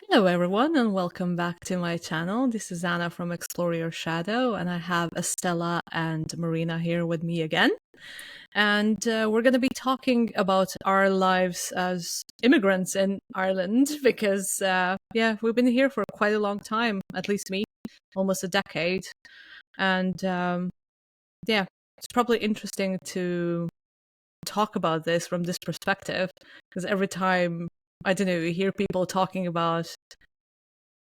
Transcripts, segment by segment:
Hello, everyone, and welcome back to my channel. This is Anna from Explore Your Shadow, and I have Estella and Marina here with me again. And we're going to be talking about our lives as immigrants in Ireland because, we've been here for quite a long time, at least me, almost a decade. And it's probably interesting to talk about this from this perspective because every time, I don't know, you hear people talking about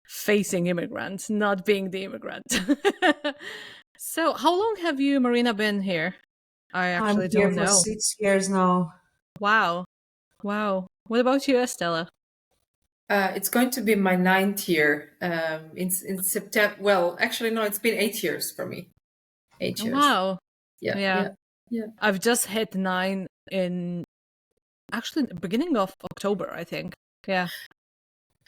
facing immigrants, not being the immigrant. So, how long have you, Marina, been here? I I'm actually here don't for know. 6 years now. Wow. Wow. What about you, Estella? It's going to be my ninth year in September. Well, actually, no, it's been 8 years for me. 8 years. Wow. Yeah, Yeah. yeah, yeah. I've just hit 9 in actually the beginning of October, I think. Yeah.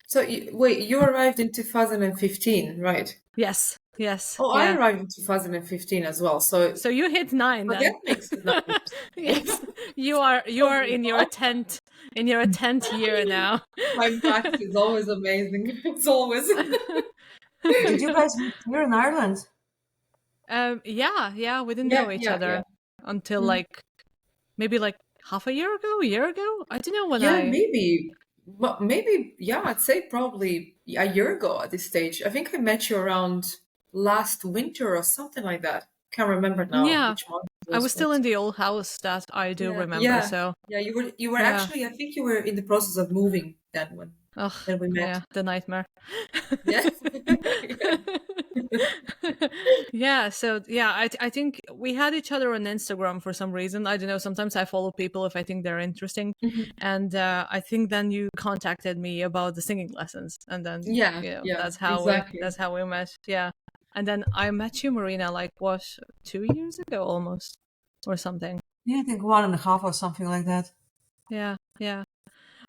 So, wait, you arrived in 2015, right? Yes. Yes. Oh, I Yeah. arrived in 2015 as well. So, So you hit 9 but then. that makes it 9 years. Yes. You are in your 10th year now. My math is always amazing. It's always. Did you guys meet here in Ireland? Yeah, we didn't know Yeah, each yeah, yeah. other until Mm. maybe half a year ago, a year ago. I don't know when Yeah, I. maybe. Well, maybe, yeah, I'd say probably a year ago at this stage. I think I met you around last winter or something like that. Can't remember now Yeah, which month it I was, was still but in the old house that I do yeah, remember. yeah, So yeah. You were yeah. actually, I think you were in the process of moving then Ugh, when we met. yeah, the nightmare. Yeah. Yeah. Yeah, so yeah, I think we had each other on Instagram for some reason. I don't know. Sometimes I follow people if I think they're interesting, Mhm. and I think then you contacted me about the singing lessons, and then Yeah, yeah, that's exactly. how we met. Yeah, and then I met you, Marina, like what 2 years ago almost, or something. Yeah, I think 1.5 or something like that. Yeah, yeah.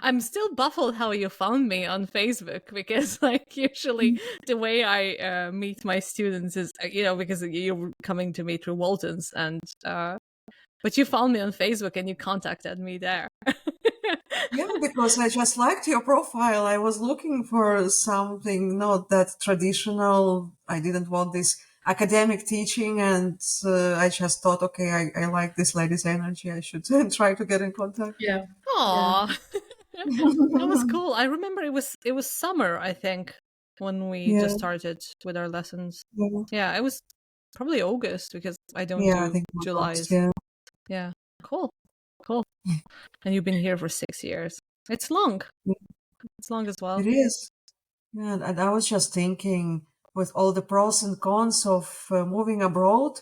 I'm still baffled how you found me on Facebook because, like, usually the way I meet my students is, because you're coming to me through Waltons, and but you found me on Facebook and you contacted me there. Yeah, because I just liked your profile. I was looking for something not that traditional. I didn't want this academic teaching, and I just thought, okay, I like this lady's energy. I should try to get in contact. Yeah, yeah. Aw, that was cool. I remember it was summer, I think, when we Yeah, just started with our lessons. yeah, Yeah, it was probably August because I don't yeah. I do think August. July's. Yeah. Yeah, cool, cool. And you've been here for 6 years. It's long. It's long as well. It is. Yeah, and I was just thinking, with all the pros and cons of moving abroad,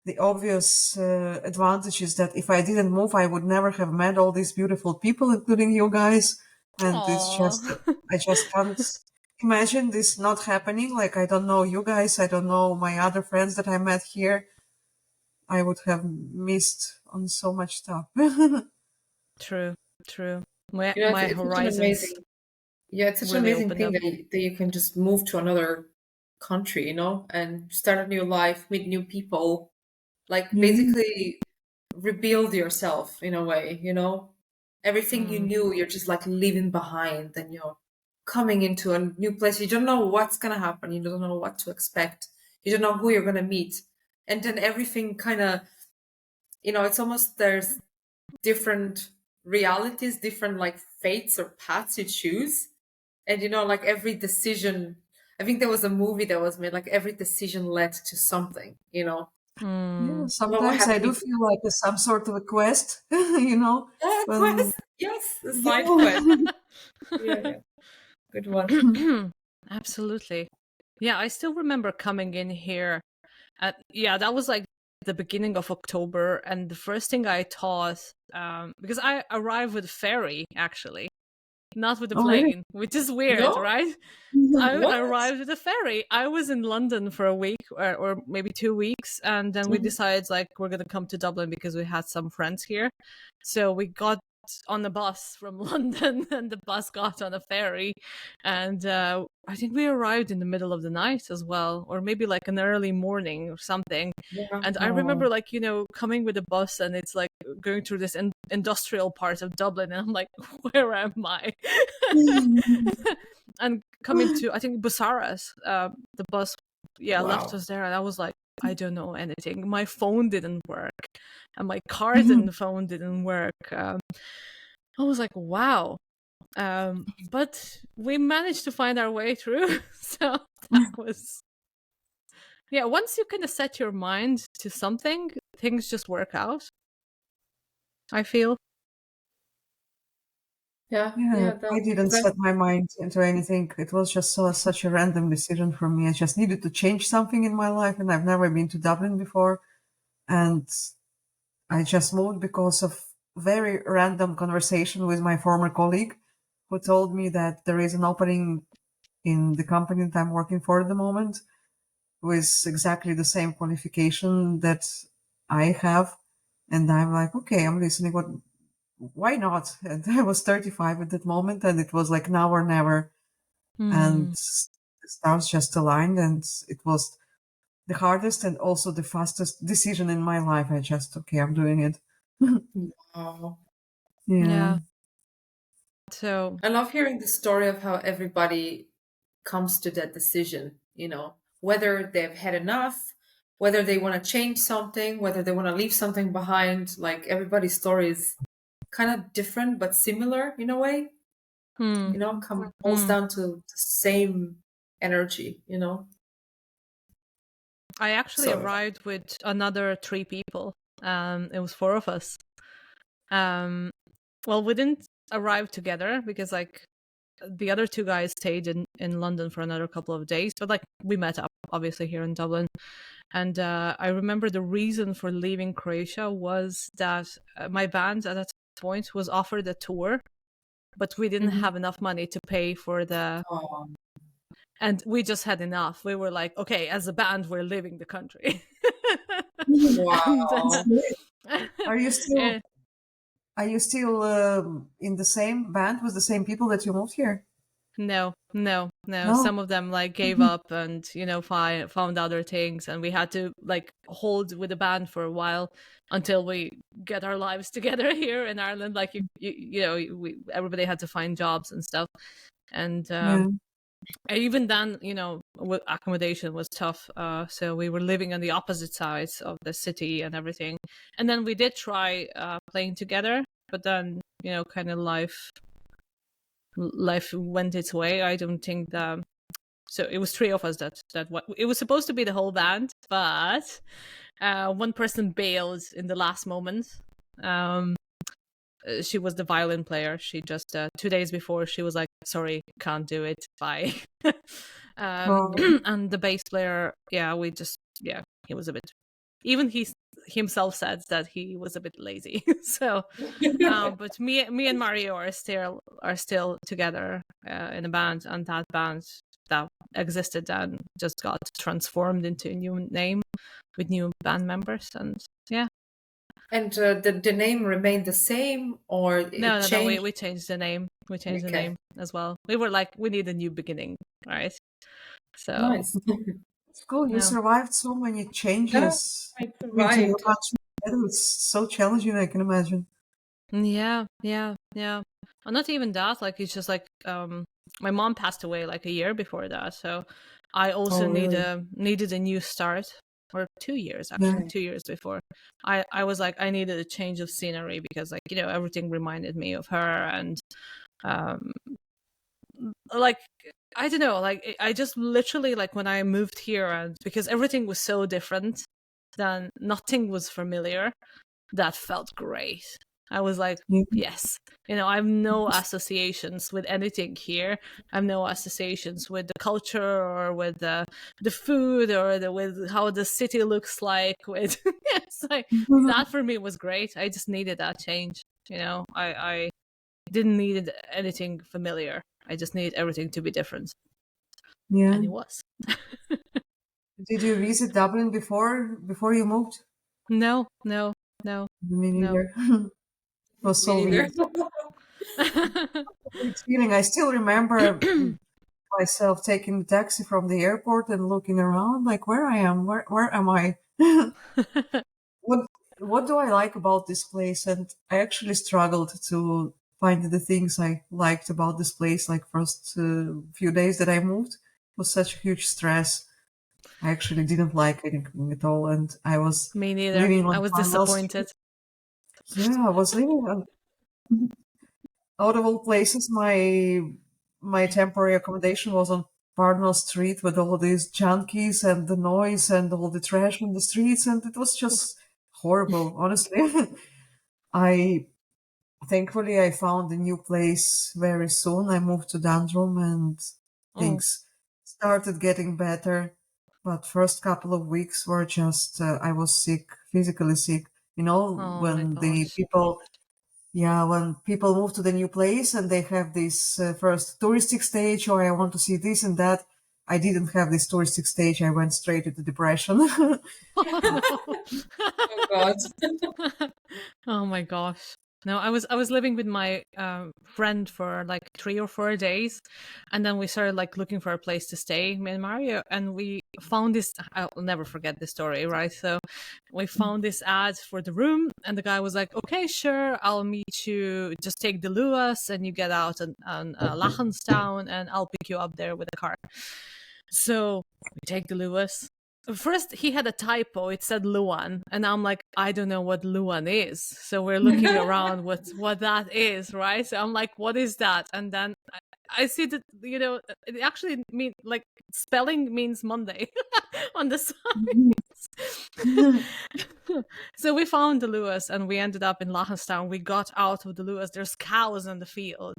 the obvious advantage is that if I didn't move, I would never have met all these beautiful people, including you guys. And it's just, Aww. I just can't imagine this not happening. Like, I don't know you guys, I don't know my other friends that I met here. I would have missed on so much stuff. True, true. My You know, my it's such an horizons amazing. Yeah, it's such an really amazing opened thing up. that you can just move to another country, and start a new life, meet new people, like Yeah. basically rebuild yourself in a way. Everything you Mm, knew, you're just like leaving behind, and you're coming into a new place. You don't know what's gonna happen. You don't know what to expect. You don't know who you're gonna meet. And then everything kind of, it's almost there's different realities, different like fates or paths you choose. And like every decision, I think there was a movie that was made, like every decision led to something. Yeah, mm. What sometimes I happened do if feel like it's some sort of a quest, you know, a when, quest? Yes, a side quest. yeah. Yeah, yeah. Good one. Absolutely. Yeah, I still remember coming in here that was like the beginning of October, and the first thing I thought, because I arrived with a ferry actually, not with a Oh, really? plane, which is weird, No? right? I What? arrived with a ferry. I was in London for a week or maybe 2 weeks, and then we Mhm. decided like we're gonna come to Dublin because we had some friends here. So we got on the bus from London, and the bus got on a ferry, and I think we arrived in the middle of the night as well, or maybe like an early morning or something. And I remember Oh. like coming with the bus, and it's like going through this industrial part of Dublin, and I'm like, where am I? And coming to, I think, Busaras. The bus, left Wow. us there, and I was like, I don't know anything. My phone didn't work, and my card and the phone didn't work. I was like, wow. But we managed to find our way through. So that was, once you kind of set your mind to something, things just work out, I feel. Yeah, Yeah, I didn't that set my mind into anything. It was just such a random decision for me. I just needed to change something in my life, and I've never been to Dublin before. And I just moved because of very random conversation with my former colleague, who told me that there is an opening in the company that I'm working for at the moment with exactly the same qualification that I have. And I'm like, okay, I'm listening. Why not? And I was 35 at that moment, and it was like now or never. And Hmm. the stars just aligned, and it was the hardest and also the fastest decision in my life. I just, okay, I'm doing it. wow. Yeah. Yeah. So, I love hearing the story of how everybody comes to that decision, whether they've had enough, whether they want to change something, whether they want to leave something behind. Like everybody's story is kind of different but similar in a way, hmm. boils Hmm. down to the same energy, I actually So, arrived with another 3 people. It was 4 of us. Well, we didn't arrive together because like the other 2 guys stayed in London for another couple of days, but like we met up obviously here in Dublin. And I remember the reason for leaving Croatia was that my band at that point was offered a tour, but we didn't mhm. have enough money to pay for the, Oh, and we just had enough. We were like, okay, as a band, we're leaving the country. And wow. Are you still eh, are you still in the same band with the same people that you moved here? no, no, no. No. Some of them like gave up and found other things, and we had to like hold with the band for a while until we get our lives together here in Ireland. Like everybody had to find jobs and stuff, and Yeah. even then, with accommodation was tough. So we were living on the opposite sides of the city and everything. And then we did try playing together, but then kind of life went its way. I don't think that. So it was 3 of us it was supposed to be the whole band, but one person bailed in the last moment. Um, she was the violin player. She just 2 days before she was like, "Sorry, can't do it. Bye." Oh, And the bass player, he was a bit. Even he himself said that he was a bit lazy. So, but me and Mario are still together in a band, and that band that existed then just got transformed into a new name with new band members, and yeah. And the name remained the same or No, it no, no. We changed? we changed the name. We changed the Okay, name as well. We were like, we need a new beginning, right? So nice. it's cool. You no. survived so many Yeah, changes I moving to new survived. country. It's so challenging, I can imagine. Yeah, yeah, yeah. And not even that. Like it's just like my mom passed away like a year before that, so I also Oh, really? needed a new start. Or 2 years Yeah. actually, 2 years before. I was like I needed a change of scenery because like everything reminded me of her, and um like I don't know, like I just literally like when I moved here, and because everything was so different, then nothing was familiar. That felt great. I was like, Yeah. yes, I have no associations with anything here. I have no associations with the culture or with the food or with how the city looks like. With it's like that for me was great. I just needed that change. I didn't need anything familiar. I just needed everything to be different, Yeah. and it was. Did you visit Dublin before you moved? No, no, no, Me no. neither. It was so Me neither. weird. Weird feeling. I still remember myself taking the taxi from the airport and looking around like where I am, where am I? what what do I like about this place? And I actually struggled to finding the things I liked about this place. Like first few days that I moved was such a huge stress. I actually didn't like anything at all, and I was Me neither. living I on was Parnell Street. disappointed. Yeah, I was living on out of all places. My temporary accommodation was on Parnell Street with all these junkies and the noise and all the trash on the streets, and it was just horrible. Honestly, I thankfully I found a new place very soon. I moved to Dundrum and Oh, things started getting better. But first couple of weeks were just I was sick, physically sick. You know, oh my when the gosh. people, yeah, when people move to the new place and they have this first touristic stage, or I want to see this and that. I didn't have this touristic stage. I went straight into depression. Oh no. Oh God. Oh my gosh. No, I was living with my friend for like 3 or 4 days, and then we started like looking for a place to stay, me and Mario, and we found this. I'll never forget this story, right? So we found this ad for the room, and the guy was like, "Okay, sure, I'll meet you. Just take the Lewis, and you get out on Lachenstown, and I'll pick you up there with a car." So we take the Lewis. First, he had a typo. It said Luan, and I'm like, I don't know what Luan is. So we're looking around what that is, right? So I'm like, what is that? And then I see that it actually mean like spelling means Monday on the signs. So we found the Lewis, and we ended up in Lachenstown. We got out of the Lewis. There's cows in the field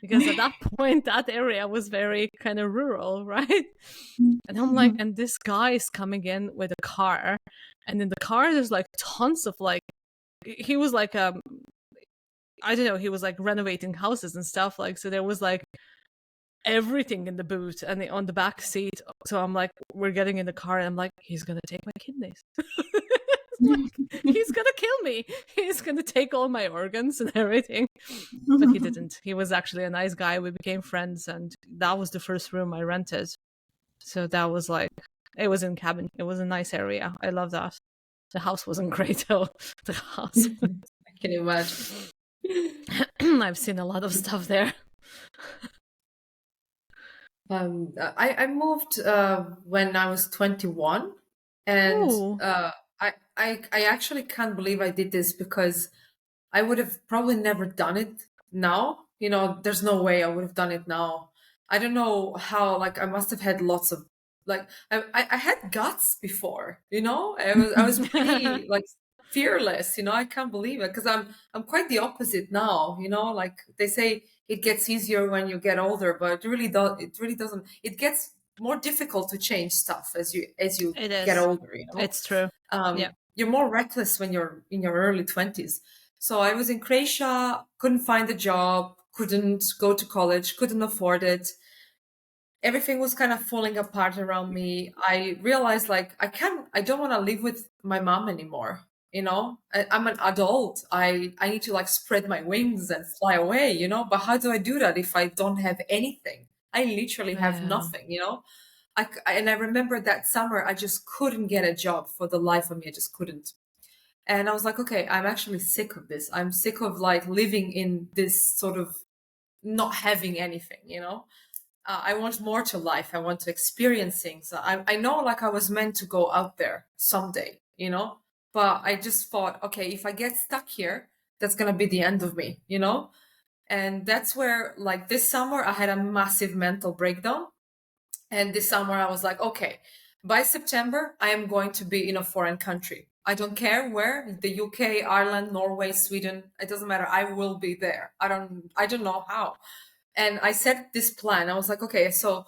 because at that point that area was very kind of rural, right? And I'm like, and this guy is coming in with a car, and in the car there's like tons of like, he was like I don't know, he was like renovating houses and stuff, like, so there was like everything in the boot and on the back seat. So I'm like, we're getting in the car, and I'm like, he's gonna take my kidneys. Like, he's gonna kill me. He's gonna take all my organs and everything. But he didn't. He was actually a nice guy. We became friends, and that was the first room I rented. So that was like, it was in cabin. It was a nice area. I love that. The house wasn't great though. The house. I can imagine. I've seen a lot of stuff there. I moved when I was 21, and Ooh. I actually can't believe I did this, because I would have probably never done it now. You know, there's no way I would have done it now. I don't know how. Like, I must have had lots of, like, I had guts before. You know, I was pretty like fearless. You know, I can't believe it, because I'm quite the opposite now. You know, like they say, it gets easier when you get older, but it really does. It really doesn't. It gets more difficult to change stuff as you It get is. older. You know, It's true. Yeah. you're more reckless when you're in your early 20s. So I was in Croatia, couldn't find a job, couldn't go to college, couldn't afford it. Everything was kind of falling apart around me. I realized, like, I don't want to live with my mom anymore. You know, I'm an adult. I need to like spread my wings and fly away, you know, but how do I do that if I don't have anything? I literally have Yeah. nothing, you know. And I remember that summer, I just couldn't get a job for the life of me. I just couldn't. And I was like, okay, I'm actually sick of this. I'm sick of like living in this sort of not having anything, you know? I want more to life. I want to experience things. I know like I was meant to go out there someday, you know? But I just thought, okay, if I get stuck here, that's going to be the end of me, you know? And that's where, like, this summer, I had a massive mental breakdown. And this summer, I was like, okay, by September, I am going to be in a foreign country. I don't care where, the UK, Ireland, Norway, Sweden, it doesn't matter. I will be there. I don't know how. And I set this plan. I was like, okay, so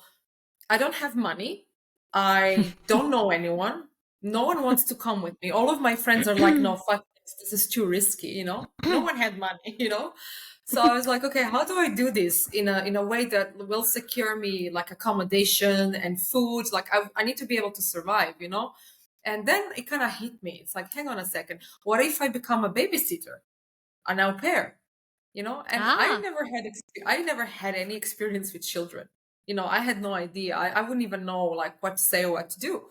I don't have money. I don't know anyone. No one wants to come with me. All of my friends are like, no, fuck this. This is too risky, you know? No one had money, you know? So I was like, okay, how do I do this in a way that will secure me like accommodation and food? Like I need to be able to survive, you know? And then it kind of hit me. It's like, hang on a second. What if I become a babysitter, an au pair? You know, and Ah. I never had any experience with children. You know, I had no idea. I wouldn't even know like what to say or what to do.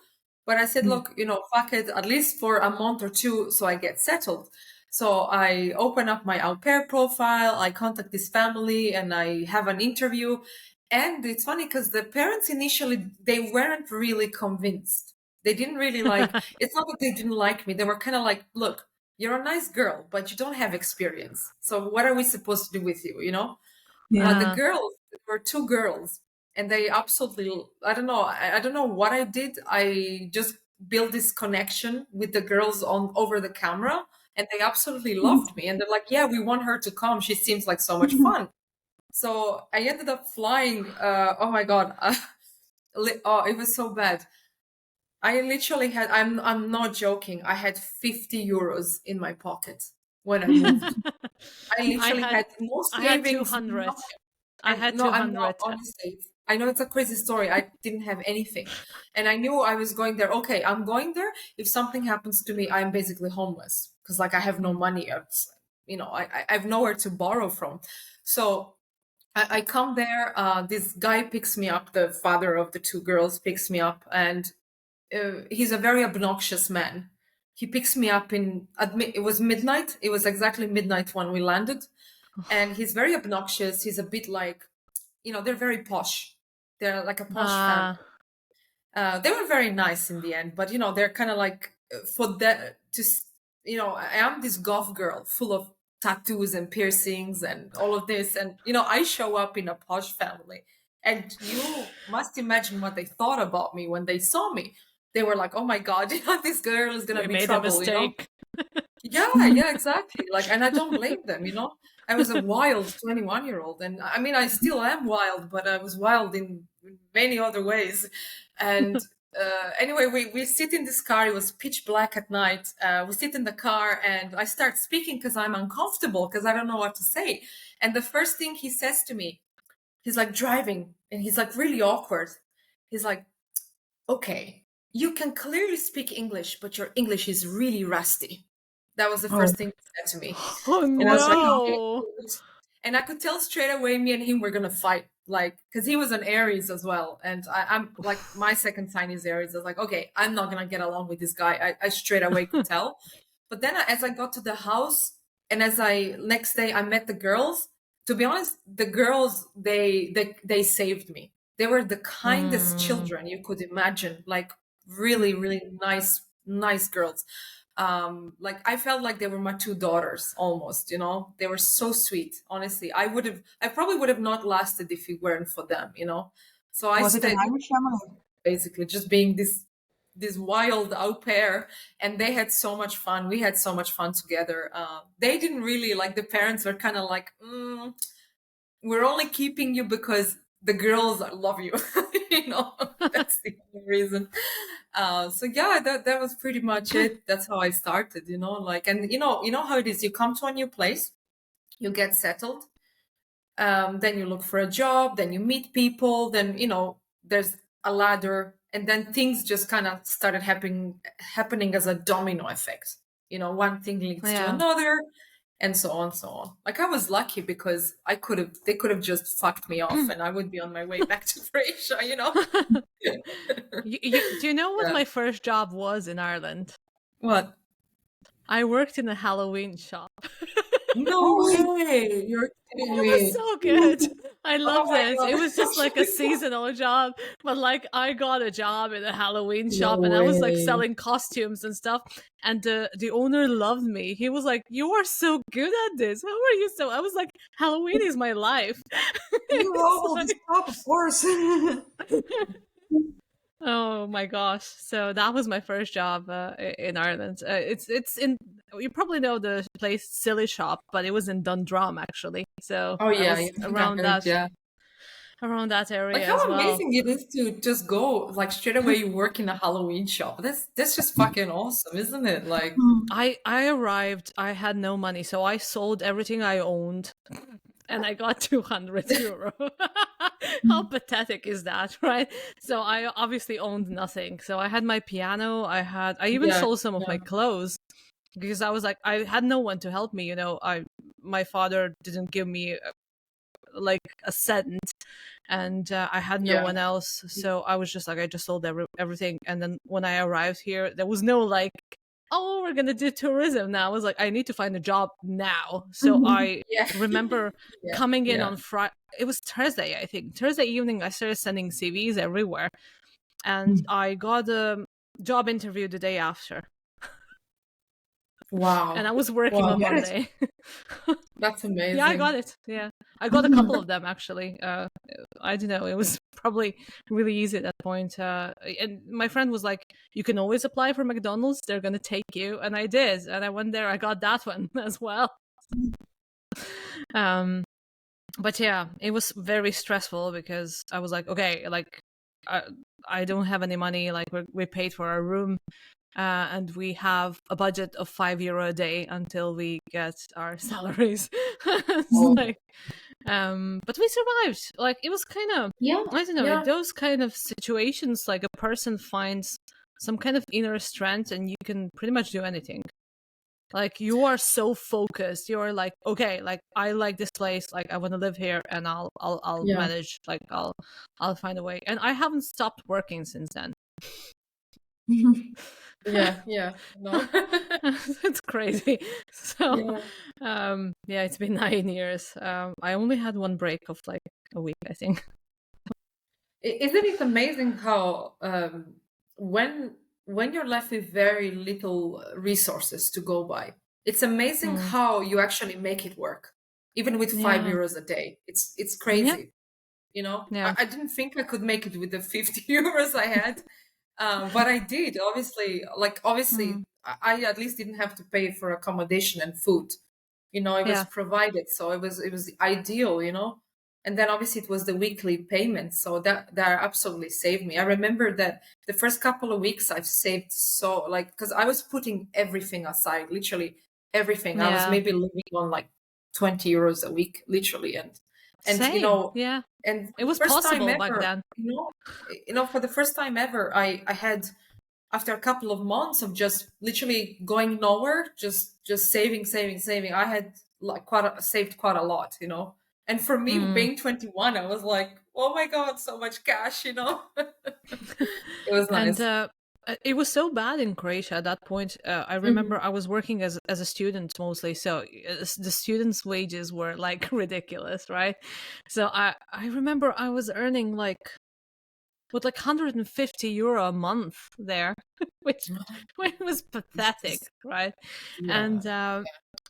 But I said, look, you know, fuck it, at least for a month or two, so I get settled. So I open up my au pair profile, I contact this family, and I have an interview. And it's funny because the parents initially, they weren't really convinced. They didn't really like, it's not that they didn't like me. They were kind of like, look, you're a nice girl, but you don't have experience. So what are we supposed to do with you, you know? The Yeah. girls, there were two girls, and they absolutely, I don't know, I don't know what I did. I just built this connection with the girls on over the camera, and they absolutely loved me. And they're like, yeah, we want her to come. She seems like so much fun. So I ended up flying. Oh my God. Oh, it was so bad. I literally had, I'm not joking. I had 50 euros in my pocket when I moved. I I literally had had no I had savings, 200. nothing. I had No, I'm not, 200. honestly. I know it's a crazy story. I didn't have anything. And I knew I was going there. Okay, I'm going there. If something happens to me, I'm basically homeless because like I have no money. I have nowhere to borrow from. So I come there. This guy picks me up. The father of the two girls picks me up, and he's a very obnoxious man. He picks me up it was midnight. It was exactly midnight when we landed. And he's very obnoxious. He's a bit like, they're very posh. They're like a posh family. Ah, They were very nice in the end, but they're kind of like for that to, I am this goth girl full of tattoos and piercings and all of this. And, I show up in a posh family, and you must imagine what they thought about me when they saw me. They were like, oh my God, this girl is going we to be made a trouble. mistake. Yeah, exactly. Like, and I don't blame them. I was a wild 21-year-old, and I mean, I still am wild, but I was wild in many other ways. And anyway, we sit in this car. It was pitch black at night. We sit in the car, and I start speaking because I'm uncomfortable because I don't know what to say. And the first thing he says to me, he's like driving, and he's like really awkward. He's like, okay, you can clearly speak English, but your English is really rusty. That was the Oh, first thing he said to me. Oh And I was like, okay, no. good. And I could tell straight away me and him were gonna fight. Like, because he was an Aries as well. And I'm like, my second sign is Aries. I was like, okay, I'm not gonna get along with this guy. I straight away could tell. But then as I got to the house, and next day I met the girls, to be honest, the girls, they saved me. They were the kindest Mm. children you could imagine. Like really, really nice, nice girls. Like I felt like they were my two daughters almost. They were so sweet. Honestly, I probably would have not lasted if it weren't for them. So I was it an stayed, Irish family? basically just being this wild au pair, and they had so much fun. We had so much fun together. They didn't really like, the parents were kind of like, we're only keeping you because the girls love you. That's the only reason. So yeah, that was pretty much it. That's how I started. Like, and you know how it is. You come to a new place, you get settled, then you look for a job, then you meet people, then there's a ladder, and then things just kind of started happening as a domino effect. One thing leads to Yeah. another, and so on, so on. Like I was lucky because they could have just fucked me off, and I would be on my way back to Croatia. Do you know what Yeah. my first job was in Ireland? What? I worked in a Halloween shop. No Oh my way! You're kidding It was me! so good. I Oh loved my it. It God! was just like a seasonal job, but like I got a job in a Halloween No shop and I was like way! selling costumes and stuff. And the owner loved me. He was like, "You are so good at this. How are you so?" I was like, "Halloween is my life." You It's rolled this like, up, of course. oh my gosh! So that was my first job in Ireland. It's in, you probably know the place Silly Shop, but it was in Dundrum actually. So Oh I yeah, was I think I heard. Yeah. around that Like area how as well. amazing it is to just go like straight away you work in a Halloween shop. That's just fucking awesome, isn't it? Like I arrived. I had no money, so I sold everything I owned, and I got 200 euro. How pathetic is that, right? So I obviously owned nothing. So I had my piano. I even yeah, sold some of yeah, my clothes because I was like, I had no one to help me. My father didn't give me like a cent, and I had no yeah. one else. So I was just like, I just sold everything. And then when I arrived here, there was no like oh, we're gonna do tourism now. I was like, I need to find a job now. So I Yeah. remember Yeah. coming in Yeah. on Friday. It was Thursday, I think. Thursday evening, I started sending CVs everywhere, and I got a job interview the day after, and I Wow. was working Wow. on Get it? Monday. That's Yeah, I got amazing. it. Yeah, I got a couple of them actually. I don't know. It was probably really easy at that point. And my friend was like, "You can always apply for McDonald's. They're gonna take you." And I did, and I went there. I got that one as well. Um, but yeah, it was very stressful because I was like, okay, like I, I don't have any money. Like we paid for our room, and we have a budget of €5 a day until we get our salaries. It's Oh. like, but we survived. Like it was kind of, Yeah. I don't know, in Yeah. those kind of situations, like a person finds some kind of inner strength, and you can pretty much do anything. Like you are so focused. You're like, okay, like I like this place. Like I want to live here, and I'll Yeah. manage. Like I'll find a way. And I haven't stopped working since then. Yeah. Yeah. No. It's crazy. So, Yeah. yeah, it's been 9 years. I only had one break of like a week, I think. Isn't it amazing how when you're left with very little resources to go by, it's amazing Mm. how you actually make it work, even with five Yeah, euros a day. It's yeah, crazy, you know. yeah, I didn't think I could make it with the 50 euros I had, but I did. Obviously, mm. I at least didn't have to pay for accommodation and food. You know, it was Yeah, provided, so it was ideal. You know, and then obviously it was the weekly payments, so that absolutely saved me. I remember that the first couple of weeks I've saved so like because I was putting everything aside, literally everything. I was yeah. maybe living on like 20 euros a week, literally, and you Same. know, Yeah, and for it the was first time possible back ever, then. for the first time ever, I had after a couple of months of just literally going nowhere, just saving, I had like saved quite a lot, you know. And for me, Mm. being 21, I was like, oh my god, so much cash, you know. It was And nice. it was so bad in Croatia at that point. I Hmm. remember I was working as a student mostly, so the students' wages were like ridiculous, right? So I remember I was earning like with like €150 a month there, which was pathetic, Jesus. right? Yeah.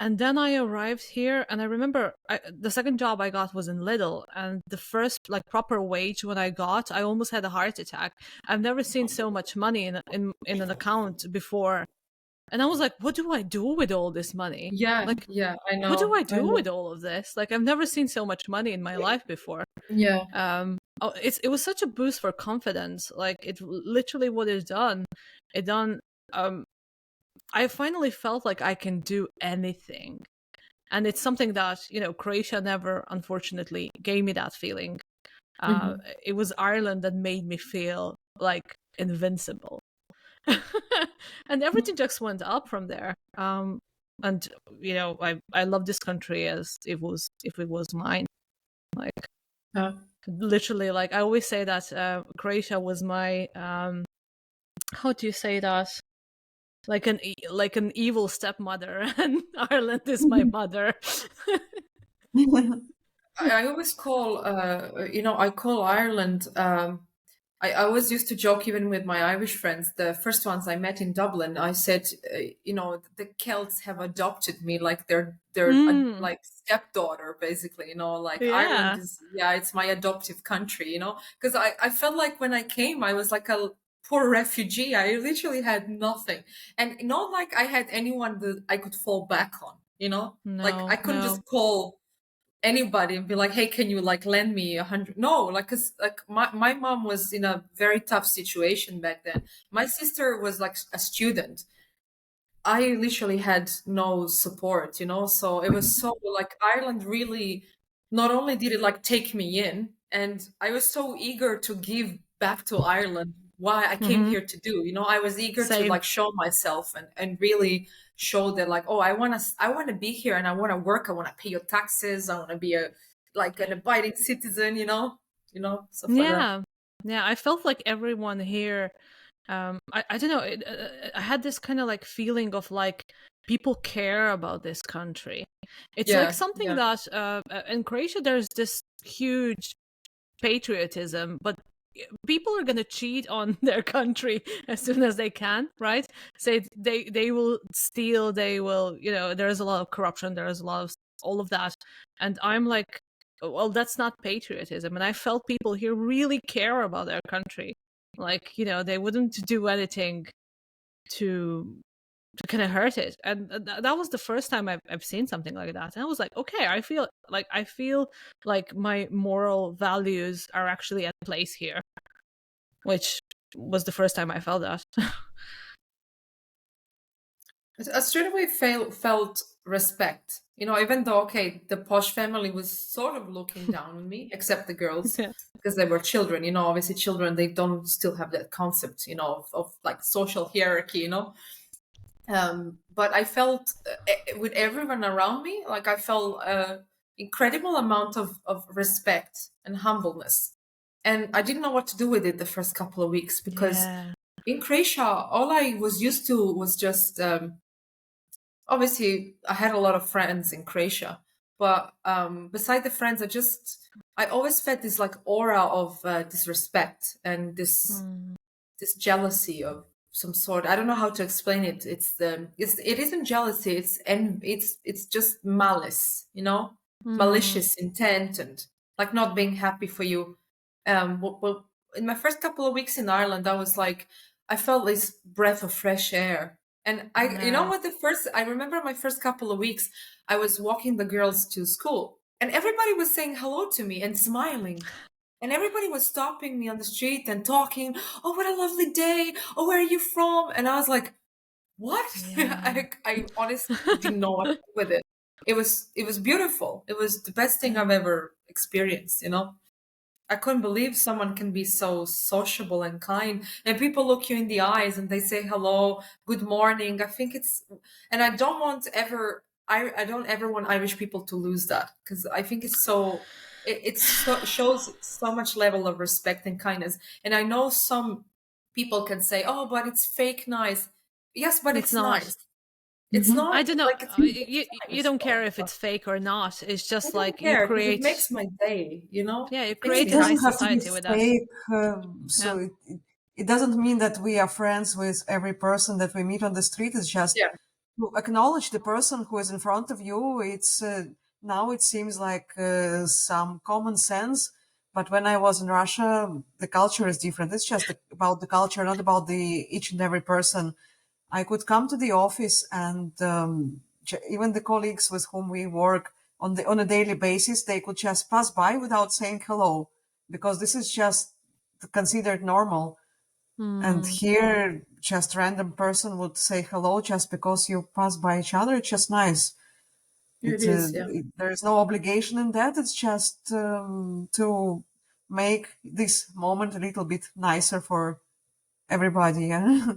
And then I arrived here, and I remember the second job I got was in Lidl, and the first like proper wage when I got, I almost had a heart attack. I've never seen so much money in an account before, and I was like, what do I do with all this money? Yeah. Like, Yeah. I what do know. I I do know. with all of this? Like, I've never seen so much money in my life before. Yeah. It was such a boost for confidence. Like it literally what it done. It done. I finally felt like I can do anything, and it's something that Croatia never, unfortunately, gave me that feeling. Uh, Hmm. it was Ireland that made me feel like invincible, and everything just went up from there. And I love this country as if it was mine. Like Uh, literally, like I always say that Croatia was my how do you say that, like an evil stepmother, and Ireland is my mother. I always call, I call Ireland. I always used to joke even with my Irish friends. The first ones I met in Dublin, I said, the Celts have adopted me like they're Mm, like stepdaughter, basically. You know, like Ireland yeah. is, yeah, it's my adoptive country. You know, because I felt like when I came, I was like a poor refugee. I literally had nothing, and not like I had anyone that I could fall back on. You know, like No, I couldn't no. just call anybody and be like, hey, can you like lend me 100? No, like, cause like my mom was in a very tough situation back then. My sister was like a student. I literally had no support, you know. So it was so like Ireland really not only did it like take me in, and I was so eager to give back to Ireland what I came Hmm. here to do. You know, I was eager to Same. like show myself and really show that like, oh, I wanna be here and I wanna work, I wanna pay your taxes, I wanna be a like an abiding citizen, stuff like that. Yeah, yeah. I felt like everyone here I don't know. I had this kind of like feeling of like people care about this country. It's like Yeah, something yeah. that in Croatia there's this huge patriotism, but people are gonna cheat on their country as soon as they can, right? Say they will steal, they will, you know, there's a lot of corruption, there's a lot of all of that, and I'm like, well, that's not patriotism. And I felt people here really care about their country, like, you know, they wouldn't do anything to kind of hurt it. And that was the first time I've seen something like that, and I was like, okay, I feel like my moral values are actually at place here, which was the first time I felt that. I straight away felt respect. You know, even though, okay, the posh family was sort of looking down on me, except the girls, Yeah. because they were children. You know, obviously children, they don't still have that concept, you know, of like social hierarchy, you know. But I felt with everyone around me, like I felt incredible amount of respect and humbleness. And I didn't know what to do with it the first couple of weeks because Yeah. in Croatia, all I was used to was just obviously I had a lot of friends in Croatia, but beside the friends, I always felt this like aura of disrespect and Mm. this jealousy of some sort. I don't know how to explain it. It isn't jealousy. It's just malice, you know, Mm. malicious intent and like not being happy for you. Well, in my first couple of weeks in Ireland, I felt this breath of fresh air. And you know Yeah. what? I remember my first couple of weeks, I was walking the girls to school, and everybody was saying hello to me and smiling. And everybody was stopping me on the street and talking, oh, what a lovely day. Oh, where are you from? And I was like, what? Yeah. I honestly didn't know what to do with it. It was beautiful. It was the best thing I've Yeah. ever experienced, you know? I couldn't believe someone can be so sociable and kind. And people look you in the eyes and they say hello, good morning. And I don't want ever, I don't ever want Irish people to lose that because I think shows so much level of respect and kindness. And I know some people can say, oh, but it's fake nice. Yes, but It's it's not. nice. It's not I don't know. like it's You nice. don't care if it's fake or not. It's I just don't like you care because it create. makes my day, you know? Yeah, you It makes It create me a happy. doesn't nice have to be society with that. fake, Yeah. it doesn't mean that we are friends with every person that we meet on the street. It's just Yeah. to acknowledge the person who is in front of you. It's now it seems like some common sense, but when I was in Russia, the culture is different. It's just about the culture, not about the each and every person. I could come to the office and even the colleagues with whom we work on a daily basis, they could just pass by without saying hello because this is just considered normal. And Mm. here, just random person would say hello just because you pass by each other. It's just nice. It is, yeah. There is no obligation in that. It's just to make this moment a little bit nicer for everybody. Yeah.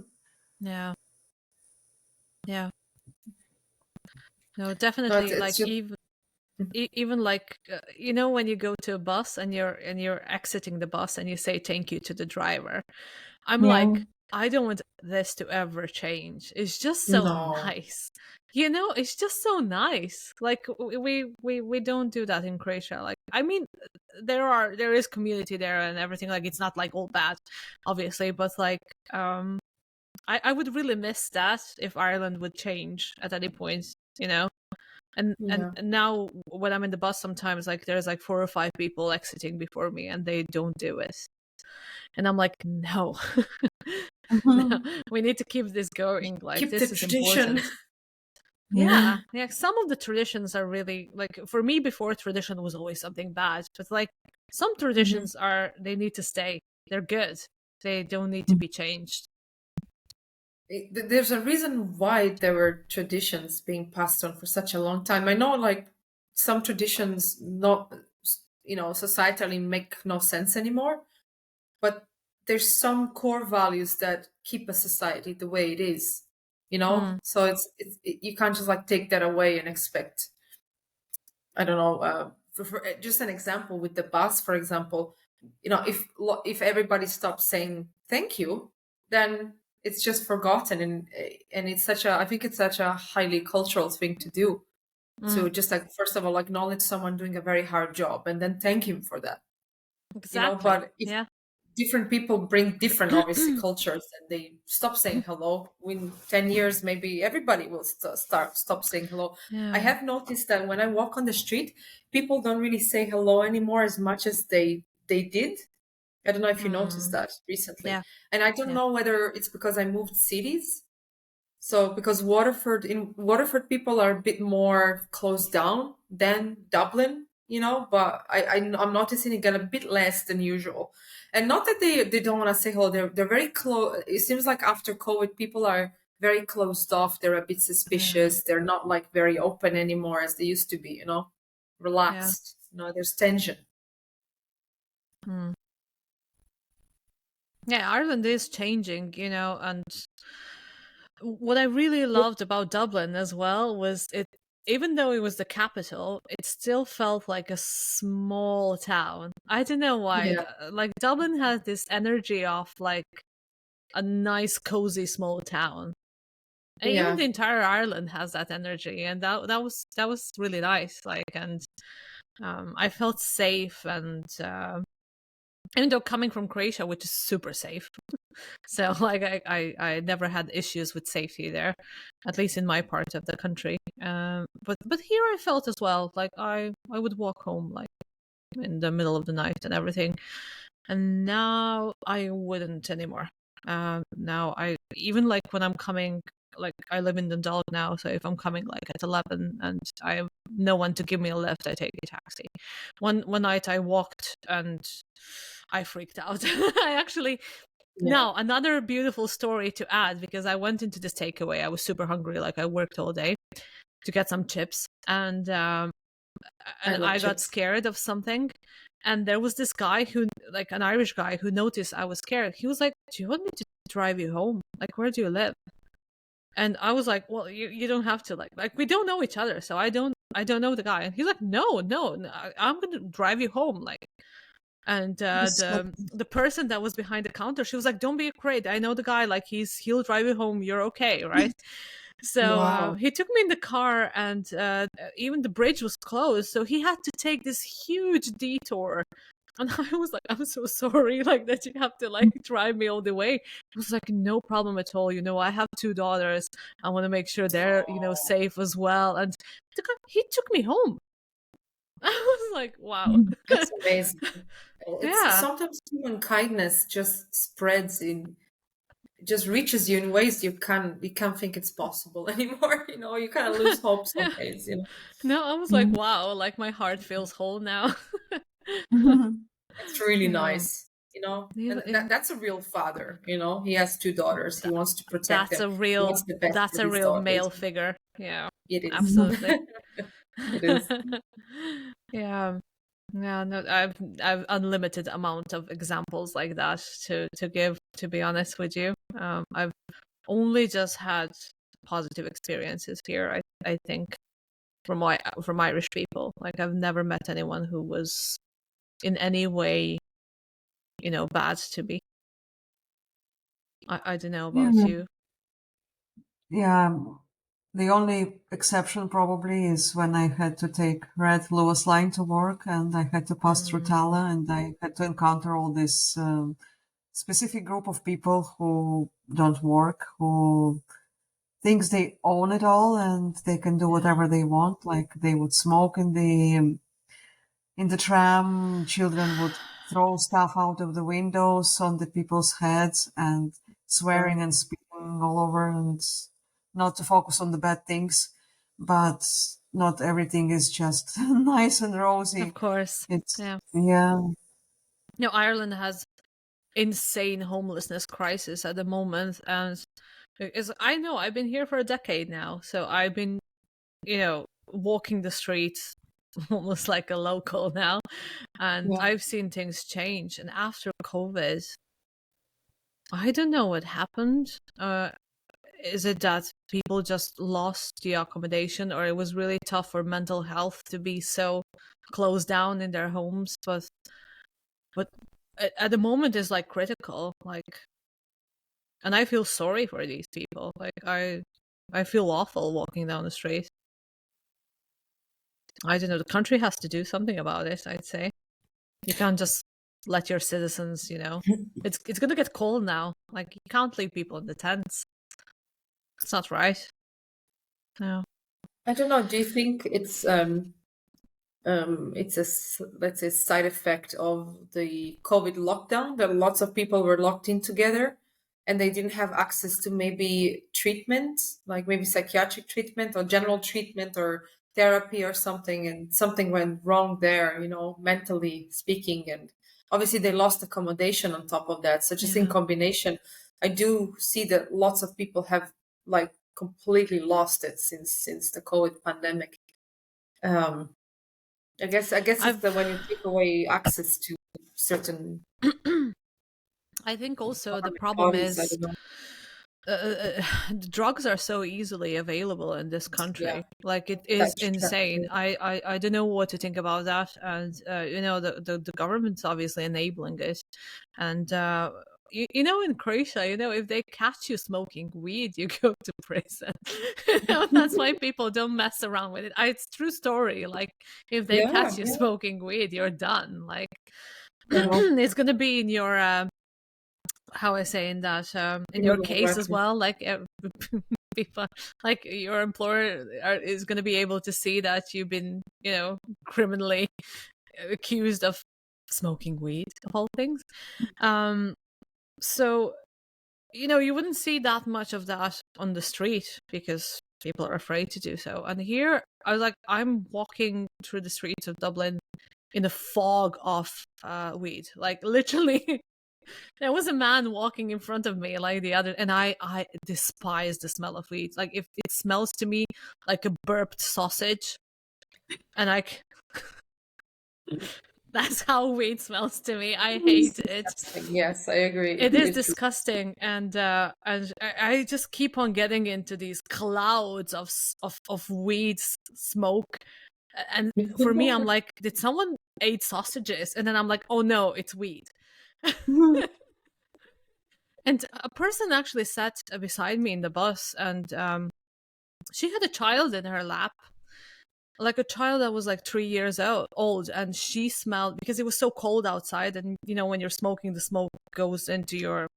Yeah. Yeah. No, No, definitely. it's Like just even like you know, when you go to a bus and you're exiting the bus and you say thank you to the driver, I'm Yeah. like, I don't want this to ever change. It's just so no. nice. You know, it's just so nice. Like we don't do that in Croatia. Like, I mean, there is community there and everything. Like, it's not like all bad, obviously, but like I would really miss that if Ireland would change at any point, you know. And Yeah. now when I'm in the bus, sometimes like there's like 4 or 5 people exiting before me and they don't do it, and I'm like, no, no, Mhm. we need to keep this going. Like, Keep the this is tradition. important. Yeah. Yeah, yeah. Some of the traditions are really like, for me, before tradition was always something bad, but like some Mhm. traditions they need to stay. They're good. They don't need to be changed. There's a reason why there were traditions being passed on for such a long time. I know, like, some traditions not, societally make no sense anymore, but there's some core values that keep a society the way it is, you know? Mm, So you can't just like take that away and expect, I don't know, for just an example with the bus, for example, if everybody stopped saying thank you, then it's just forgotten, and it's such a, I think it's such a highly cultural thing to do. So just like, first of all, acknowledge someone doing a very hard job and then thank him for that. Exactly. But if Yeah. different people bring different, obviously, cultures, and they stop saying hello, in 10 years maybe everybody will stop saying hello. I Yeah. have noticed that when I walk on the street, people don't really say hello anymore as much as they did. I don't know if you noticed that recently. Yeah. And I don't Yeah. know whether it's because I moved cities. So because Waterford people are a bit more closed down than Dublin, but I'm noticing it get a bit less than usual. And not that they don't want to say hello, they're very close. It seems like after COVID, people are very closed off. They're a bit Yeah. suspicious. They're not like very open anymore as they used to be, Yeah. relaxed. There's tension. Mm. Yeah, Ireland is changing, and what I really loved about Dublin as well was it, even though it was the capital, it still felt like a small town. I don't know why. Yeah, Like Dublin has this energy of like a nice, cozy small town. And even yeah, the entire Ireland has that energy, and that was really nice. Like, and I felt safe, and even though coming from Croatia, which is super safe, so like I never had issues with safety there, at least in my part of the country. But here I felt as well like I would walk home like in the middle of the night and everything, and now I wouldn't anymore. Now I, even like when I'm coming, like I live in Dundalk now, so if I'm coming like at 11 and I have no one to give me a lift, I take a taxi. One night I walked and I freaked out. I actually, yeah. now another beautiful story to add, because I went into this takeaway. I was super hungry, like I worked all day to get some chips, I and love I got chips. scared of something. And there was this guy who, like an Irish guy, who noticed I was scared. He was like, "Do you want me to drive you home? Like, where do you live?" And I was like, "Well, you don't have to. Like we don't know each other, so I don't know the guy." And he's like, "No, I'm gonna drive you home." Like, and So, the person that was behind the counter, she was like, "Don't be afraid. I know the guy. Like he'll drive you home. You're okay, right?" So Wow. he took me in the car, and even the bridge was closed, so he had to take this huge detour. And I was like, "I'm so sorry, like that you have to like drive me all the way." It was like, "No problem at all. I have 2 daughters. I want to make sure they're safe as well." And he took me home. I was like, "Wow." That's amazing. It's Yeah. sometimes human kindness just spreads in, just reaches you in ways you can't think it's possible anymore. You kind of lose hope some Yeah. days. No, I was like, "Wow," like my heart feels whole now. It's really Yeah. nice. Yeah, And that's a real father. He has 2 daughters. He that, wants to protect that's them. a He real wants the best that's for a his real daughters. male figure. Yeah. It is. Absolutely. It is. Yeah. Yeah, no, I've unlimited amount of examples like that to give, to be honest with you. I've only just had positive experiences here, I think, from Irish people. Like I've never met anyone who was in any way, bad to me. I don't know yeah, about you. yeah. The only exception probably is when I had to take Red Lewis line to work and I had to pass through Mm, Tala and I had to encounter all this specific group of people who don't work, who thinks they own it all and they can do yeah, whatever they want. Like they would smoke in the tram, children would throw stuff out of the windows on the people's heads and Wow. swearing and spitting all over and not to focus on the bad things. But not everything is just nice and of rosy. course. It's, Yeah. yeah, Ireland has insane homelessness crisis at the moment, and I know I've been here for a decade now, so I've been walking the streets almost like a local now, and Yeah. I've seen things change. And after COVID, I don't know what happened. Is it that people just lost the accommodation, or it was really tough for mental health to be so closed down in their homes? But at the moment is like critical. Like And I feel sorry for these people. Like I feel awful walking down the street. I don't know. The country has to do something about it. I'd say you can't just let your citizens. It's gonna get cold now. Like you can't leave people in the tents. It's not right. No. I don't know. Do you think it's let's say side effect of the COVID lockdown that lots of people were locked in together and they didn't have access to maybe treatment, like maybe psychiatric treatment or general treatment or therapy or something, and something went wrong there, mentally speaking, and obviously they lost accommodation on top of that. So just in combination, I do see that lots of people have like completely lost it since the COVID pandemic. I guess it's when you take away access to certain I think also the problem bodies. I is don't know. drugs are so easily available in this country. Yeah, Like it is that's insane. true. I don't know what to think about that. And the government's obviously enabling it. And in Croatia, if they catch you smoking weed, you go to prison. That's why people don't mess around with it. It's true story. Like if they Yeah, catch you smoking weed, you're done. Like yeah. it's gonna be in your how I say in that in your case as well, like people, like your employer is going to be able to see that you've been criminally accused of smoking weed, of all things. So you wouldn't see that much of that on the street because people are afraid to do so. And here I was like, I'm walking through the streets of Dublin in a fog of weed, like literally. There was a man walking in front of me like the other, and I despise the smell of weed. Like if it smells to me like a burped sausage, and that's how weed smells to me. I hate it. Yes, I agree. It is disgusting, and I just keep on getting into these clouds of weed smoke, and for me, I'm like, did someone ate sausages? And then I'm like, oh no, it's weed. And a person actually sat beside me in the bus, and she had a child in her lap, like a child that was like 3 years old, and she smelled, because it was so cold outside, and when you're smoking, the smoke goes into your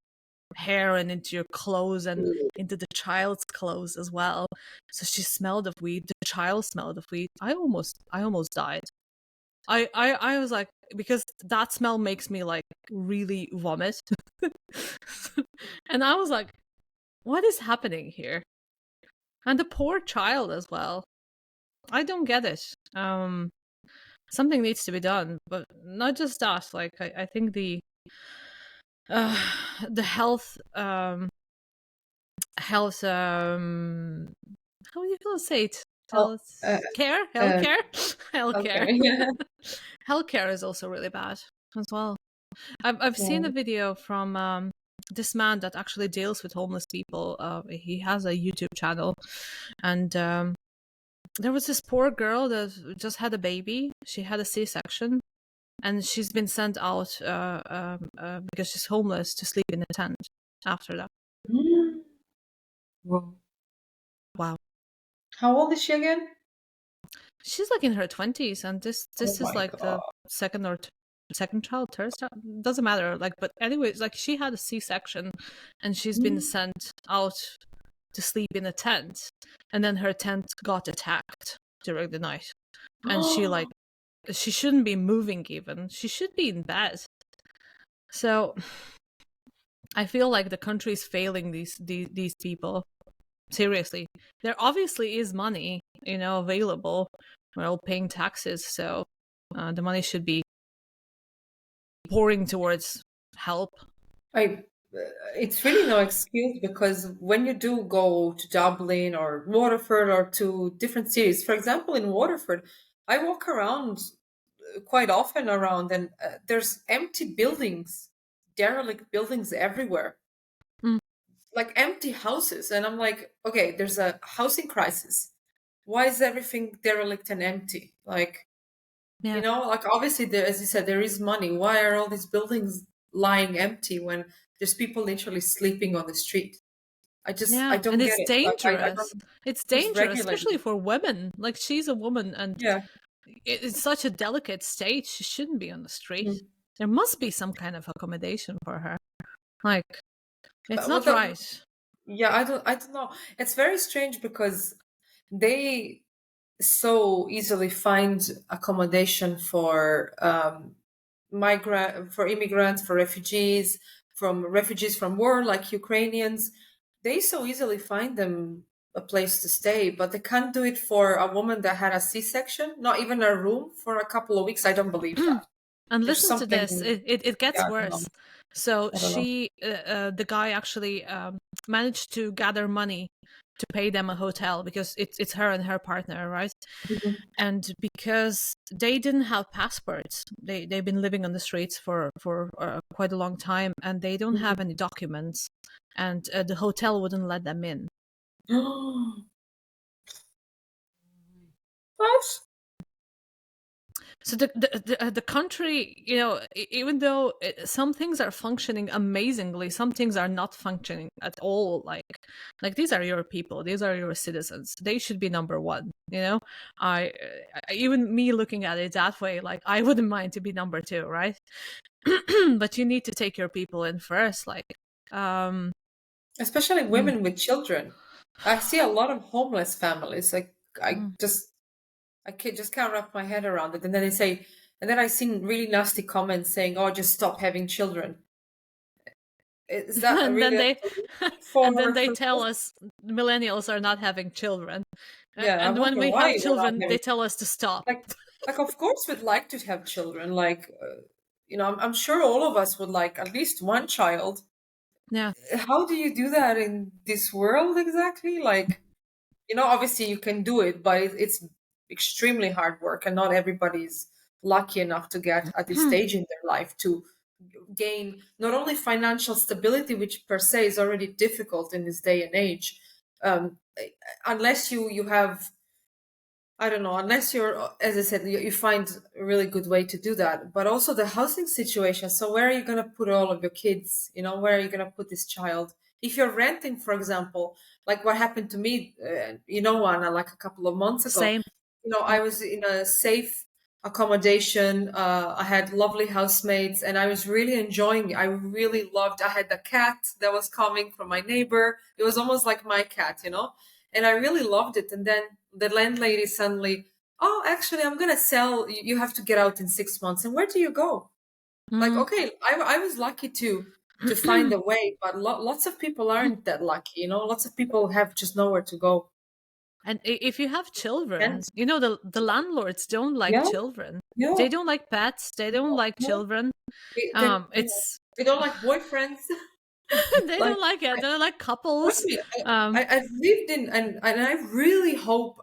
hair and into your clothes and into the child's clothes as well. So she smelled of weed. The child smelled of weed. I almost died. I was like, because that smell makes me like really vomit. And I was like, what is happening here? And the poor child as well. I don't get it. Something needs to be done, but not just that. Like I think the health how do you gonna say it? Healthcare. Yeah. Healthcare is also really bad as well. I've seen a video from this man that actually deals with homeless people. He has a YouTube channel, and there was this poor girl that just had a baby. She had a C-section, and she's been sent out because she's homeless to sleep in a tent after that. Wow. How old is she again? She's like in her 20s, and this is like God. the second child, third child, doesn't matter. Like, but anyways, like she had a C-section, and she's been sent out to sleep in a tent, and then her tent got attacked during the night, and she shouldn't be moving even. She should be in bed. So I feel like the country is failing these people. Seriously, there obviously is money, available. We're all paying taxes, so the money should be pouring towards help. It's really no excuse, because when you do go to Dublin or Waterford or to different cities, for example, in Waterford, I walk around quite often around, and there's empty buildings, derelict buildings everywhere. Like empty houses, and I'm like, okay, there's a housing crisis. Why is everything derelict and empty? Like, like obviously there, as you said, there is money. Why are all these buildings lying empty when There's people literally sleeping on the street. I Yeah, don't and get it's it. Like, I dangerous. don't It's who's dangerous, regulating especially it. for women. Like she's a woman, and Yeah. it's such a delicate state. She shouldn't be on the street. Mhm. There must be some kind of accommodation for her. Like it's But what not the right. yeah, I don't know. It's very strange because they so easily find accommodation for for immigrants, for refugees from war, like Ukrainians. They so easily find them a place to stay, but they can't do it for a woman that had a C-section, not even a room for a couple of weeks. I don't believe that. And There's listen to this. something, It yeah, gets worse. So I don't know. the guy actually managed to gather money to pay them a hotel because it's her and her partner, right? Mhm. And because they didn't have passports, they've been living on the streets for quite a long time, and they don't have any documents, and the hotel wouldn't let them in. What? So the country, even though some things are functioning amazingly, some things are not functioning at all. Like these are your people, these are your citizens. They should be number one. Even me looking at it that way, like I wouldn't mind to be number two, right? But you need to take your people in first. Especially Mm. women with children. I see a lot of homeless families. Like just can't wrap my head around it. And then and then I seen really nasty comments saying, "Oh, just stop having children." Is that and then really a they solution and then they for tell this? us millennials are not having children. Yeah, I And when wonder we why have we're not children, having they tell us to stop. like of course we'd like to have children. Like I'm sure all of us would like at least one child. Yeah. How do you do that in this world exactly? Like, obviously you can do it, but it's extremely hard work, and not everybody's lucky enough to get at this stage in their life to gain not only financial stability, which per se is already difficult in this day and age, um, unless you have, I don't know, unless you're, as I said, you find a really good way to do that. But also the housing situation. So where are you going to put all of your kids? Where are you going to put this child? If you're renting, for example, like what happened to me, Anna, like a couple of months ago, Same. I was in a safe accommodation. I had lovely housemates, and I was really enjoying it. I really loved. I had the cat that was coming from my neighbor. It was almost like my cat. And I really loved it. And then the landlady suddenly, "Oh, actually, I'm gonna sell. You have to get out in 6 months." And where do you go? Like, Mhm. okay, I was lucky to find a way, but lots of people aren't that lucky. Lots of people have just nowhere to go. And if you have children, And the landlords don't like yeah, children. yeah, They don't like pets. They don't like yeah. children. Then It's they don't like boyfriends. they Like, don't like it. They don't like trust couples. me, Um, I've lived in, and I really hope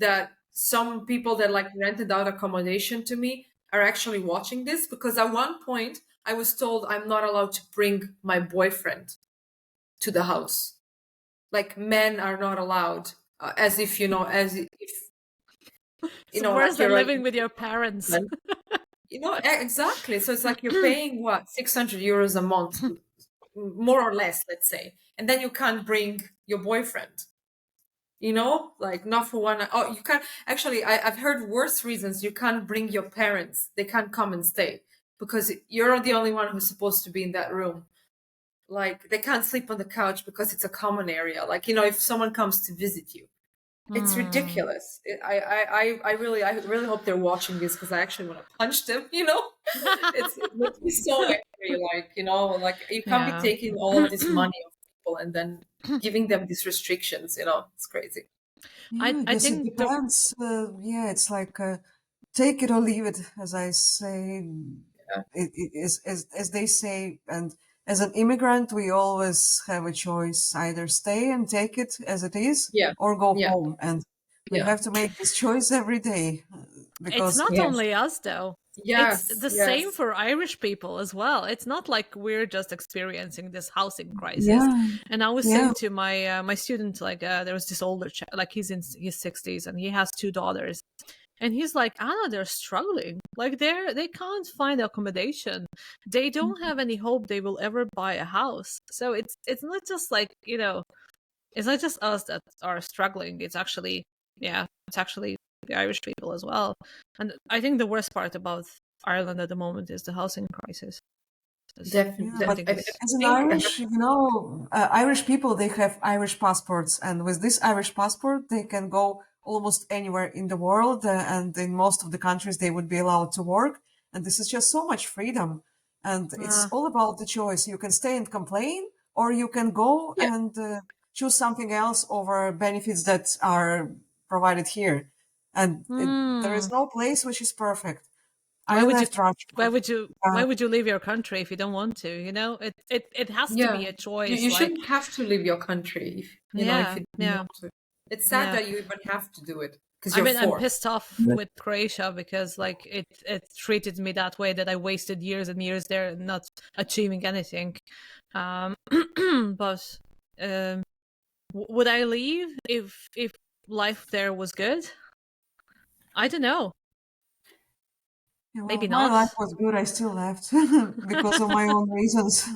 that some people that like rented out accommodation to me are actually watching this, because at one point I was told I'm not allowed to bring my boyfriend to the house. Like, men are not allowed, as if it's worse like than you're like, living with your parents. exactly. So it's like you're paying what, 600 euros a month, more or less, let's say, and then you can't bring your boyfriend. Like, not for one. Oh, you can't actually. I've heard worse reasons. You can't bring your parents. They can't come and stay because you're the only one who's supposed to be in that room. Like, they can't sleep on the couch because it's a common area. Like, if someone comes to visit you, it's Mm. ridiculous. I really hope they're watching this, because I actually want to punch them. It makes me so angry. Like, like, you can't be Yeah. taking all of this money of people and then giving them these restrictions. It's crazy. Yeah, I I guess it think the depends. Yeah, it's like take it or leave it, as I say. Yeah, It is as they say, and as an immigrant, we always have a choice: either stay and take it as it is, yeah, or go yeah, home. And we yeah. have to make this choice every day It's because not Yes, only us though. It's yes, the same yes. for Irish people as well. It's not like we're just experiencing this housing crisis. yeah, And I was yeah, saying to my student, like there was this older like he's in his 60s and he has two daughters. And he's like, Anna, they're struggling. Like they can't find accommodation. They don't have any hope they will ever buy a house. So it's not just like, it's not just us that are struggling. It's actually, it's actually the Irish people as well. And I think the worst part about Ireland at the moment is the housing crisis. Yeah, Definitely. I but think I it's as an think Irish, Irish people, they have Irish passports, and with this Irish passport, they can go almost anywhere in the world, and in most of the countries, they would be allowed to work. And this is just so much freedom, and it's uh, all about the choice. You can stay and complain, or you can go yeah, and choose something else over benefits that are provided here. And there is hmm. no place which is perfect. Why I would you left Russia. why Uh, would you leave your country if you don't want to? It has to yeah. be a You, choice. you Like, shouldn't have to leave your country if if yeah, you don't yeah, want to. It's sad yeah. that you even have to do it because I you're mean, I'm forced. pissed off with Croatia because like it treated me that way, that I wasted years and years there not achieving anything. Um, but would I leave if life there was good? I don't know. Yeah, well, Maybe my life not. was good. I still left because of my own reasons.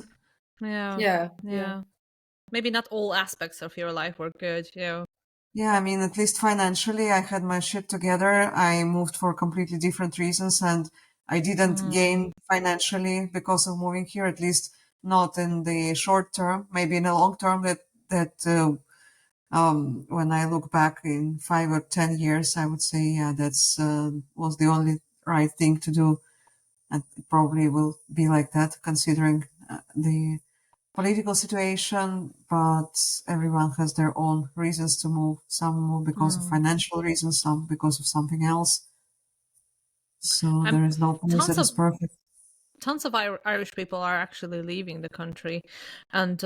Yeah, Yeah, yeah, yeah. Maybe not all aspects of your life were good. Yeah, I mean, at least financially, I had my shit together. I moved for completely different reasons, and I didn't Mm, gain financially because of moving here. At least not in the short term. Maybe in the long term. When I look back in 5 or 10 years, I would say, yeah, that's was the only right thing to do, and it probably will be like that considering the political situation, but everyone has their own reasons to move. Some move because of mm. financial reasons, some because of something else. So And there is no place tons that is of perfect. Irish people are actually leaving the country, and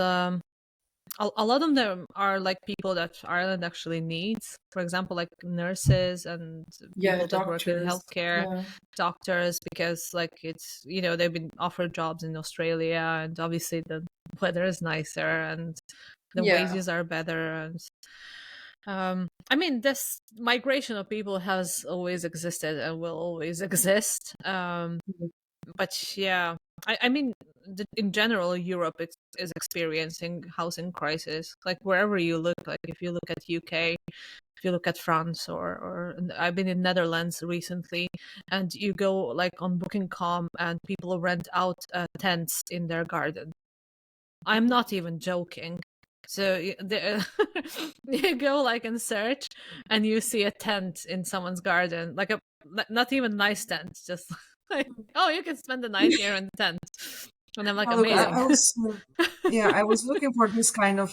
a lot of them are like people that Ireland actually needs. For example, like nurses and yeah. people that work in Doctors. healthcare, Yeah, doctors, because like it's they've been offered jobs in Australia, and obviously the weather is nicer and the yeah, wages are better. And I mean, this migration of people has always existed and will always exist. But yeah, I mean, in general, Europe is experiencing housing crisis. Like wherever you look, like if you look at UK, if you look at France, or I've been in Netherlands recently, and you go like on Booking.com, and people rent out tents in their garden. I'm not even joking. So you go like and search, and you see a tent in someone's garden, like a not even nice tent, just like, oh, you can spend the night here in the tent, and I'm like, Look, amazing. I was looking for this kind of,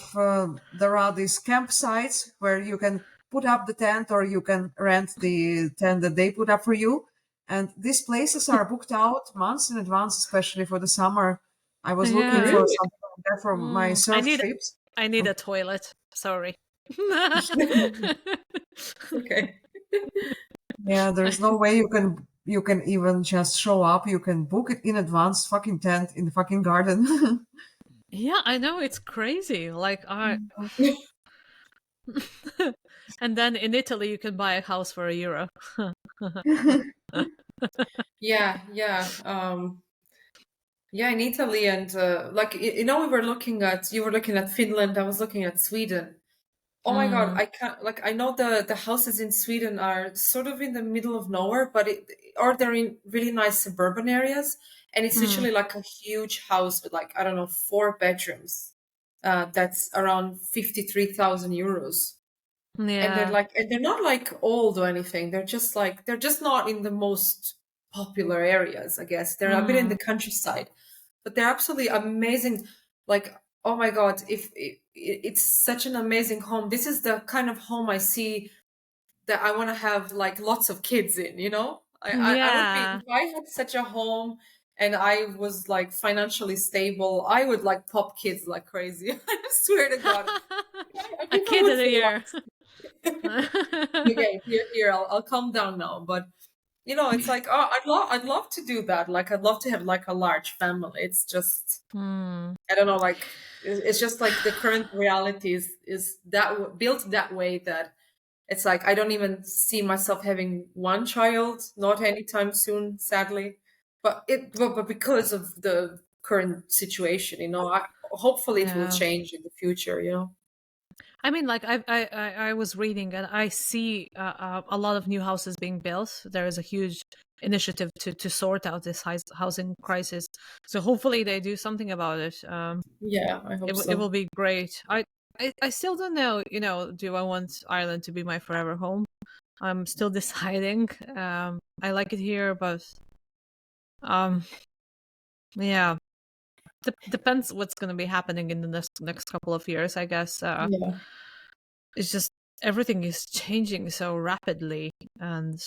there are these campsites where you can put up the tent or you can rent the tent that they put up for you. And these places are booked out months in advance, especially for the summer. I was looking Yeah. for really. something like that for my I surf need trips. a toilet. Sorry. Okay. Yeah, there's no way you can even just show up. You can book it in advance, fucking tent in the fucking garden. Yeah, I know, it's crazy. Like I and then in Italy you can buy a house for €1. Yeah, yeah. Yeah, in Italy and like we were looking at you were looking at Finland, I was looking at Sweden. Oh my God, Mm, I can't like I know the houses in Sweden are sort of in the middle of nowhere, but or they're in really nice suburban areas, and it's mm, literally like a huge house with like I don't know 4 bedrooms. That's around 53,000 euros, and yeah. they're not like old or anything. They're just not in the most popular areas. I guess they're a bit in Mm. the countryside, but they're absolutely amazing. Like, oh my God, if it's such an amazing home. This is the kind of home I see that I want to have like lots of kids in, I would be, Yeah. if I had such a home and I was like financially stable, I would like pop kids like crazy. I swear to God. A People kid would of the say year. what? Okay, here, I'll calm down now. But it's like, oh, I'd love to do that. Like, I'd love to have like a large family. It's just, Hmm. I don't know, like it's just like the current reality is built that way that It's like I don't even see myself having one child, not anytime soon, sadly. But because of the current situation, hopefully it will Yeah. change in the future. I mean, like I was reading and I see a lot of new houses being built. There is a huge initiative to sort out this housing crisis. So hopefully they do something about it. Yeah, I hope It so. will be great. I still don't know. Do I want Ireland to be my forever home? I'm still deciding. I like it here, but um, yeah, depends what's going to be happening in the next couple of years. I guess. Yeah. It's just everything is changing so rapidly, and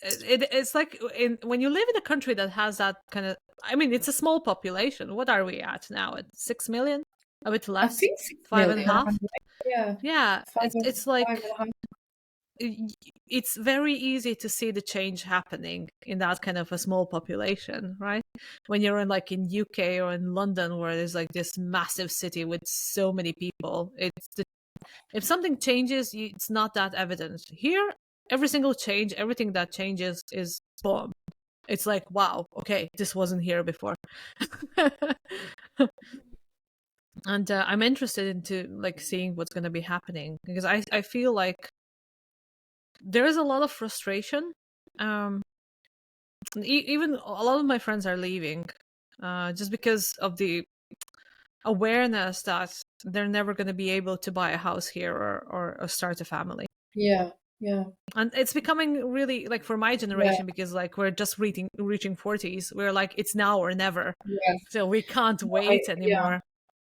it's like when you live in a country that has that kind of. I mean, it's a small population. What are we at now? At 6 million? A bit I less? think six Five and a million. half? Yeah. Yeah, Five it's and it's five like and a half. it's very easy to see the change happening in that kind of a small population, right? When you're in UK or in London, where there's like this massive city with so many people, if something changes, it's not that evident. Here, every single change, everything that changes is boom. It's like, wow, okay, this wasn't here before. And I'm interested into like seeing what's going to be happening, because I feel like there is a lot of frustration. Um, Even a lot of my friends are leaving, just because of the awareness that they're never going to be able to buy a house here or start a family. Yeah. Yeah. And it's becoming really like for my Yeah. generation, because like we're just reaching 40s, we're like it's now or never, Yeah. so we can't No, I wait yeah. anymore.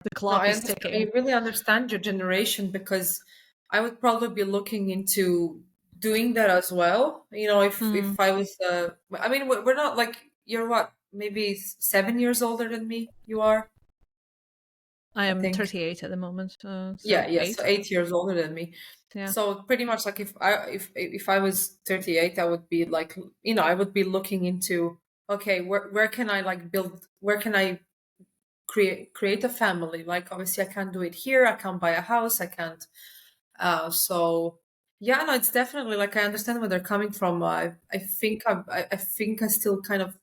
The No, clock I is understand. ticking. I really understand your generation because I would probably be looking into doing that as well. Hmm. If I was, I mean, we're not like you're what, maybe 7 years older than me. You are, I I am think. 38 at the moment, so Yeah, yeah. So eight. 8 years older than me. Yeah. So pretty much like if I was 38, I would be like, I would be looking into, okay, where can I like build, where can I create a family? Like obviously I can't do it here. I can't buy a house. I can't. So yeah, no, it's definitely like I understand where they're coming from. I think I still kind of,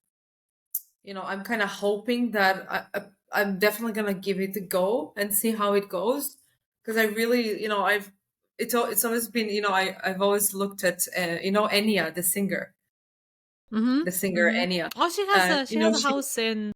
I'm kind of hoping that I'm definitely gonna give it a go and see how it goes because I really, it's always been, I've always looked at, Enya, Mm-hmm. the singer Mm-hmm. Enya, Oh, she has and a she has a house in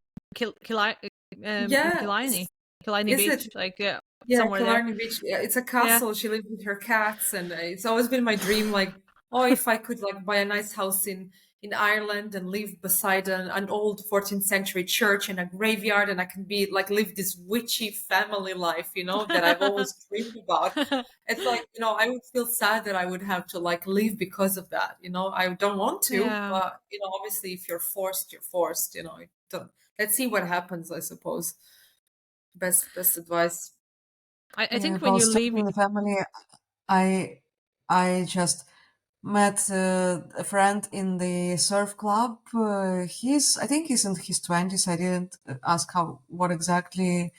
yeah, Killarney, Killarney is it? Beach, like yeah, Yeah, somewhere there. Killarney Beach. Yeah, it's a Yeah. castle. She lives with her cats, and it's always been my dream. Like, oh, if I could like buy a nice house in Ireland and live beside an old 14th century church and a graveyard, and I can be like live this witchy family life, that I've always dreamed about. It's like, I would feel sad that I would have to like leave because of that. I don't want to, Yeah. but obviously, if you're forced, you're forced. Don't, let's see what happens. I suppose. Best advice. I Yeah, think when about you leave. starting a family, I I just met a friend in the surf club. I think he's in his 20s. I didn't ask what exactly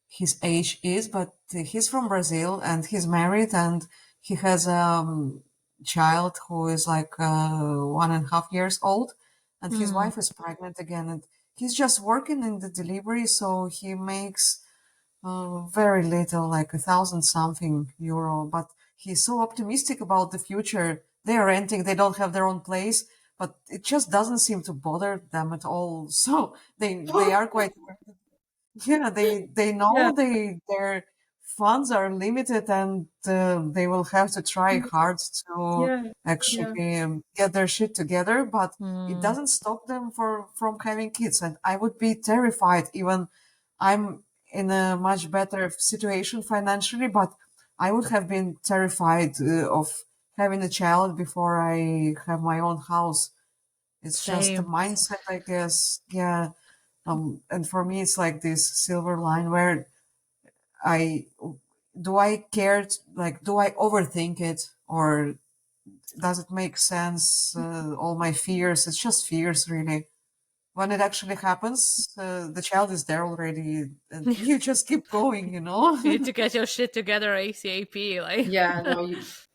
his age is, but he's from Brazil and he's married and he has a child who is like 1.5 years old, and his Hmm. wife is pregnant again, and he's just working in the delivery, so he makes very little, like 1,000 something euro, but he's so optimistic about the future. They're renting, they don't have their own place, but it just doesn't seem to bother them at all. So they are quite, yeah, they Yeah, know their funds are limited, and they will have to try hard to yeah, yeah. actually get their shit together, but it Hmm. doesn't stop them from having kids. And I would be terrified. Even I'm in a much better situation financially, but I would have been terrified of having a child before I have my own house. It's just a Same. mindset, I guess. Yeah. And for me, it's like this silver line where I do I care, like, do I overthink it, or does it make sense? All my fears, it's just fears, really. when it actually happens, the child is there already, and you just keep going, you know. You need to get your shit together ASAP. Like, Yeah, no,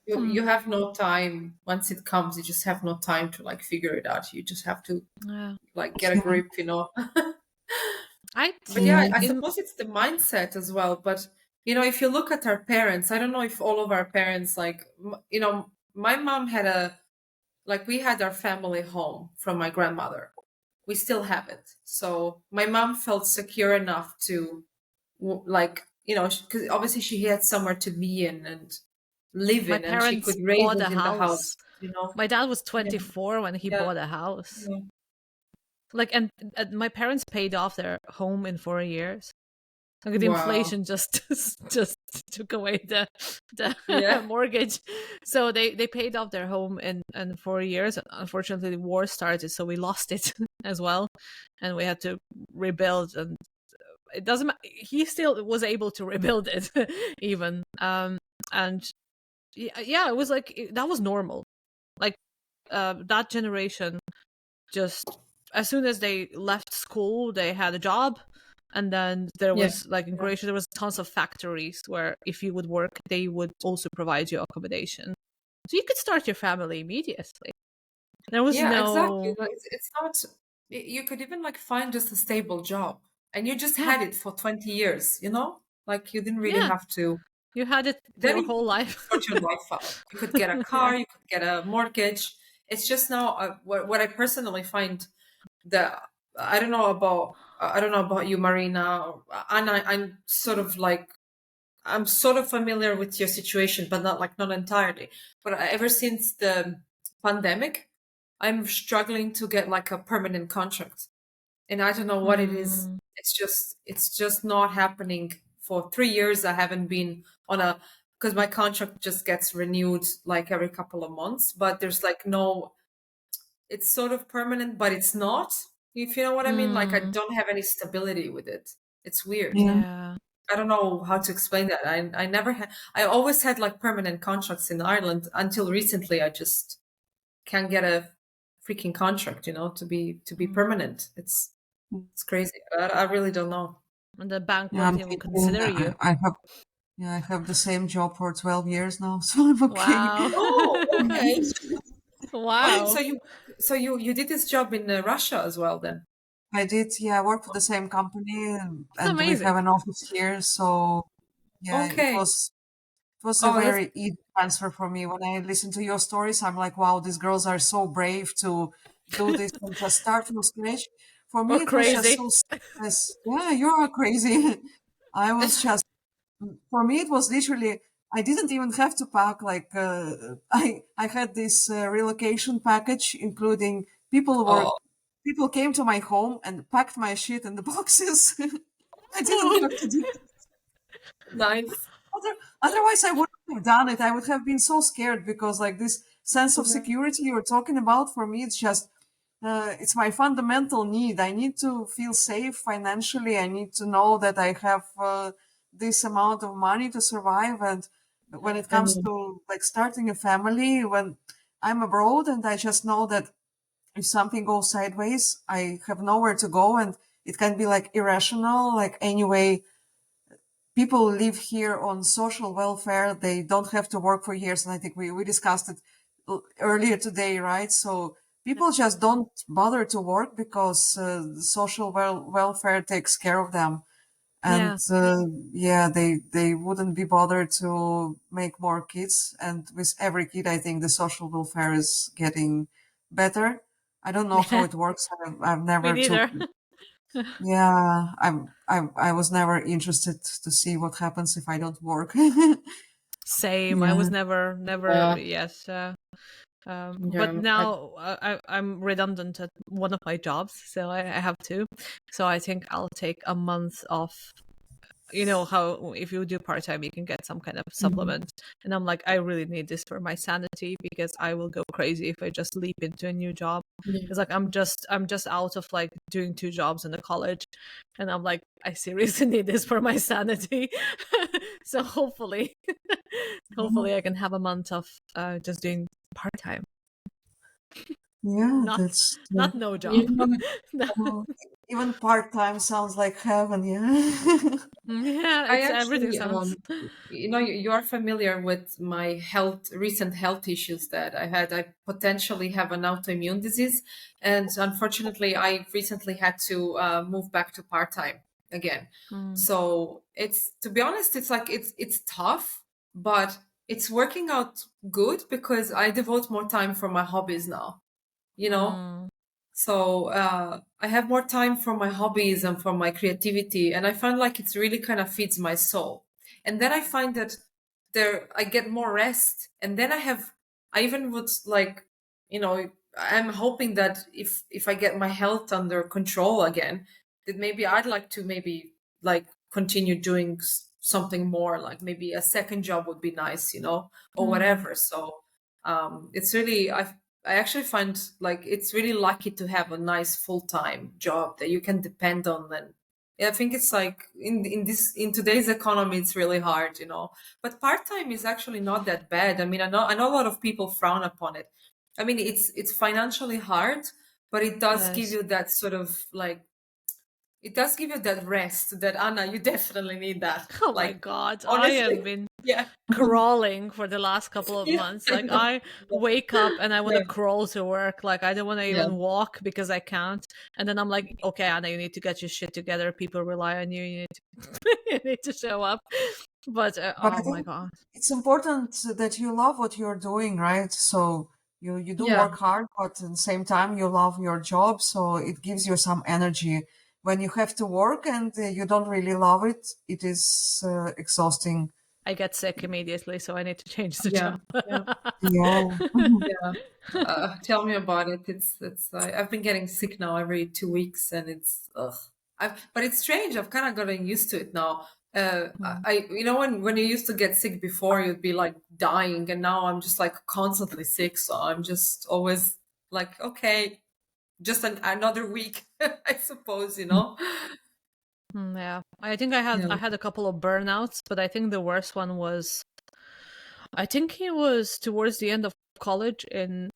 you have no time. Once it comes, you just have no time to like figure it out. You just have to yeah. like get a grip, you know. I But yeah, Yeah. I in suppose it's the mindset as well. But you know, if you look at our parents, I don't know if all of our parents like you know, my mom had a like we had our family home from my grandmother. We still have it. So my mom felt secure enough to like you know because obviously she had somewhere to be in and live my in, and she parents could raise bought us a in the house. house. You know. My dad was Yeah. 24 when he Yeah. bought a house. Yeah. Like, and my parents paid off their home in 4 years. Like the Wow. inflation just just took away the Yeah. mortgage, so they paid off their home in 4 years. Unfortunately, the war started, so we lost it as well, and we had to rebuild. And it doesn't. He still was able to rebuild it, even. And yeah, it was like that was normal. Like that generation just as soon as they left school, they had a job. And then there Yeah. was like in Yeah. Croatia, there was tons of factories where if you would work, they would also provide you accommodation. So you could start your family immediately. There was Yeah, exactly. no, Like, it's not, you could even like find just a stable job and you just yeah, had it for 20 years, you know? Like you didn't really yeah. have to, You had it then your you whole could life. sort your life out. You could get a Yeah. car, you could get a mortgage. It's just now what I personally find that I don't know about you, Marina, and I'm sort of like, I'm sort of familiar with your situation, but not entirely. But ever since the pandemic, I'm struggling to get like a permanent contract, and I don't know what it is. Hmm. It's just not happening. For 3 years, I haven't been on a because my contract just gets renewed like every couple of months. But there's like no, it's sort of permanent, but it's not. If you know what I mean, like I Hmm. don't have any stability with it. It's weird. Yeah. Yeah. I don't know how to explain that. I never had. I always had like permanent contracts in Ireland until recently. I just can't get a freaking contract, you know, to be Hmm. permanent. It's crazy. I really don't know. And the bank Yeah, won't I'm even thinking, consider you. I have, yeah, I have the same job for 12 years now, so I'm okay. Wow. Oh, okay. Oh, Wow. so you did this job in Russia as well then? I did, yeah, I work for the same company, It's and we have amazing. an office here, so yeah, Okay. it was a Oh, that's very easy transfer for me. When I listen to your stories, I'm like, wow, these girls are so brave to do this and just start from scratch. For me, Or it was just crazy. so seamless. Yeah, you're crazy. I was just, for me, it was literally, I didn't even have to pack. Like, I had this relocation package, including oh, people came to my home and packed my shit in the boxes. I didn't have to do. nice. Otherwise, I wouldn't have done it. I would have been so scared because, like, this sense of Yeah. security you're talking about, for me, it's just, it's my fundamental need. I need to feel safe financially. I need to know that I have this amount of money to survive. And when it I comes know. to like starting a family, when I'm abroad and I just know that if something goes sideways, I have nowhere to go, and it can be like irrational. Like, anyway, people live here on social welfare. They don't have to work for years. And I think we discussed it earlier today, right? So people just don't bother to work because social welfare takes care of them. And Yeah. yeah, they wouldn't be bothered to make more kids. And with every kid, I think the social welfare is getting better. I don't know how Yeah. it works. I've Me never took. neither. Yeah, I was never interested to see what happens if I don't work. Same. I Yeah. was never, Yeah. yes. But Yeah. now I'm redundant at one of my jobs, so I have two. So I think I'll take a month off. You know how if you do part time, you can get some kind of Mhm. supplement, and I'm like, I really need this for my sanity because I will go crazy if I just leap into a new job. Yeah. Because like I'm just out of like doing two jobs in the college, and I'm like, I seriously need this for my sanity. So hopefully, Mhm. hopefully I can have a month of just doing part time. Yeah, Not that's not no You job. know, No. oh, even part-time sounds like heaven, yeah. Yeah, I it's everything actually, sounds. you are familiar with my recent health issues that I had. I potentially have an autoimmune disease, and unfortunately, I recently had to move back to part-time again. Mm, So it's, to be honest, it's like it's tough, but it's working out good because I devote more time for my hobbies now. You know, mm, so I have more time for my hobbies and for my creativity, and I find like it's really kind of feeds my soul. And then I find that I get more rest, and then I even would like, you know, I'm hoping that if I get my health under control again, that maybe I'd like to maybe like continue doing something more, like maybe a second job would be nice, or mm. whatever. So it's really I actually find like it's really lucky to have a nice full-time job that you can depend on. And I think it's like in today's economy it's really hard, but part-time is actually not that bad. I mean, I know a lot of people frown upon it. I mean, it's financially hard, but it does give Yes. you that sort of like, it does give you that rest that, Anna, you definitely need that, Oh my like, God, I have honestly. been Yeah. crawling for the last couple of Yeah, months. I Like know. I wake up and I want to Yeah, crawl to work. Like I don't want to yeah, even walk because I can't. And then I'm like, okay, Anna, you need to get your shit together. People rely on you. You need to, you need to show up. But But I oh my think God. it's important that you love what you're doing, right? So you do yeah. work hard, but at the same time you love your job, so it gives you some energy. When you have to work and you don't really love it, it is exhausting. I get sick immediately, so I need to change the Yeah, job. yeah, Yeah. yeah. Tell me about it. It's. I've been getting sick now every 2 weeks, and it's. Ugh. But it's strange. I've kind of gotten used to it now. Mm. When you used to get sick before, you'd be like dying, and now I'm just like constantly sick. So I'm just always like, okay, just another week, I suppose. Yeah, I think I had a couple of burnouts, but I think the worst one was I think it was towards the end of college in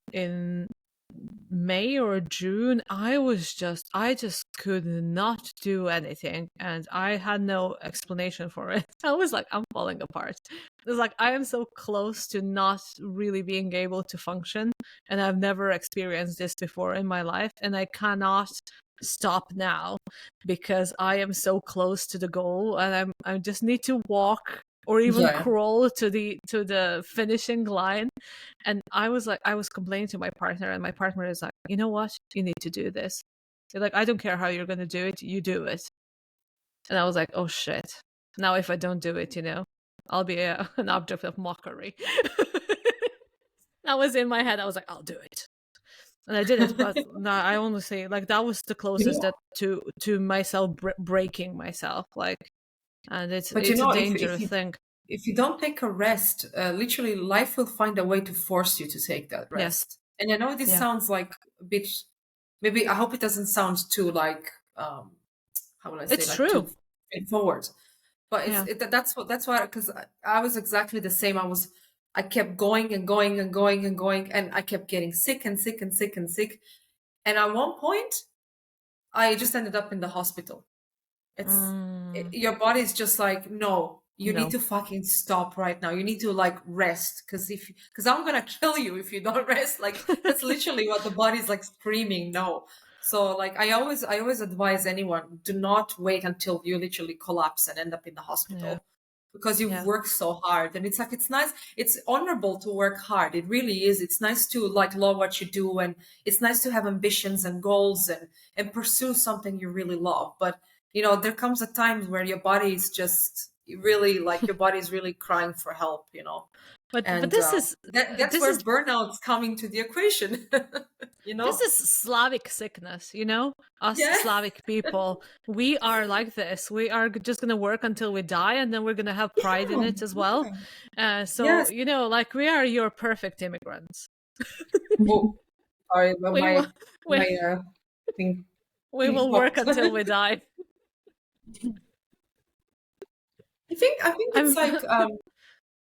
May or June. I just could not do anything, and I had no explanation for it. I was like, I'm falling apart. It's like I am so close to not really being able to function, and I've never experienced this before in my life, and I cannot stop now because I am so close to the goal, and I just need to walk or even Yeah. crawl to the finishing line. And I was complaining to my partner, and my partner is like, you know what, you need to do this. They're like, I don't care how you're gonna do it, you do it. And I was like, oh shit, now if I don't do it, I'll be an object of mockery. That was in my head. I was like, I'll do it, and I did it. But no, I honestly, like, that was the You closest know, that to myself breaking myself, like. And it's but it's a if dangerous you thing. if you don't take a rest, literally life will find a way to force you to take that Yes. rest. And I know this Yeah. sounds like a bit, maybe I hope it doesn't sound too like, how will I say, It's like too true. straightforward. But Yeah. that's why, because I was exactly the same. I kept going and going and going and going, and I kept getting sick and sick and sick and sick. And at one point, I just ended up in the hospital. Mm, Your body's just like, no, you need no. to fucking stop right now. You need to like rest, because I'm gonna kill you if you don't rest. Like, that's literally what the body's like screaming no. So like, I always advise anyone, do not wait until you literally collapse and end up in the Yeah. hospital, because you've Yeah. worked so hard. And it's like, it's nice, it's honorable to work hard. It really is. It's nice to like love what you do, and it's nice to have ambitions and goals, and pursue something you really love. But there comes a time where your body is just really, like, your body is really crying for help. But And this is that's this where is burnout's coming to the equation. you this know is Slavic sickness, Us yeah. Slavic people, we are like this. We are just gonna work until we die, and then we're gonna have pride in Yeah, it as well. yeah. So Yes. like, we are your perfect immigrants. Well, sorry, but We will we, my thing we thing will work popped. until we die. I think it's I'm like,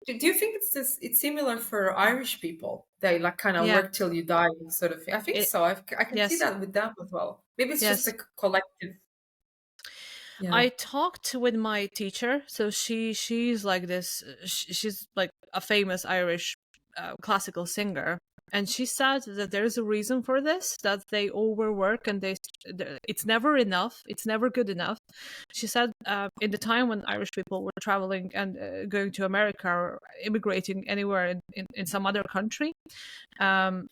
do you think it's similar for Irish people? They like kind of Yeah. work till you die sort of thing. I think It, so. I can see yes. that with them as well. Maybe it's just Yes. a collective. Yeah. I talked with my teacher, so she's like this. She's like a famous Irish classical singer, and she said that there's a reason for this. That they overwork and it's never enough. It's never good enough. She said in the time when Irish people were traveling and going to America or immigrating anywhere in some other country, um,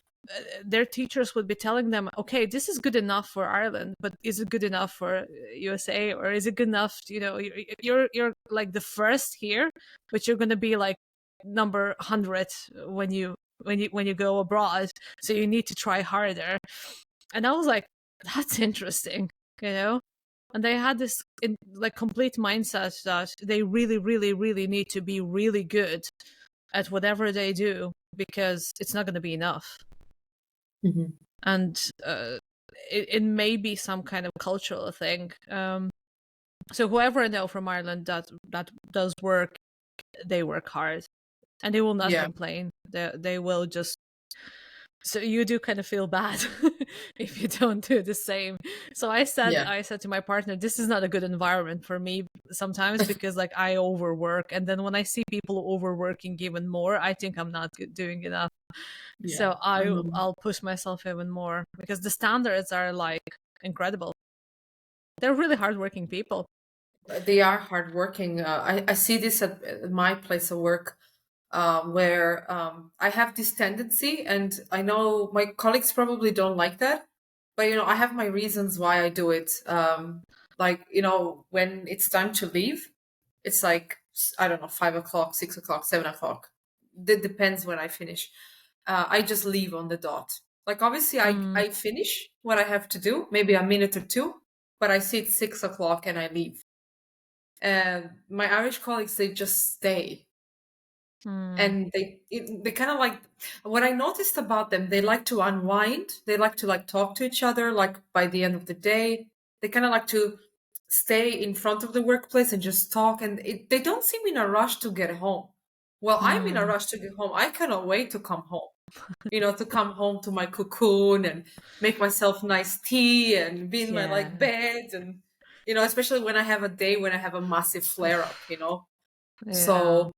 their teachers would be telling them, okay, this is good enough for Ireland, but is it good enough for USA, or is it good enough, you're like the first here, but you're going to be like number 100 when you go abroad, so you need to try harder. And I was like, that's interesting, and they had this like complete mindset that they really really really need to be really good at whatever they do, because it's not going to be enough. Mm-hmm. And it may be some kind of cultural thing. So whoever I know from Ireland that does work, they work hard, and they will not Yeah. complain. They will just. So you do kind of feel bad if you don't do the same. So I said to my partner, this is not a good environment for me sometimes, because like I overwork, and then when I see people overworking even more, I think I'm not doing enough. Yeah. So I'll push myself even more, because the standards are like incredible. They're really hardworking people. They are hardworking. I see this at my place of work, where I have this tendency, and I know my colleagues probably don't like that, but I have my reasons why I do it. Like when it's time to leave, it's like I don't know, 5 o'clock, 6 o'clock, 7 o'clock. It depends when I finish. I just leave on the dot. Like obviously, I finish what I have to do, maybe a minute or two, but I see it's 6 o'clock and I leave. And my Irish colleagues, they just stay, and they kind of like, what I noticed about them, they like to unwind, they like to like talk to each other, like by the end of the day they kind of like to stay in front of the workplace and just talk, and they don't seem in a rush to get home. Well, I'm in a rush to get home. I cannot wait to come home, to come home to my cocoon and make myself nice tea and be in my like bed, and especially when I have a day when I have a massive flare up. So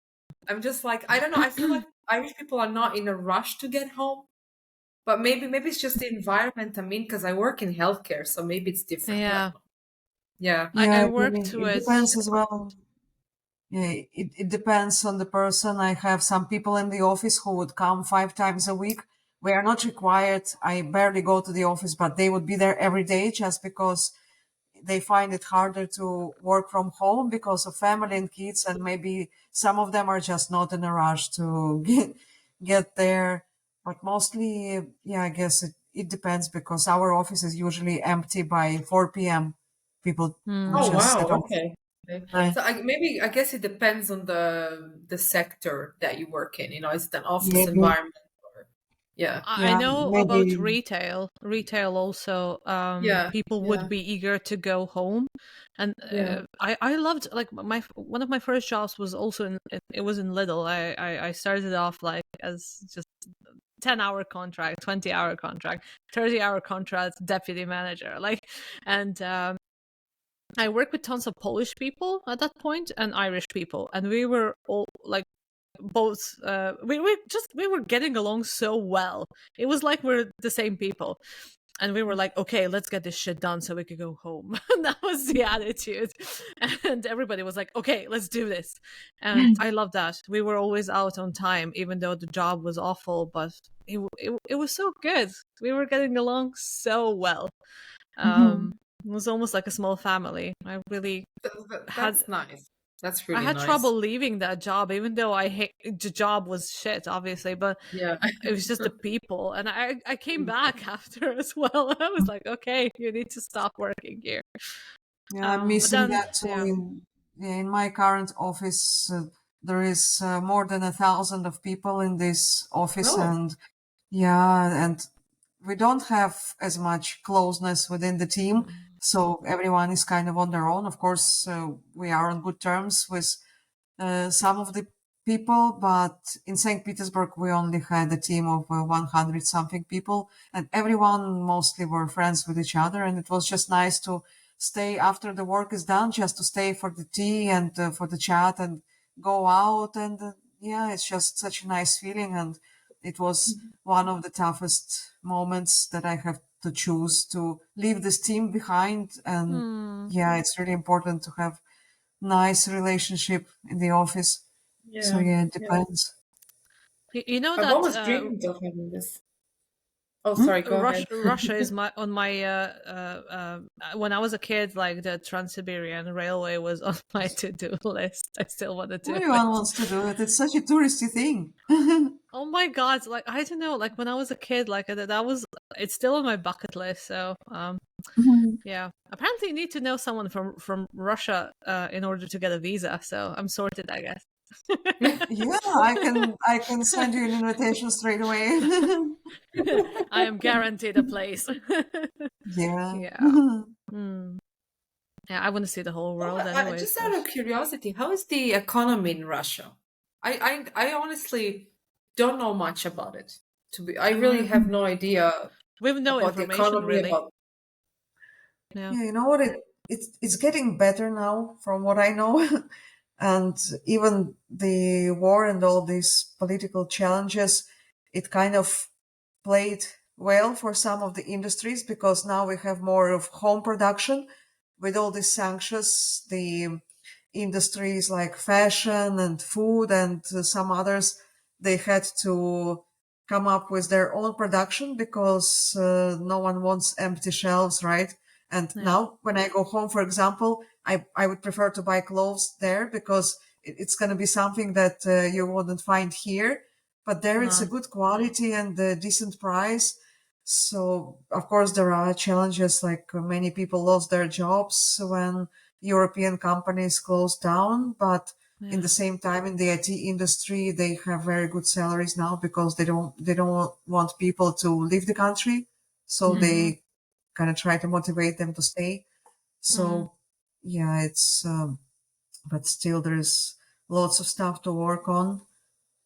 I'm just like, I don't know. I feel like Irish people are not in a rush to get home, but maybe it's just the environment I'm in, because I work in healthcare, so maybe it's different. I don't know. Yeah. I Yeah, worked it with. depends as well. Yeah, it depends on the person. I have some people in the office who would come 5 times a week. We are not required. I barely go to the office, but they would be there every day just because they find it harder to work from home because of family and kids, and maybe some of them are just not in a rush to get there. But mostly, yeah, I guess it depends, because our office is usually empty by 4 p.m. People will Oh just wow. set off. Okay. Okay. Right. So I guess it depends on the sector that you work in. Is it an office Maybe, environment or yeah. I yeah, know about maybe, retail. Retail also, Yeah. people would Yeah. be eager to go home, and Yeah. I loved, like, my one of my first jobs was also it was in Lidl. I started off like as just 10-hour contract, 20-hour contract, 30-hour contract, deputy manager, like, and I worked with tons of Polish people at that point and Irish people, and we were all like both we were getting along so well. It was like we're the same people, and we were like, okay, let's get this shit done so we could go home. And that was the attitude, and everybody was like, okay, let's do this. And I love that we were always out on time, even though the job was awful, but it was so good. We were getting along so well. It was almost like a small family. I really had That's nice. That's I really had nice. trouble leaving that job, even though I hate the job was shit, obviously, but Yeah. it was just the people. And I came back after as well. I was like, okay, you need to stop working here. yeah, I'm But missing then, that too. yeah. In my current office, there is more than 1,000 of people in this office, Oh. and yeah, and we don't have as much closeness within the team. So everyone is kind of on their own. Of course, we are on good terms with some of the people, but in St. Petersburg we only had a team of 100 something people, and everyone mostly were friends with each other, and it was just nice to stay after the work is done, just to stay for the tea and for the chat and go out, and yeah, it's just such a nice feeling, and it was one of the toughest moments that I have to choose to leave this team behind, and Hmm. yeah, it's really important to have nice relationship in the office. So Yeah. yeah, it Yeah. depends. You know I've that always dreamed of having this. Oh, sorry, go ahead. Russia is on my when I was a kid, like the Trans-Siberian Railway was on my to-do list. I still want to do it. Everyone wants to do it. It's such a touristy thing. Oh my God, like I don't know, like when I was a kid, like that was it's still on my bucket list. So yeah, apparently you need to know someone from Russia in order to get a visa. So I'm sorted, I guess. Yeah, I can send you an invitation straight away. I am guaranteed a place. Yeah. Yeah. Hmm. Yeah, I want to see the whole Oh, world anyway. just So out of curiosity, how is the economy in Russia? I honestly don't know much about it. I really uh, have no idea we have no about the information economy, really. about Yeah. Yeah, you know what? It's getting better now, from what I know, and even the war and all these political challenges, it kind of played well for some of the industries, because now we have more of home production with all these sanctions. The industries like fashion and food and some others, they had to come up with their own production, because no one wants empty shelves, right? And Yeah. now when I go home, for example, I would prefer to buy clothes there, because it's going to be something that you wouldn't find here, but there it's a No. good quality and a decent price. So of course there are challenges, like many people lost their jobs when European companies closed down, but in Yeah. the same time in the IT industry they have very good salaries now, because they don't want people to leave the country, so Mm-hmm. they kind of try to motivate them to stay. Mm. So yeah, it's but still there's lots of stuff to work on,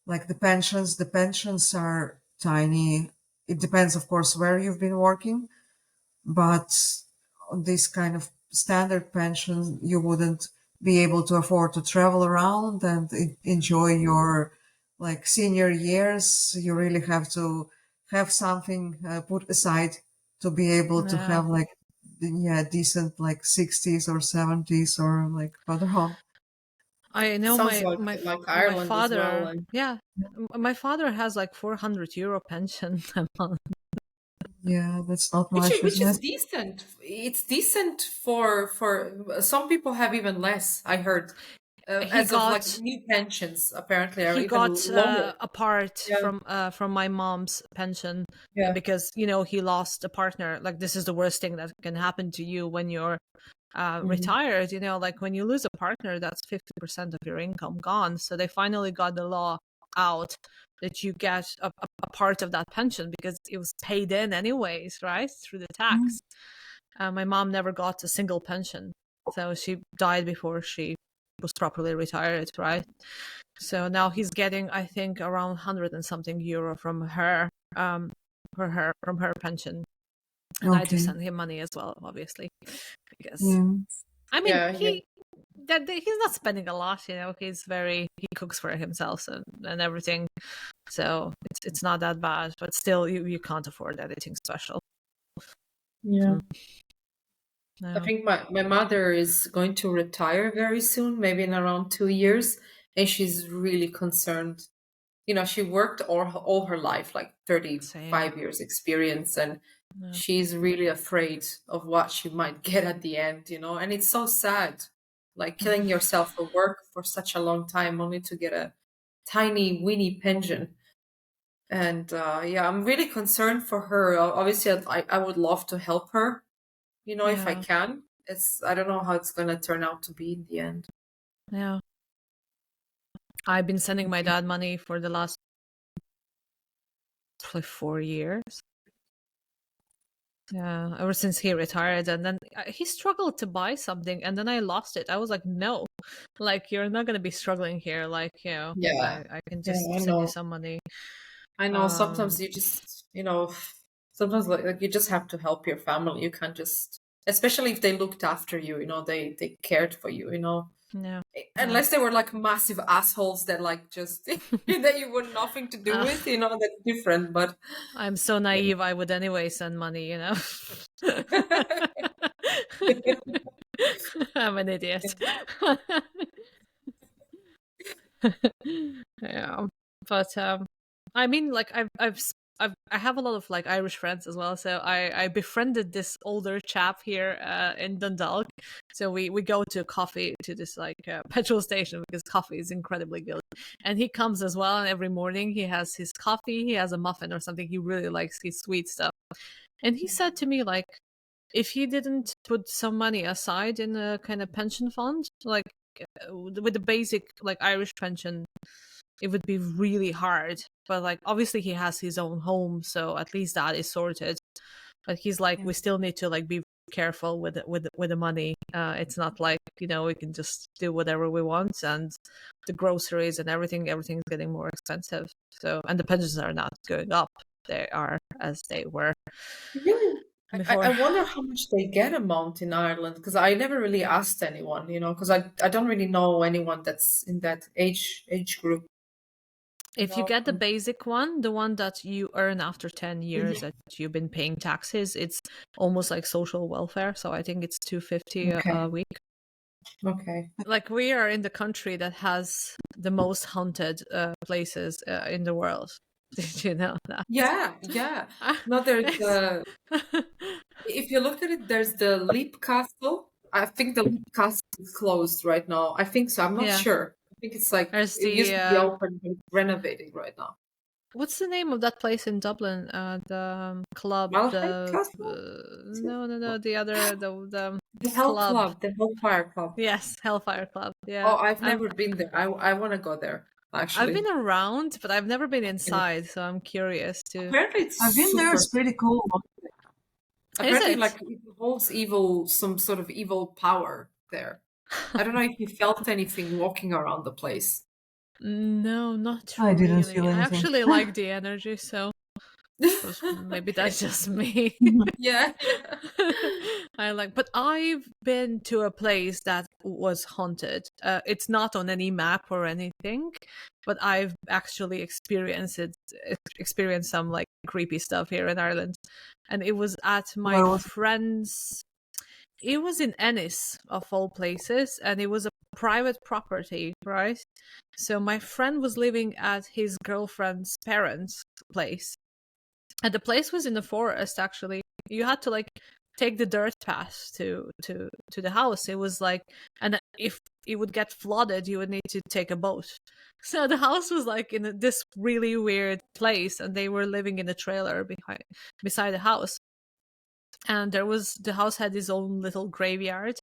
like the pensions are tiny. It depends, of course, where you've been working, but on this kind of standard pension, you wouldn't be able to afford to travel around and enjoy your like senior years. You really have to have something put aside to be able to Yeah. have like yeah, decent like 60s or 70s or like further on. I know sounds my like my my Ireland as well. father. And Yeah, my father has like 400 euro pension a month. Yeah, that's not which much, which isn't is it? decent. It's decent for some people have even less. I heard, He as of like got new pensions apparently are he even got lower. a part Yeah, from my mom's pension yeah. because he lost a partner. Like this is the worst thing that can happen to you when you're Hmm. retired. Like when you lose a partner, that's 50% of your income gone. So they finally got the law out that you get a part of that pension because it was paid in anyways, right, through the tax. My mom never got a single pension, so she died before she was properly retired, right? So now he's getting, I think, around 100 and something euro from her pension, and I do Okay. send him money as well, obviously, because Yeah. I mean Yeah, yeah. he's not spending a lot. He cooks for himself and everything, so it's not that bad. But still, you can't afford anything special. Yeah. I No. think my mother is going to retire very soon, maybe in around 2 years, and she's really concerned. She worked all her life, like Same. 35 years experience, and No. she's really afraid of what she might get at the end. And it's so sad, like killing yourself for work for such a long time only to get a tiny, weeny pension. And yeah, I'm really concerned for her. Obviously, I would love to help her, if I Yeah. can. I don't know how it's gonna turn out to be in the end. Yeah. I've been sending my dad money for the last like 4 years. Yeah, ever since he retired, and then he struggled to buy something, and then I lost it. I was like, no, like you're not gonna be struggling here. Like, Yeah. I can Yeah, just I send you know. some money. I know Um, sometimes you just, sometimes like you just have to help your family. You can't just, especially if they looked after you, they cared for you, yeah, yeah. unless they were like massive assholes that like just that you want nothing to do Uh, with, that's different. But I'm so you naive. I would anyway send money. know. I'm an idiot. Yeah, but I mean, like I have a lot of like Irish friends as well. So I befriended this older chap here in Dundalk. So we go to coffee to this like petrol station because coffee is incredibly good, and he comes as well. And every morning he has his coffee. He has a muffin or something. He really likes his sweet stuff. And he said to me like, if he didn't put some money aside in a kind of pension fund, like with the basic like Irish pension, it would be really hard. But like obviously he has his own home, so at least that is sorted. But he's like, Yeah. we still need to like be careful with the money. It's not like we can just do whatever we want, and the groceries and everything's getting more expensive. So and the pensions are not going up; they are as they were Really, I before. wonder how much they get a month in Ireland, because I never really asked anyone, because I don't really know anyone that's in that age group, you If you know. get the basic one, the one that you earn after 10 years Mhm. that you've been paying taxes, it's almost like social welfare. So I think it's 250 a Okay. week. Okay. Like we are in the country that has the most haunted places in the world. Did you know that? Yeah, yeah. No, there's if you look at it, there's the Leap Castle. I think the Leap Castle is closed right now. I think so. I'm not Yeah. sure. I think it's like There's it the used to be open, but it's renovating right now. what's the name of that place in Dublin? The club, Malahide the Castle? Is it? no, the other the The Hell club. Club, the Hellfire Club. Yes, Hellfire Club. Yeah, Oh, I've I'm never been there. I want to go there, I've been actually. around, but I've never been Yeah. inside, so I'm curious to. Apparently, it's I've been there. super. It's pretty cool. Is Apparently, it? like it holds evil, some sort of evil power there. I don't know if you felt anything walking around the place. No, not I didn't really. feel I anything. actually like the energy, so maybe that's just me. Yeah, yeah. I like, but I've been to a place that was haunted. It's not on any map or anything, but I've actually experienced some like creepy stuff here in Ireland, and it was at my Where was friend's. It was in Ennis, of all places, and it was a private property, right? So my friend was living at his girlfriend's parents' place, and the place was in the forest. Actually, you had to like take the dirt path to the house. It was like, and if it would get flooded, you would need to take a boat. So the house was like in this really weird place, and they were living in a trailer beside the house. And the house had its own little graveyard,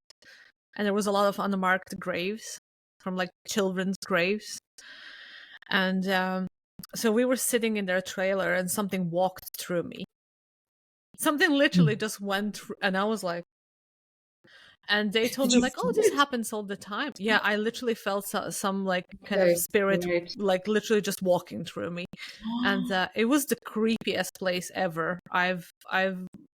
and there was a lot of unmarked graves from like children's graves. And so we were sitting in their trailer, and something walked through me. Something literally just went through, and I was like, and they told Did me you like, oh, feel this it? happens all the time. Yeah, I literally felt some like kind of Okay, spirit right. like literally just walking through me. And it was the creepiest place ever. I've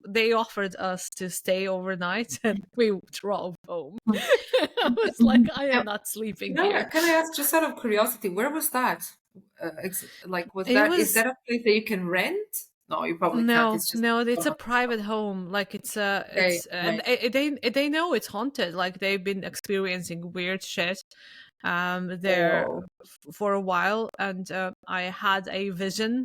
they offered us to stay overnight, and we drove home. I was like, I am Uh, not sleeping Can I here. can I ask, just out of curiosity, where was that? Like, It is was that a place that you can rent? No, you probably can't. no, It's just no. It's a someone. private home. Like Okay, it's and right. they know it's haunted. Like they've been experiencing weird shit, there Oh, for a while, and I had a vision,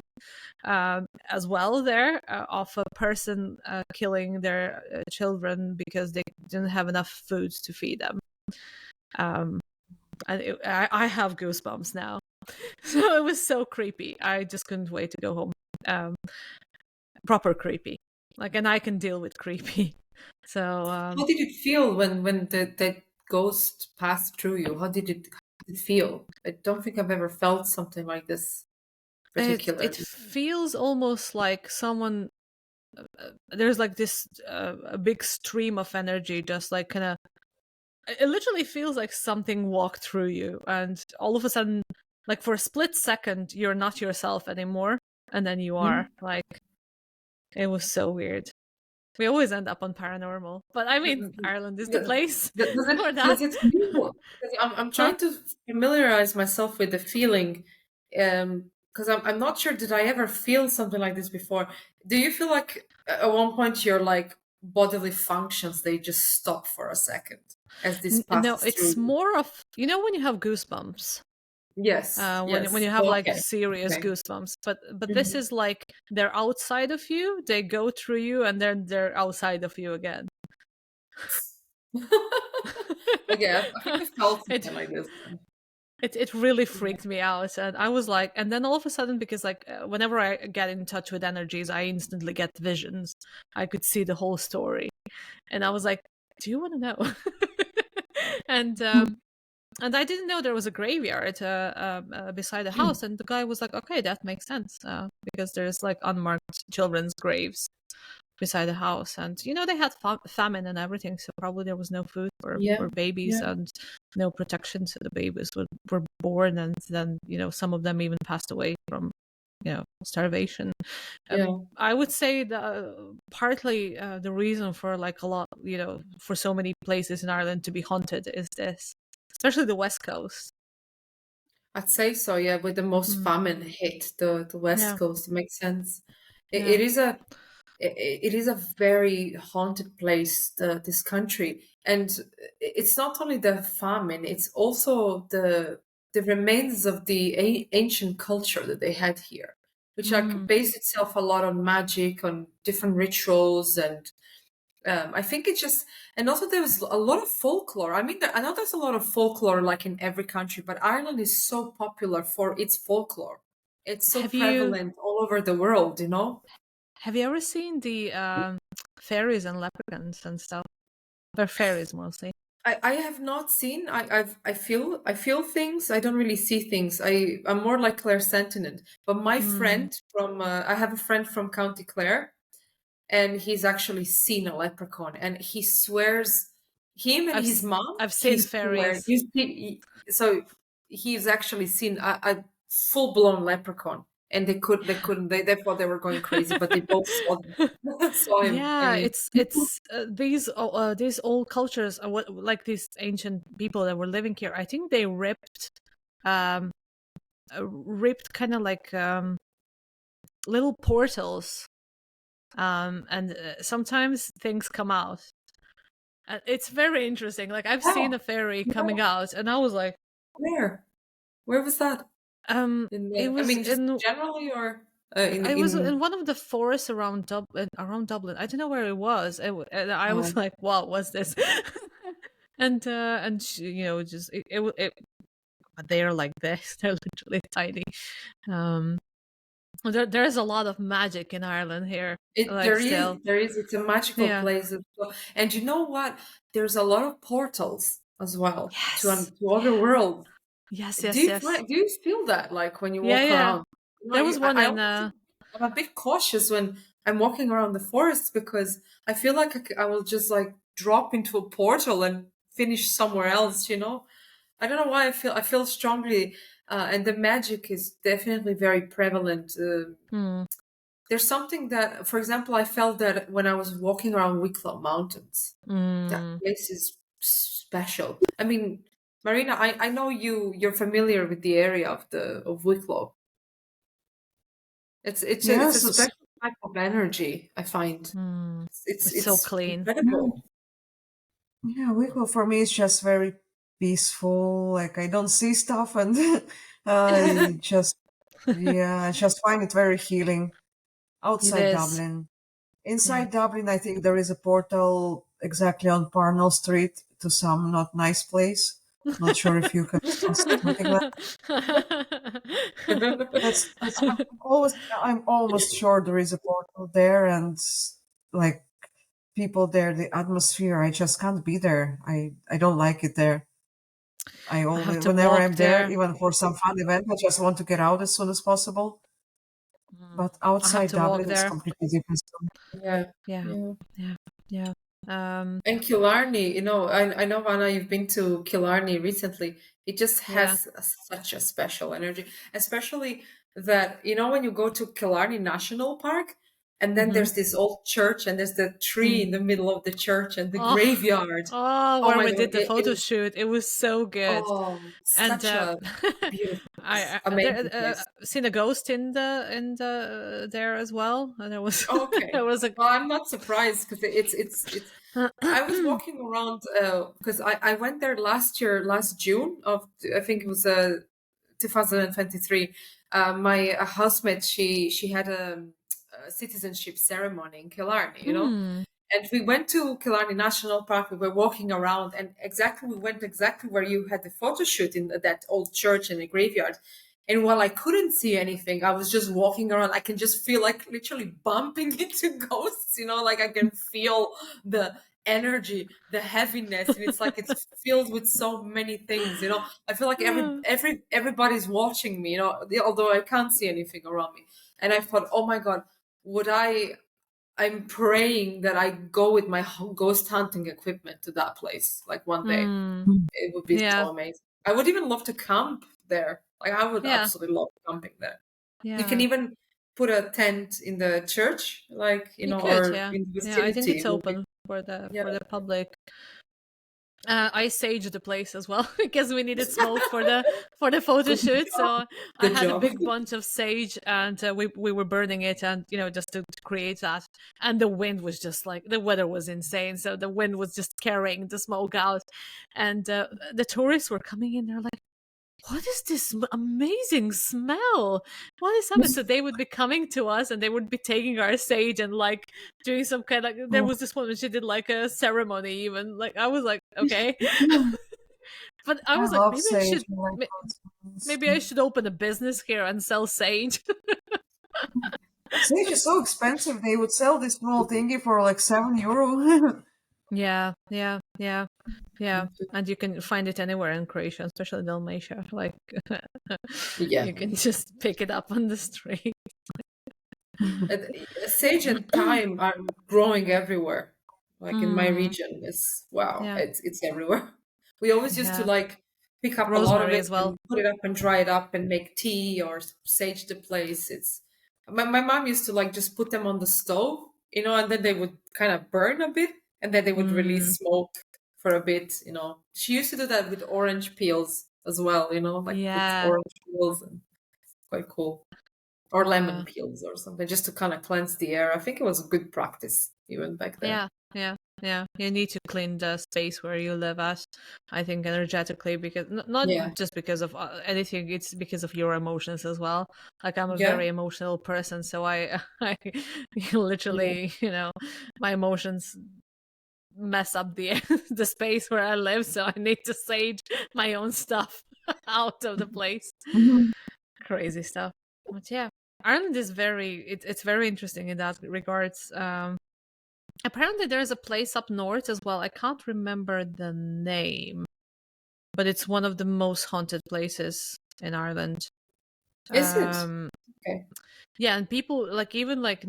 as well there of a person killing their children because they didn't have enough food to feed them. Um, and I have goosebumps now. So it was so creepy. I just couldn't wait to go home. Um, Proper creepy. Like, and I can deal with creepy. So how did it feel when that ghost passed through you? How did it feel? I don't think I've ever felt something like this it particularly. feels almost like someone. There's like this a big stream of energy, just like kind of it literally feels like something walked through you, and all of a sudden, like for a split second, you're not yourself anymore, and then you are. Like, it was so weird. We always end up on paranormal, but I mean, Ireland is the place for that. Does it feel? Because I'm Huh? trying to familiarize myself with the feeling, because I'm not sure. Did I ever feel something like this before? Do you feel like at one point your like bodily functions they just stop for a second as this No, passes through it's you? more of, you know, when you have goosebumps, Yes, when yes. you have like Okay, serious okay. goosebumps, but this Mhm. is like they're outside of you, they go through you, and then they're outside of you again. Okay, I think I felt it something like this. it really freaked me out, and I was like, and then all of a sudden, because like whenever I get in touch with energies, I instantly get visions. I could see the whole story, and I was like, do you want to know? and I didn't know there was a graveyard beside the house, and the guy was like, okay, that makes sense, because there's like unmarked children's graves beside the house, and you know they had famine and everything, so probably there was no food Yeah, for babies, yeah, and no protection, so the babies were born, and then you know some of them even passed away from, you know, starvation. yeah. I would say that partly the reason for like a lot, you know, for so many places in Ireland to be haunted is this, especially the West Coast. I'd say so, yeah, with the most Mm. famine hit the West Yeah, Coast. It makes sense. It, yeah. it is a it is a very haunted place, this country. And it's not only the famine, it's also the remains of the ancient culture that they had here, which like Mm. based itself a lot on magic, on different rituals, and I think it's just, and also there was a lot of folklore. I mean, I know there's a lot of folklore like in every country, but Ireland is so popular for its folklore. It's so Have you prevalent all over the world, you know? have you ever seen the fairies and leprechauns and stuff? They're fairies mostly. I have not seen. I feel things. I don't really see things. I'm more like clairsentient. But my Mm. friend from I have a friend from County Clare, and he's actually seen a leprechaun, and he swears, him and I've his mom, I've he seen swear fairies. you see, so he's actually seen a full-blown leprechaun, and they thought they were going crazy, but they both saw him, Yeah, and it's these old cultures, what like these ancient people that were living here. I think they um ripped kind of like little portals, and sometimes things come out. It's very interesting. Like I've seen wow, a fairy yeah, coming out, and I was like, where where was that in it the? I was mean, just in generally, or I was in in one of the forests around Dublin. I don't know where it was. And I was like, "Wow, what's this?" You know, just but they are like this. They're literally tiny. Um, there's a lot of magic in Ireland here. Like still, There is. It's a magical yeah. place as well. And you know what? There's a lot of portals as well Yes, to other worlds. yes, yes, yes. Do you feel that like when you Yeah, walk yeah. around? You know, There was one I in almost I'm a bit cautious when I'm walking around the forest because I feel like I will just like drop into a portal and finish somewhere else. You know, I don't know why I feel strongly, and the magic is definitely very prevalent. Hmm. There's something that, for example, I felt that when I was walking around Wicklow Mountains. That Mm. place is special. I mean, Marina, I know you're familiar with the area of the of Wicklow. It's a Yes, special type of energy, I find. Mm. It's so It's clean. incredible. yeah, Wicklow for me is just very peaceful. Like I don't see stuff, and I just yeah, I just find it very healing. It Outside is. Dublin, Yeah. inside Dublin, I think there is a portal exactly on Parnell Street to some not nice place. Not sure if you can something like that's I'm almost sure there is a portal there, and like people there, the atmosphere, I just can't be there. I don't like it there. I I have always, to whenever walk I'm there, there. even for some fun event, I just want to get out as soon as possible. Mm. But I have outside to walk Dublin, it's there. completely different story. Yeah, Yeah. yeah. Yeah. Yeah. And Killarney, I know, Anna, you've been to Killarney recently. It just Yeah. has such a special energy, especially that, when you go to Killarney National Park, and then Mm-hmm. there's this old church, and there's the tree in the middle of the church and the Oh, graveyard. oh, Oh where my we God, did the photo shoot, it was so good. And such a beautiful place, amazing place. seen a ghost in the there as well. And there was Okay. there was a Well, I'm not surprised because it's. I was walking around because I went there last June of, I think it was 2023. My housemate, she had a citizenship ceremony in Killarney. hmm. And we went to Killarney National Park. We were walking around, and we went exactly where you had the photo shoot in that old church in the graveyard. And while I couldn't see anything, I was just walking around. I can just feel like literally bumping into ghosts. Like I can feel the energy, the heaviness, and it's like it's filled with so many things. I feel like everybody's watching me, although I can't see anything around me. And I thought, oh my God, would I'm praying that I go with my ghost hunting equipment to that place, like one day. Hmm. It would be Yeah. so amazing. I would even love to camp there. Like I would Yeah. absolutely love camping there. You can Yeah. even put a tent in the church, like, You could, or yeah. in the Yeah, I think vicinity. it's It would be, open for the yeah. public. I saged the place as well because we needed smoke for the photo Good shoot. job. So I Good had a job. big bunch of sage, and we were burning it, and just to create that. And the wind was just like, the weather was insane, so the wind was just carrying the smoke out, and the tourists were coming in. They're like, "What is this amazing smell? What is happening?" So they would be coming to us, and they would be taking our sage and like doing some kind of. There was this woman, she did like a ceremony, even. Like I was like, okay, but I I was like, love sage. I like maybe I should open a business here and sell sage. sage is so expensive. They would sell this small thingy for like €7. Yeah, yeah, yeah, yeah. And you can find it anywhere in Croatia, especially Dalmatia. Like Yeah. you can just pick it up on the street. Sage and thyme are growing everywhere. Like in my Mm, region, it's wow, yeah, it's everywhere. We always used to yeah. like pick up a lot of Rosemary it as well. and put it up and dry it up and make tea or sage the place. It's my mom used to like just put them on the stove, and then they would kind of burn a bit and then they would Mm, release smoke for a bit. She used to do that with orange peels as well, like put yeah, orange peels and quite cool. Or lemon yeah, peels or something, just to kind of cleanse the air. I think it was a good practice even back then. yeah, yeah, yeah. You need to clean the space where you live at. I think energetically, because not Yeah, just because of anything. It's because of your emotions as well. Like I'm a yeah, very emotional person, so I, I yeah. literally, my emotions mess up the the space where I live. So I need to sage my own stuff out of the place. Crazy stuff. But yeah, Ireland is it's very interesting in that regards. Apparently there's a place up north as well. I can't remember the name, but it's one of the most haunted places in Ireland. Is it? Um, Okay. yeah, and people like, even like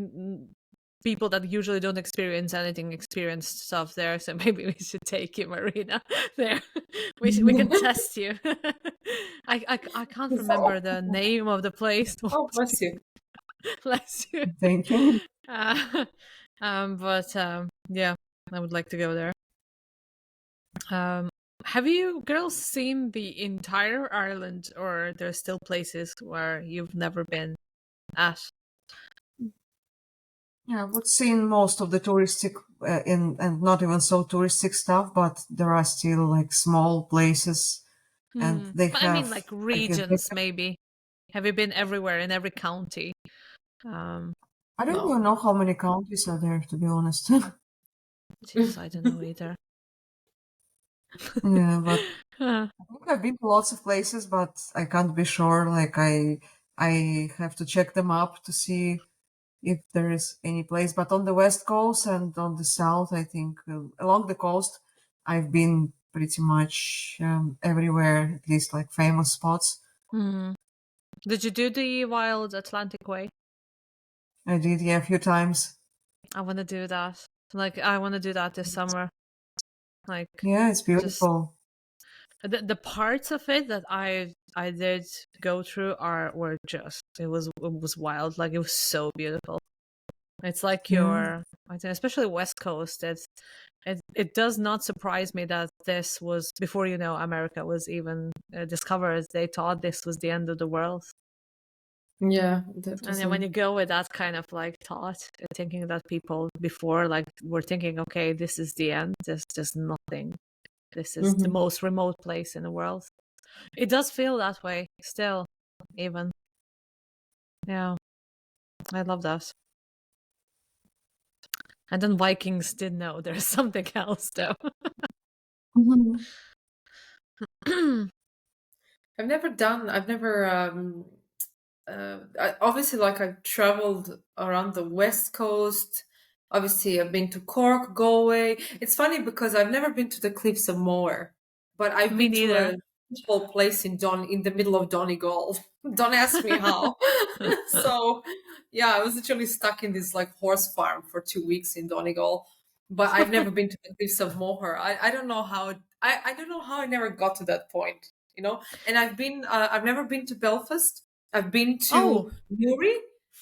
people that usually don't experience anything experienced stuff there. So maybe we should take you, Marina. There, we can test you. I can't remember the name of the place. Oh, bless you. Bless you. Thank you. Uh, but yeah, I would like to go there. Have you girls seen the entire Ireland, or there's still places where you've never been at? Yeah, I've seen most of the touristic and not even so touristic stuff, but there are still like small places, and they But I mean, have, like I guess, they regions, maybe. Have you been everywhere in every county? Um, I don't No. even know how many counties are there, to be honest. Jeez, I don't know either. Yeah, but Uh, I think I've been to lots of places, but I can't be sure. Like I have to check them up to see if there is any place. But on the west coast and on the south, I think along the coast, I've been pretty much everywhere, at least like famous spots. Did you do the Wild Atlantic Way? I did, yeah, a few times. I want to do that. Like, I want to do that this summer. Like, Yeah, it's just beautiful. the parts of it that I did go through were just it was wild. Like, it was so beautiful. It's like Yeah. I think, especially West Coast. It does not surprise me that this was before America was even discovered. They thought this was the end of the world. Yeah, that And then when you doesn't. go with that kind of like thought, thinking that people before like were thinking, okay, this is the end. There's just nothing. This is the most remote place in the world. It does feel that way still, even. Yeah, I love that. And then Vikings did know there's something else, though. I've never obviously, like, I've traveled around the West Coast. Obviously, I've been to Cork, Galway. It's funny because I've never been to the Cliffs of Moher, but I've Me been to neither. a whole place in the middle of Donegal. Don't ask me how. So, yeah, I was literally stuck in this like horse farm for 2 weeks in Donegal. But I've never been to the Cliffs of Moher. I don't know how I don't know how I never got to that point, you know. And I've never been to Belfast. I've been Oh, to Newry.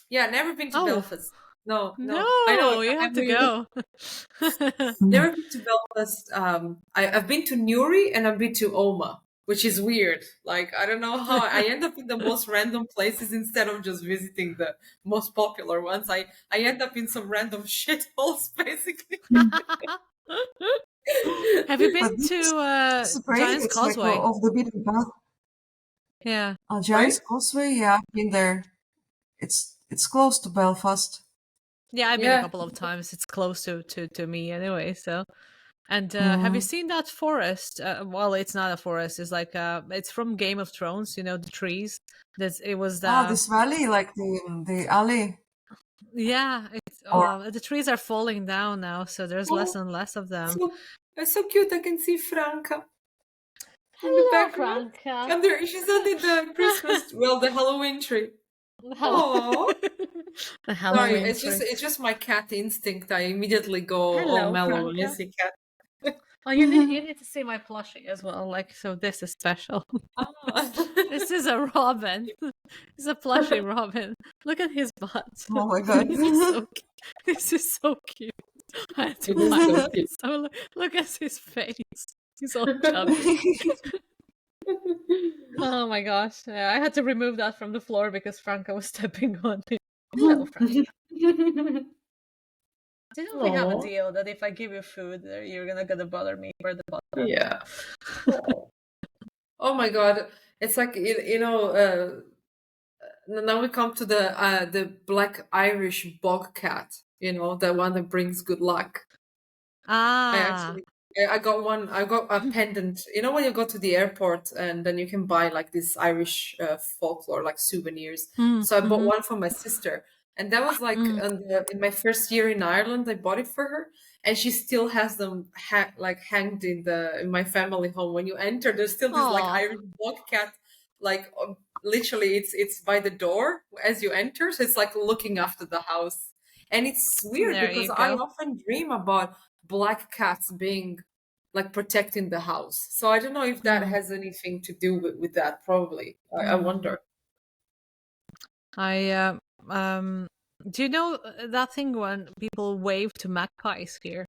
Yeah, never been to oh, Belfast. No, no. I know. no, you have to go. Never been to Belfast. I've been to Newry and I've been to Oma, which is weird. Like, I don't know how I end up in the most random places instead of just visiting the most popular ones. I end up in some random shitholes, basically. Have you But been this to is great. Giant's It's like Causeway? off the beaten path. Yeah. Sorry? Giant's Causeway, yeah, I've been there. It's close to Belfast. Yeah, I've been a Yeah. couple of times. It's close to me anyway, so. And have you Yeah. seen that forest? Well, it's not a forest. It's like it's from Game of Thrones. You know the trees. It was Ah, the this valley, like the alley, yeah. It's or the trees are falling down now, so there's less Oh, and less of them. so it's so cute. I can see Franca in the Hello, background. Franca. And there she's under the Christmas, well, the Halloween tree. Hello. Oh, The sorry, Halloween tree. it's just my cat instinct. I immediately go all Hello, mellow when I Franca. see cat. Oh, you need to see my plushie as well. Like, so this is special. Ah. This is a Robin. It's a plushie Robin. Look at his butt. oh my god. This is so cute. This is so cute. I had to It is find so it. cute. So look at his face. He's all chubby. Oh my gosh. I had to remove that from the floor because Franca was stepping on it. Hello, Franca. Didn't we have a Oh, deal that if I give you food, you're gonna bother me for the bother? yeah. Oh my God. It's like, now we come to the black Irish bobcat, the one that brings good luck. Ah. I got one. I got a pendant. You know when you go to the airport and then you can buy like this Irish folklore, like souvenirs. So I bought one for my sister, and that was like in my first year in Ireland. I bought it for her, and she still has them hanged in my family home. When you enter, there's still this like Aw. Irish bobcat, like literally it's by the door as you enter. So it's like looking after the house, and it's weird There because you I go. often dream about black cats being like protecting the house. So I don't know if that has anything to do with that. Probably, I wonder. I do you know that thing when people wave to magpies here?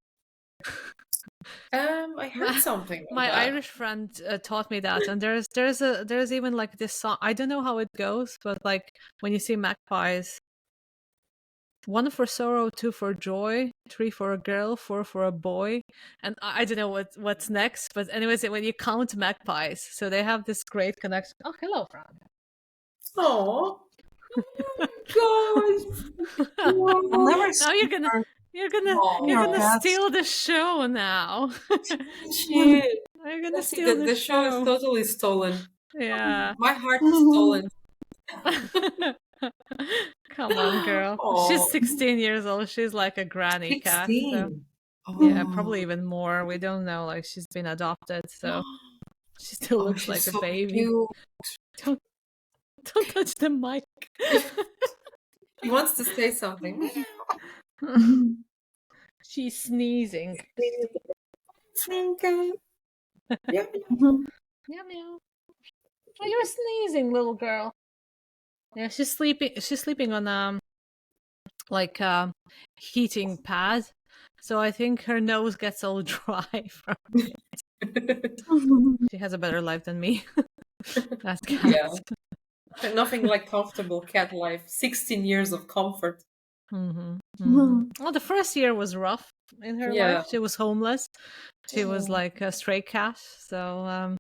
I heard something like My that. Irish friend taught me that, and there's even like this song. I don't know how it goes, but like when you see magpies, 1 for sorrow, 2 for joy, 3 for a girl, 4 for a boy, and I don't know what's next. But anyways, when you count magpies, so they have this great connection. Oh, hello, Fran. Oh, gosh! I've Wow. never Now seen you're your Oh, gonna cats. steal the show now. shit! You're gonna Let's see. steal The the the show is show. totally stolen. Yeah. My heart is stolen. Come on, girl. She's Oh, 16 years old. She's like a granny cat. So 16. yeah, Oh, probably even more. We don't know. Like she's been adopted, so she still oh, looks she's like a so baby. cute. Don't don't touch the mic. He wants to say something. She's sneezing. Franca. Yeah. Meow meow. Oh, you're sneezing, little girl. Yeah, she's sleeping. She's sleeping on like heating pad, so I think her nose gets all dry from. She has a better life than me. That's cat. Yeah. Nothing like comfortable cat life. 16 years of comfort. Well, the first year was rough in her Yeah. life. She was homeless. She was like a stray cat, so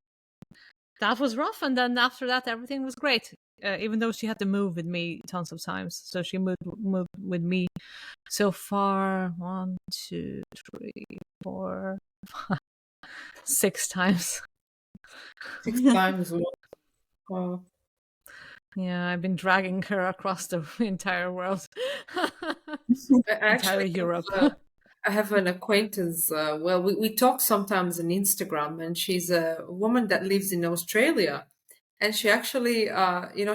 that was rough. And then after that, everything was great. Even though she had to move with me tons of times, so she moved with me so far 1, 2, 3, 4, 5, 6 times. 6 times. Wow. Yeah, I've been dragging her across the entire world, entire Europe. I have an acquaintance. Well, we talk sometimes on Instagram, and she's a woman that lives in Australia. And she actually,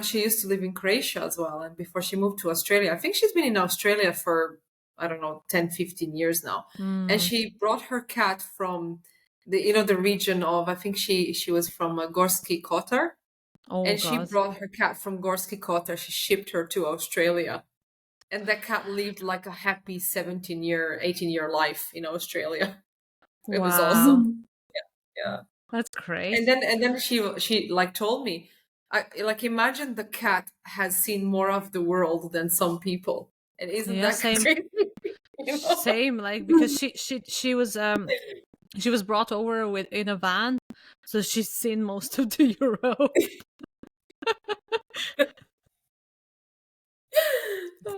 she used to live in Croatia as well. And before she moved to Australia, I think she's been in Australia for, I don't know, 10, 15 years now. And she brought her cat from the region of, I think she was from Gorski Kotar. Oh And she God! brought her cat from Gorski Kotar. She shipped her to Australia. And that cat lived like a happy 18-year life in Australia. It was Wow, awesome. Yeah. that's great. And then she like told me, I like imagine the cat has seen more of the world than some people. And isn't Yeah, that same, crazy? You know? same. Like because she was brought over in a van, so she's seen most of the Europe.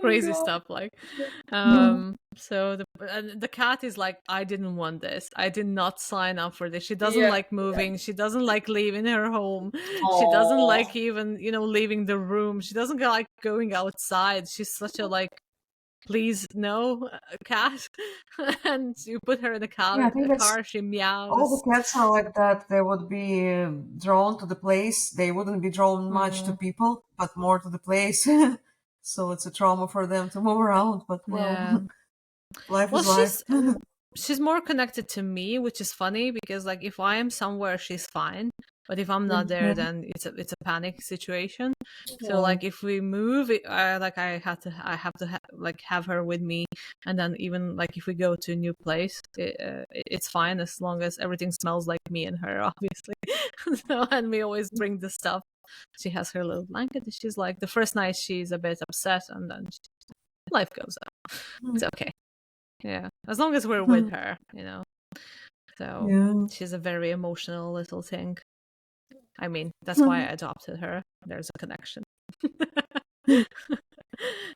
Crazy God. stuff like so the cat is like, I didn't want this, I did not sign up for this. She doesn't Yeah. like moving, she doesn't like leaving her home, she doesn't Aw. like even leaving the room, she doesn't like going outside. She's such a like, please no, cat. And you put her in a Yeah, I think that's car, she all meows. the cats are like that. They would be drawn to the place. They wouldn't be drawn much to people, but more to the place. So it's a trauma for them to move around. But Yeah, well, life well is life. she's more connected to me, which is funny because like if I am somewhere, she's fine, but if I'm not there, then it's a panic situation. So like if we move, like I have to like have her with me, and then even like if we go to a new place, it's fine as long as everything smells like me and her, obviously. So, and we always bring the stuff. She has her little blanket. And she's like, the first night she's a bit upset, and then life goes on. It's okay. Yeah, as long as we're with her, So Yeah. she's a very emotional little thing. I mean, that's why I adopted her. There's a connection.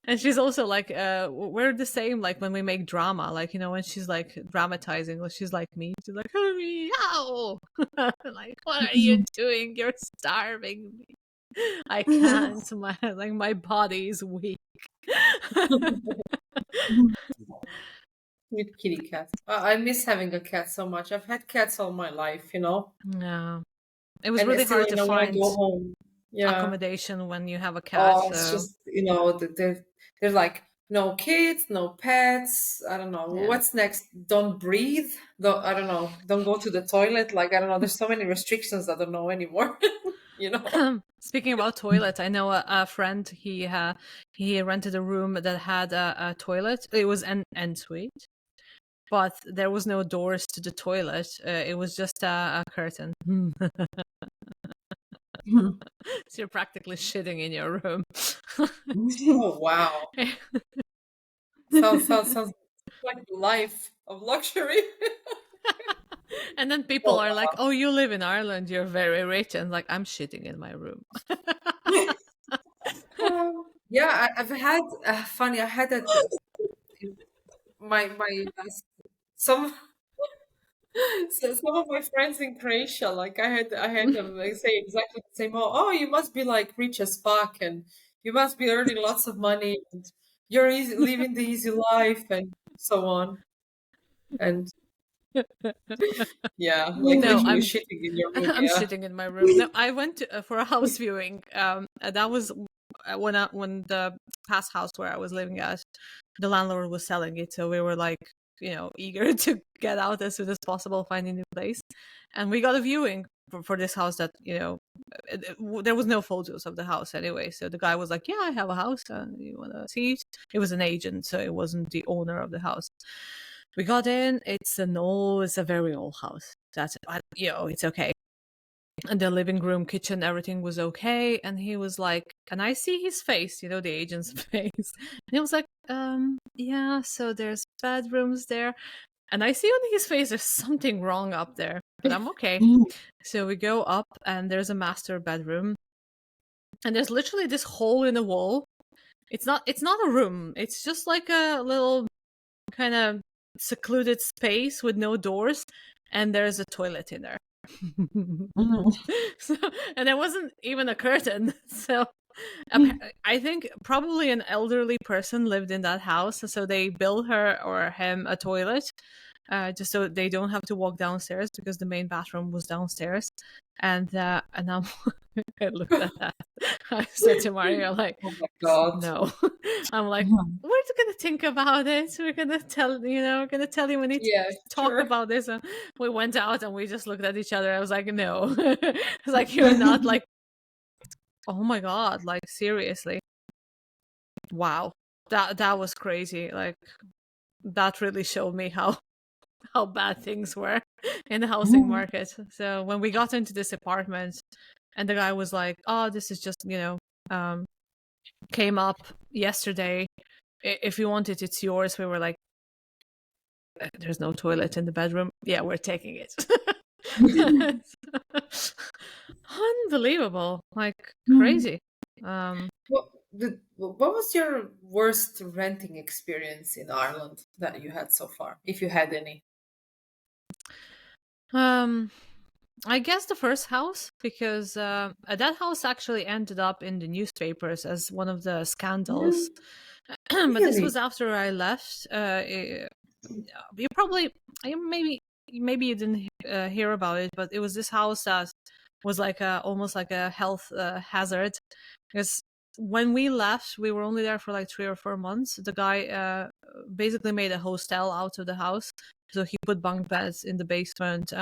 And she's also like, we're the same. Like when we make drama, like when she's like dramatizing, she's like me. She's like, meow. Like, what are you doing? You're starving me. I can't. My body is weak. With kitty cat. I miss having a cat so much. I've had cats all my life, Yeah, it was And really still, hard to when I find go home, yeah. accommodation when you have a cat. Oh, it's So just, they're like, no kids, no pets. I don't know. yeah. What's next? Don't breathe. I don't know. Don't go to the toilet. Like, I don't know. There's so many restrictions. I don't know anymore. Speaking about toilet, I know a friend. He rented a room that had a toilet. It was an ensuite, but there was no doors to the toilet. It was just a curtain. So you're practically shitting in your room. Oh, wow. Sounds like life of luxury. And then people Oh, are like, wow. "Oh, you live in Ireland. You're very rich." And like, I'm shitting in my room. Yeah, I've had funny. I had my some so some of my friends in Croatia, like I had them like, say exactly the same. Oh, you must be like rich as fuck, and you must be earning lots of money, and you're living the easy life, and so on. And yeah, like No, literally shitting in your room. I'm Yeah. shitting in my room. No, I went for a house viewing. That was when the past house where I was living at, the landlord was selling it. So we were like, eager to get out as soon as possible, find a new place. And we got a viewing for this house that, there was no photos of the house anyway. So the guy was like, yeah, I have a house. You want to see it? It was an agent, so it wasn't the owner of the house. We got in. It's a very old house. That's, it's okay. And the living room, kitchen, everything was okay. And he was like, and I see his face, the agent's face. And he was like, yeah, so there's bedrooms there. And I see on his face there's something wrong up there, but I'm okay. So we go up and there's a master bedroom. And there's literally this hole in the wall. It's not a room. It's just like a little kind of secluded space with no doors. And there's a toilet in there. So, and there wasn't even a curtain. So I think probably an elderly person lived in that house, so they built her or him a toilet, just so they don't have to walk downstairs because the main bathroom was downstairs. And I'm I looked at that. I said to Mario, like, Oh my God. no. I'm like, we're gonna think about it. We're gonna tell you we need to talk about this. And we went out and we just looked at each other. I was like, no. It's like, you're not like, oh my God, like, seriously. Wow. That was crazy. Like, that really showed me how bad things were in the housing market. So when we got into this apartment and the guy was like, oh, this is just, came up yesterday. If you want it, it's yours. We were like, there's no toilet in the bedroom. Yeah, we're taking it. Unbelievable. Like, crazy. What was your worst renting experience in Ireland that you had so far, if you had any? I guess the first house, because that house actually ended up in the newspapers as one of the scandals. But this was after I left. You probably, maybe you didn't hear about it, but it was this house that was like almost like a health hazard, because when we left, we were only there for like 3 or 4 months. The guy basically made a hostel out of the house, so he put bunk beds in the basement,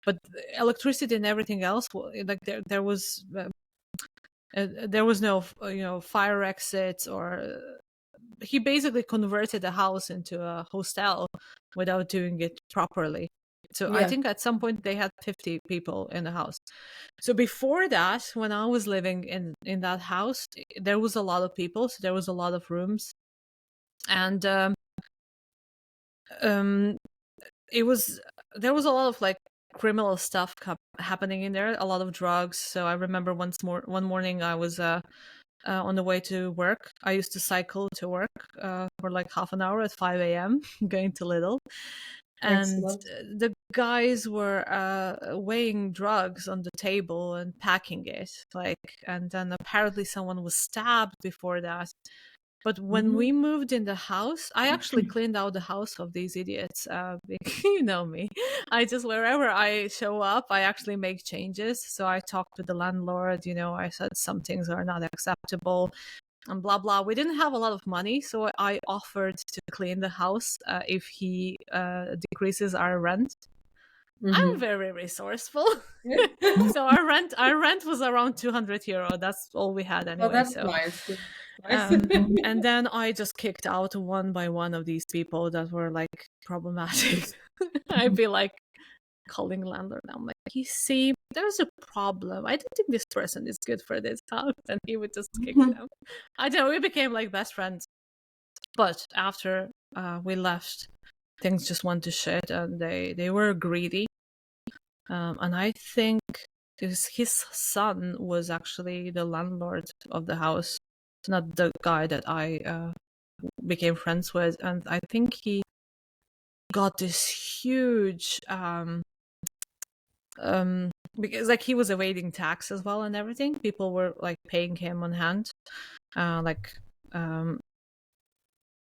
but electricity and everything else, like there was no fire exits, or he basically converted the house into a hostel without doing it properly. So I think at some point they had 50 people in the house. So before that, when I was living in that house, there was a lot of people, so there was a lot of rooms, and there was a lot of like criminal stuff happening in there, a lot of drugs. So I remember one morning I was on the way to work. I used to cycle to work for like half an hour at 5 a.m. going to Lidl. And the guys were weighing drugs on the table and packing it, and then apparently someone was stabbed before that. But when we moved in the house, I actually cleaned out the house of these idiots. You know me. I just, wherever I show up, I actually make changes. So I talked to the landlord, I said some things are not acceptable and blah, blah. We didn't have a lot of money, so I offered to clean the house if he decreases our rent. I'm very resourceful. So our rent was around €200. That's all we had anyway. Oh, that's so nice. and then I just kicked out one by one of these people that were like problematic. I'd be like calling landlord. I'm like, you see, there's a problem. I don't think this person is good for this house, and he would just kick them. I don't know. We became like best friends. But after we left, things just went to shit, and they were greedy. And I think his son was actually the landlord of the house, not the guy that I became friends with. And I think he got this huge because like he was evading tax as well and everything. People were like paying him on hand,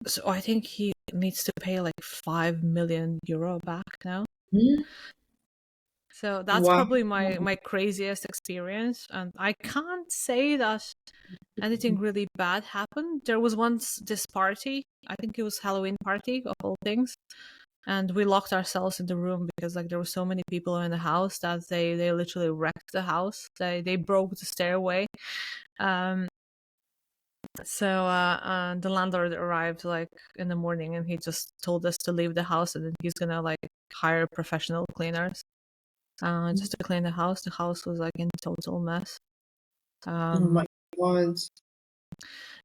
so I think he needs to pay like €5 million back now. So that's Wow. probably my craziest experience, and I can't say that anything really bad happened. There was once this party, I think it was Halloween party of all things, and we locked ourselves in the room because like there were so many people in the house that they literally wrecked the house. They broke the stairway. Um, so the landlord arrived like in the morning, and he just told us to leave the house, and then he's gonna like hire professional cleaners just to clean the house. The house was like in total mess. Oh my God.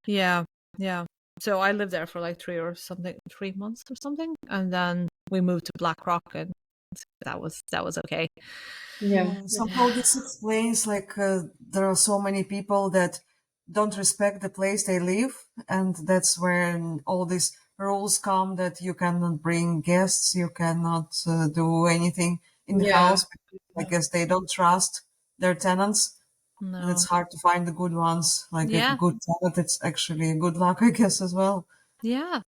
Yeah, yeah. So I lived there for like 3 months or something, and then we moved to Black Rock, and that was okay. Yeah. Somehow this explains like there are so many people that don't respect the place they live, and that's when all these rules come that you cannot bring guests, you cannot do anything in the Yeah. house. I guess they don't trust their tenants, and No. it's hard to find the good ones. Like a Yeah, good tenant, it's actually a good luck, I guess, as well. yeah.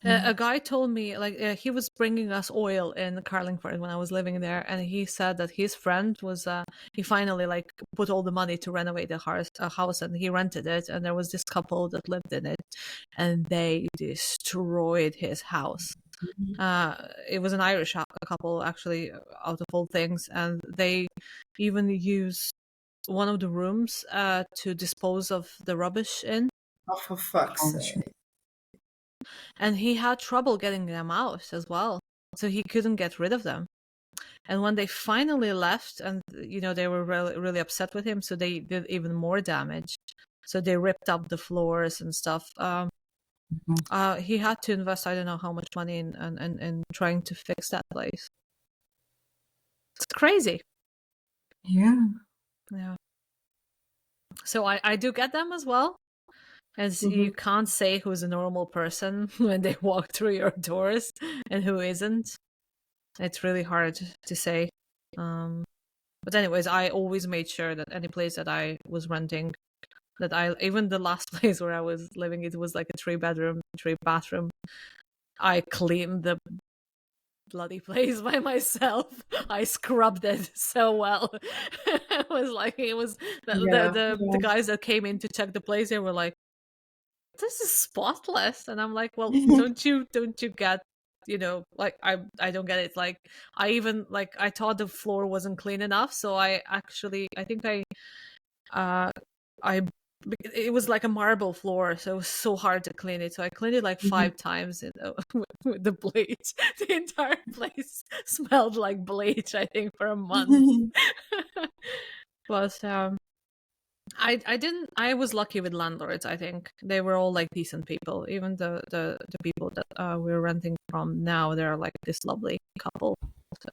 A guy told me like he was bringing us oil in Carlingford when I was living there, and he said that his friend was he finally like put all the money to renovate the house, and he rented it, and there was this couple that lived in it, and they destroyed his house. It was an Irish couple, actually, out of all things, and they even used one of the rooms to dispose of the rubbish in, Oh, for fuck's Oh, shit. sake. and he had trouble getting them out as well. So he couldn't get rid of them. And when they finally left, and they were really, really upset with him, so they did even more damage. So they ripped up the floors and stuff. He had to invest, I don't know how much money in trying to fix that place. It's crazy. Yeah. Yeah. So I do get them as well. As you Mhm. can't say who's a normal person when they walk through your doors and who isn't. It's really hard to say. But anyways, I always made sure that any place that I was renting, that I even the last place where I was living, it was like a 3 bedroom, 3 bathroom. I cleaned the bloody place by myself. I scrubbed it so well. It was Yeah. the guys that came in to check the place, they were like, this is spotless, and I'm like, well, don't you get, like I don't get it. Like I thought the floor wasn't clean enough, so I think uh I it was like a marble floor, so it was so hard to clean it, so I cleaned it like Mhm. 5 times with the bleach. The entire place smelled like bleach, I think, for a month. But I was lucky with landlords. I think they were all like decent people. Even the people that we're renting from now, they're like this lovely couple. So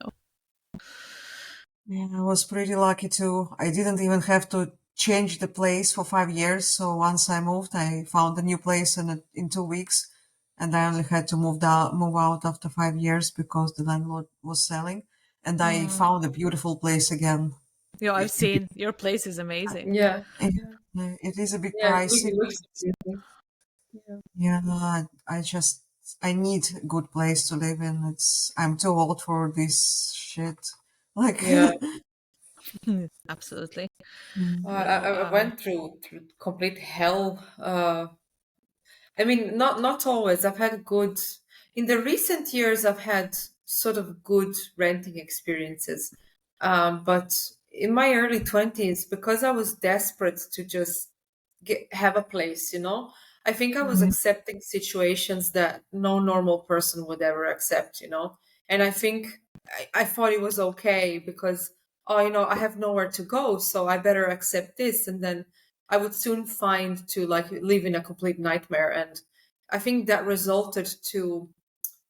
Yeah, I was pretty lucky too. I didn't even have to change the place for 5 years. So once I moved, I found a new place in 2 weeks, and I only had to move out after 5 years because the landlord was selling, and I found a beautiful place again. I've It, seen your place is amazing. Yeah. it, Yeah. it is a bit Yeah. It pricey. really looks amazing. Yeah. Yeah, I need a good place to live in. I'm too old for this shit. Like, Yeah. Absolutely. I went through complete hell. I mean, not always. I've had good. In the recent years, I've had sort of good renting experiences. But in my early 20s, because I was desperate to just have a place, I think I was Mhm. accepting situations that no normal person would ever accept. And I think I thought it was okay because, oh, I have nowhere to go, so I better accept this. And then I would soon find to like live in a complete nightmare. And I think that resulted to,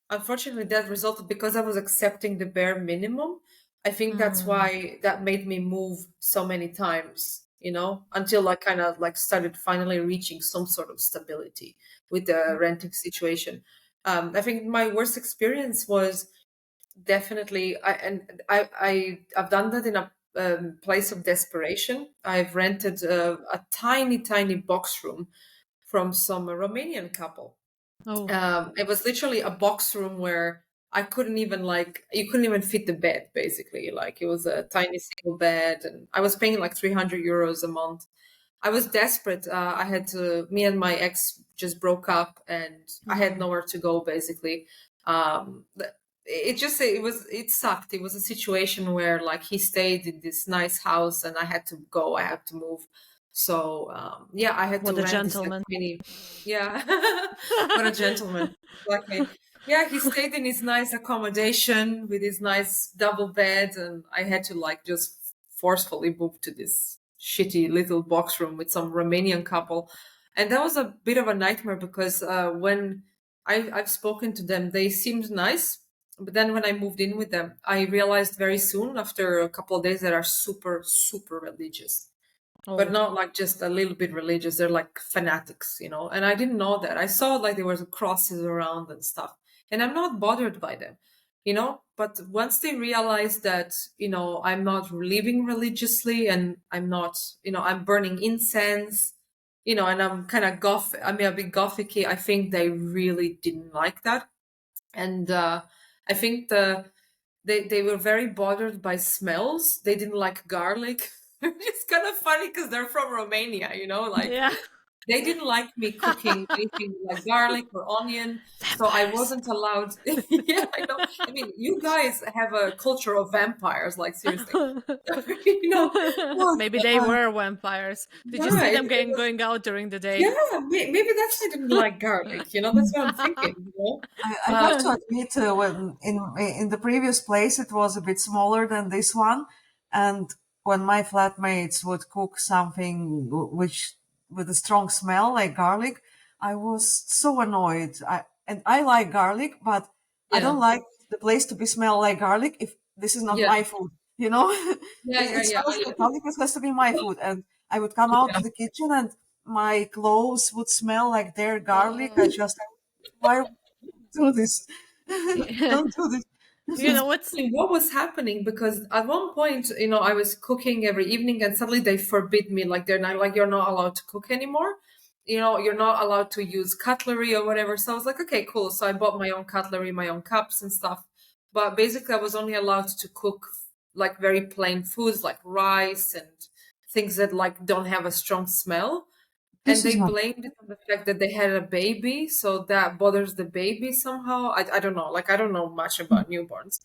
unfortunately, that resulted because I was accepting the bare minimum. I think that's Mm. why that made me move so many times, until I kind of like started finally reaching some sort of stability with the renting situation. I think my worst experience was definitely, I've done that in a place of desperation. I've rented a tiny, tiny box room from some Romanian couple. Oh. It was literally a box room where I couldn't even you couldn't even fit the bed basically. Like it was a tiny single bed, and I was paying like 300 euros a month. I was desperate. I had to. Me and my ex just broke up, and I had nowhere to go basically. It sucked. It was a situation where like he stayed in this nice house, and I had to go. I had to move. So yeah, I had to What a rent this like gentleman. mini. Yeah, what a gentleman. Exactly. Yeah, he stayed in his nice accommodation with his nice double bed, and I had to like just forcefully move to this shitty little box room with some Romanian couple. And that was a bit of a nightmare because when I've spoken to them, they seemed nice. But then when I moved in with them, I realized very soon after a couple of days that are super, super religious, but Oh, not like just a little bit religious. They're like fanatics, you know. And I didn't know that. I saw like there was crosses around and stuff, and I'm not bothered by them, you know. But once they realize that, you know, I'm not living religiously, and I'm not, you know, I'm burning incense, you know, and I'm kind of goth. I mean, a bit gothicy. I think they really didn't like that, and I think they were very bothered by smells. They didn't like garlic. It's kind of funny because they're from Romania, you know, like yeah. they didn't like me cooking anything like garlic or onion. So I Vampires. wasn't allowed. Yeah, I know. I mean, you guys have a culture of vampires, like seriously. You know, Well, Maybe they were vampires. Did you yeah, see it, them it getting was, going out during the day? yeah, maybe that's why I didn't like garlic. You know, that's what I'm thinking, you know. I have to admit, when in the previous place it was a bit smaller than this one, and when my flatmates would cook something which with a strong smell like garlic, I was so annoyed. I like garlic, but I Yeah, don't like the place to be smell like garlic if this is not yeah, my food. You know, yeah, yeah, it yeah. smells like garlic. It has to be my food, and I would come out to the kitchen and my clothes would smell like their garlic. I Oh. just why do this. Don't do this. You It's know what's funny what was happening because at one point, you know, I was cooking every evening and suddenly they forbid me, like they're not like you're not allowed to cook anymore. You know, you're not allowed to use cutlery or whatever. So I was like, okay, cool. So I bought my own cutlery, my own cups and stuff. But basically I was only allowed to cook like very plain foods like rice and things that like don't have a strong smell, and This is they not. blamed it on the fact that they had a baby, so that bothers the baby somehow. I don't know, like I don't know much about newborns.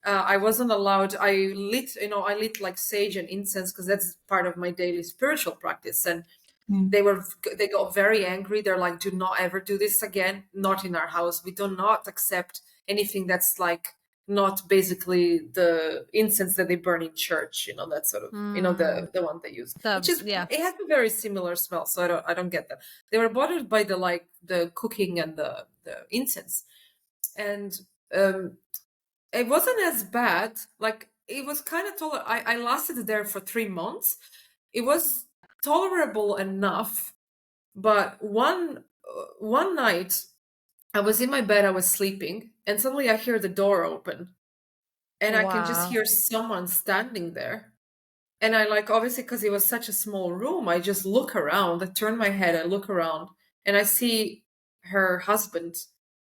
I wasn't allowed. I lit like sage and incense because that's part of my daily spiritual practice. And Mm. they got very angry. They're like, do not ever do this again, not in our house. We do not accept anything that's like not basically the incense that they burn in church, you know, that sort of, you know, mm, the one they use, which the is, yeah. it has a very similar smell. So I don't get that. They were bothered by the cooking and the incense. And um it wasn't as bad. Like it was kind of I lasted there for 3 months. It was tolerable enough, but one night I was in my bed, I was sleeping, and suddenly I hear the door open, and I can just Wow. hear someone standing there. And I like obviously because it was such a small room, I just look around. I turn my head, I look around, and I see her husband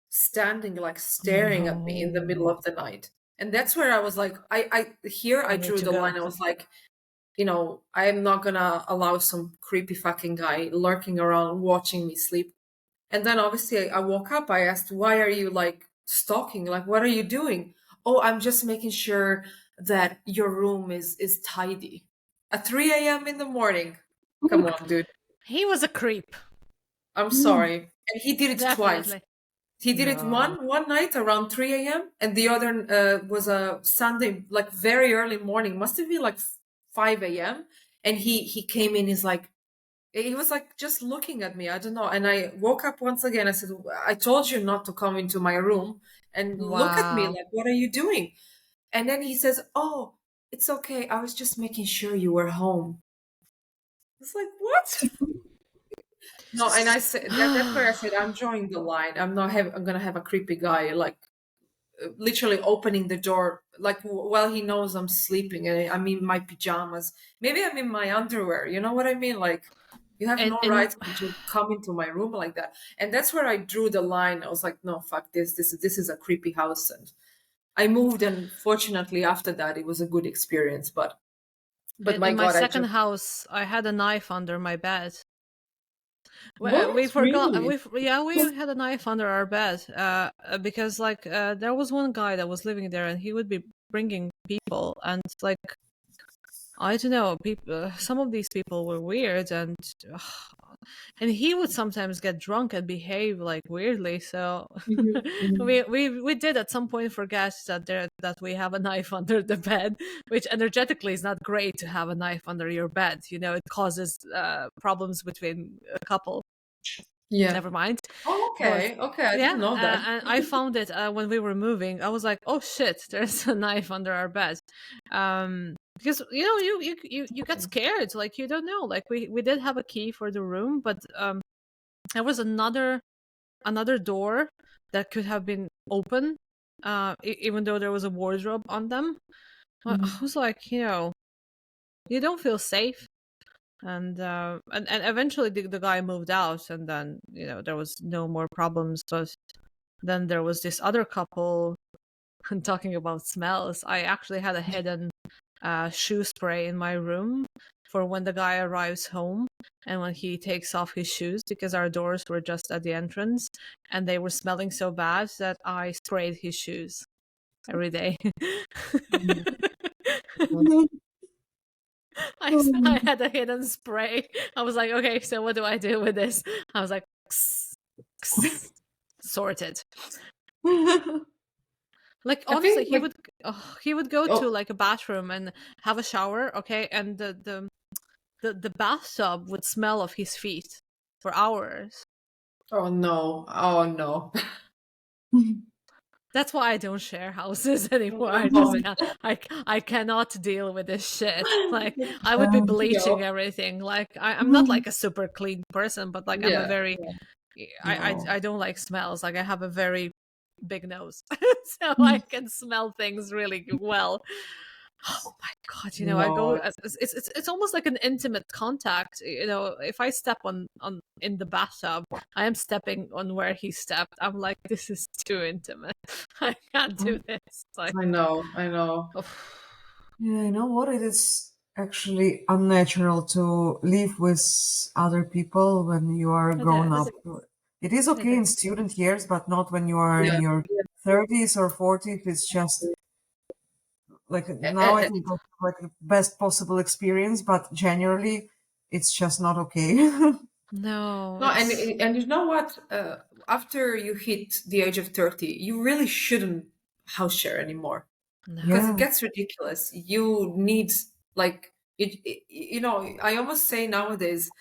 standing like staring at me in the middle No. of the night. And that's where I was like, I I need drew to the line. go. I was like, you know, I am not gonna allow some creepy fucking guy lurking around watching me sleep. And then obviously I woke up, I asked, why are you like stalking? Like, what are you doing? Oh, I'm just making sure that your room is tidy. At 3 a.m. in the morning. Come on, dude. He was a creep. I'm Mm. sorry. And he did it twice. Definitely. He did it No. one night around 3 a.m. and the other was a Sunday, like very early morning. Must have been like 5 a.m. And he came in, he's like, he was like just looking at me. I don't know. And I woke up once again. I said, I told you not to come into my room and look at me Wow. like, what are you doing? And then he says, oh, it's okay. I was just making sure you were home. It's like, what? No, and I said that's where I said I'm drawing the line. I'm gonna have a creepy guy like literally opening the door like while he knows I'm sleeping and I'm in my pajamas. Maybe I'm in my underwear. You know what I mean? Like you have no And right to come into my room like that. And that's where I drew the line. I was like, no, fuck this. This is a creepy house. And I moved, and fortunately after that it was a good experience. But my In my God, I second just house, I had a knife under my bed. We what forgot. really? We had a knife under our bed. Because like there was one guy that was living there, and he would be bringing people, and like I don't know, people. Some of these people were weird, and he would sometimes get drunk and behave like weirdly. So we did at some point forget that we have a knife under the bed, which energetically is not great to have a knife under your bed. You know, it causes problems between a couple. Yeah. Never mind. Oh, But okay. Okay, I yeah, didn't know that. and I found it when we were moving. I was like, oh shit, there's a knife under our bed. Because you know you get scared, like you don't know. Like we did have a key for the room, but there was another door that could have been open, even though there was a wardrobe on them. I was like, you know, you don't feel safe. And eventually the guy moved out, and then you know there was no more problems. But then there was this other couple. And talking about smells, I actually had a hidden shoe spray in my room for when the guy arrives home and when he takes off his shoes, because our doors were just at the entrance and they were smelling so bad that I sprayed his shoes every day. I had a hidden spray. I was like, okay, so what do I do with this? I was like, sorted. Like I honestly, think like he would go to oh like a bathroom and have a shower, okay, and the bathtub would smell of his feet for hours. oh no. Oh no. That's why I don't share houses anymore. I just Vomit. can't. I cannot deal with this shit. Like I would be bleaching No. everything. Like I'm not like a super clean person, but like I'm a Yeah. very No. I don't like smells. Like I have a very big nose, so I Mm. can smell things really well. Oh my god! You know, I go. No. It's almost like an intimate contact. You know, if I step on in the bathtub, I am stepping on where he stepped. I'm like, this is too intimate. I can't do this. Like, I know. I know. oh, Yeah, you know what? It is actually unnatural to live with other people when you are it grown up. is. It is It okay in is. student years, but not when you are in Yeah. your 30s or 40s. It's just like now I And, think of like the best possible experience, but generally it's just not okay. No, no, it's and you know what? After you hit the age of 30, you really shouldn't house share anymore because no. it Yeah. gets ridiculous. You need like you know, I almost say nowadays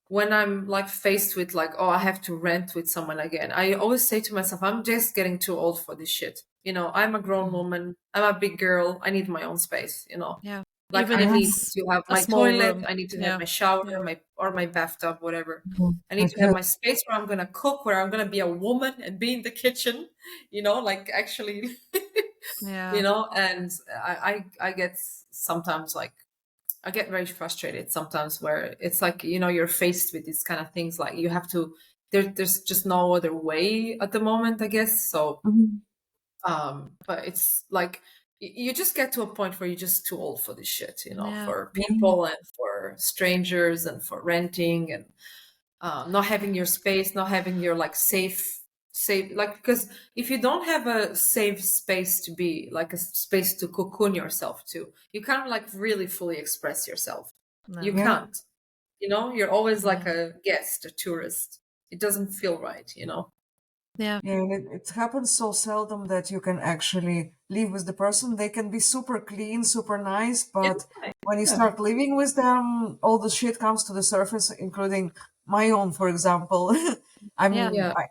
when I'm like faced with like, oh, I have to rent with someone again, I always say to myself, I'm just getting too old for this shit. You know, I'm a grown Mhm. woman, I'm a big girl, I need my own space, you know. Yeah, Like even I if Yeah. need it's to have a my small toilet, room. I need to have Yeah, my shower, yeah, my bathtub, whatever. Mhm. I I need to have can. my space where I'm gonna cook, where I'm gonna be a woman and be in the kitchen, you know, like actually, you yeah, know. And I get sometimes like I get very frustrated sometimes where it's like, you know, you're faced with these kind of things, like you have to, there's just no other way at the moment, I guess. So, Mhm. but it's like, you just get to a point where you're just too old for this shit, you know, yeah, for people and for strangers and for renting and not having your space, not having your like safe, like, because if you don't have a safe space to be like a space to cocoon yourself to, you can't like really fully express yourself. You no, Yeah. can't, you know, you're always like no, a guest, a tourist. It doesn't feel right, you know. yeah, Yeah, and it happens so seldom that you can actually live with the person. They can be super clean, super nice, Yeah, but when you yeah, start living with them, all the shit comes to the surface, including my own, for example. yeah, I'm yeah, I,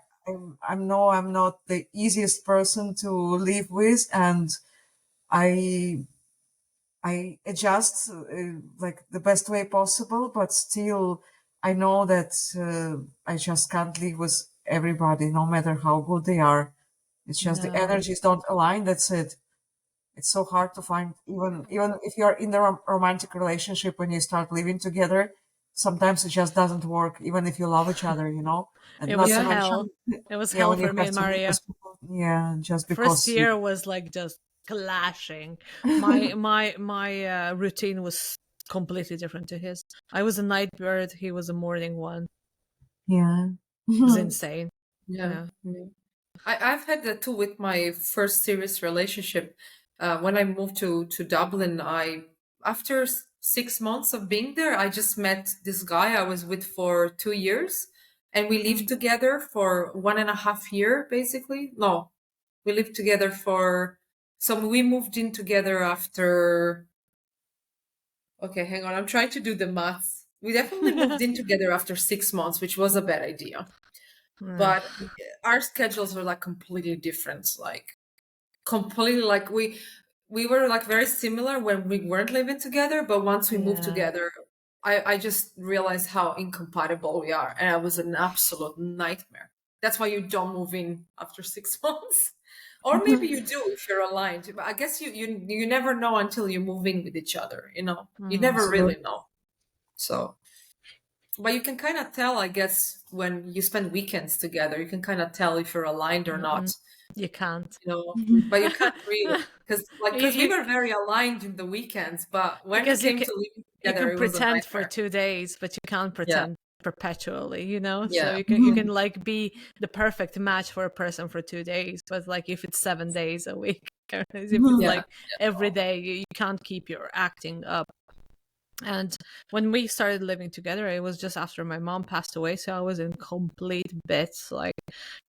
I'm not the easiest person to live with, and I I adjust like the best way possible, but still I know that I just can't live with everybody, no matter how good they are. It's just the no, energies don't align. That's it. It's so hard to find, even if you're in the romantic relationship, when you start living together, sometimes it just doesn't work, even if you love each other, and it not was to yeah. hell. mention, It was yeah, hell when you for me have and to live Maria. with people, yeah, just First because you, year was like just clashing. My routine was completely different to his. I was a night bird. He was a morning one. Yeah. It was insane. Yeah. Yeah. I've had that too with my first serious relationship. When I moved to Dublin, after 6 months of being there, I just met this guy I was with for 2 years, and we lived together for 1.5 year, basically. No, we lived together for. So we moved in together after. Okay, hang on. I'm trying to do the maths. We definitely moved in together after 6 months, which was a bad idea. Yeah. But our schedules were like completely different. Like completely like we were like very similar when we weren't living together, but once we moved Yeah. together, I just realized how incompatible we are, and it was an absolute nightmare. That's why you don't move in after 6 months. Or maybe you do if you're aligned. But I guess you never know until you move in with each other, you know. You never really know. So but you can kind of tell, I guess, when you spend weekends together, you can kind of tell if you're aligned or not, You can't. you know. But you can't really, because we You- were very aligned in the weekends, but when it because came to living you together, can it was a pretend for nightmare. 2 days, but you can't Yeah, pretend perpetually, you know. So yeah, you can like be the perfect match for a person for 2 days, but like if it's 7 days a week, if it's yeah. like every day, you can't keep your acting up. And when we started living together, it was just after my mom passed away, so I was in complete bits. Like,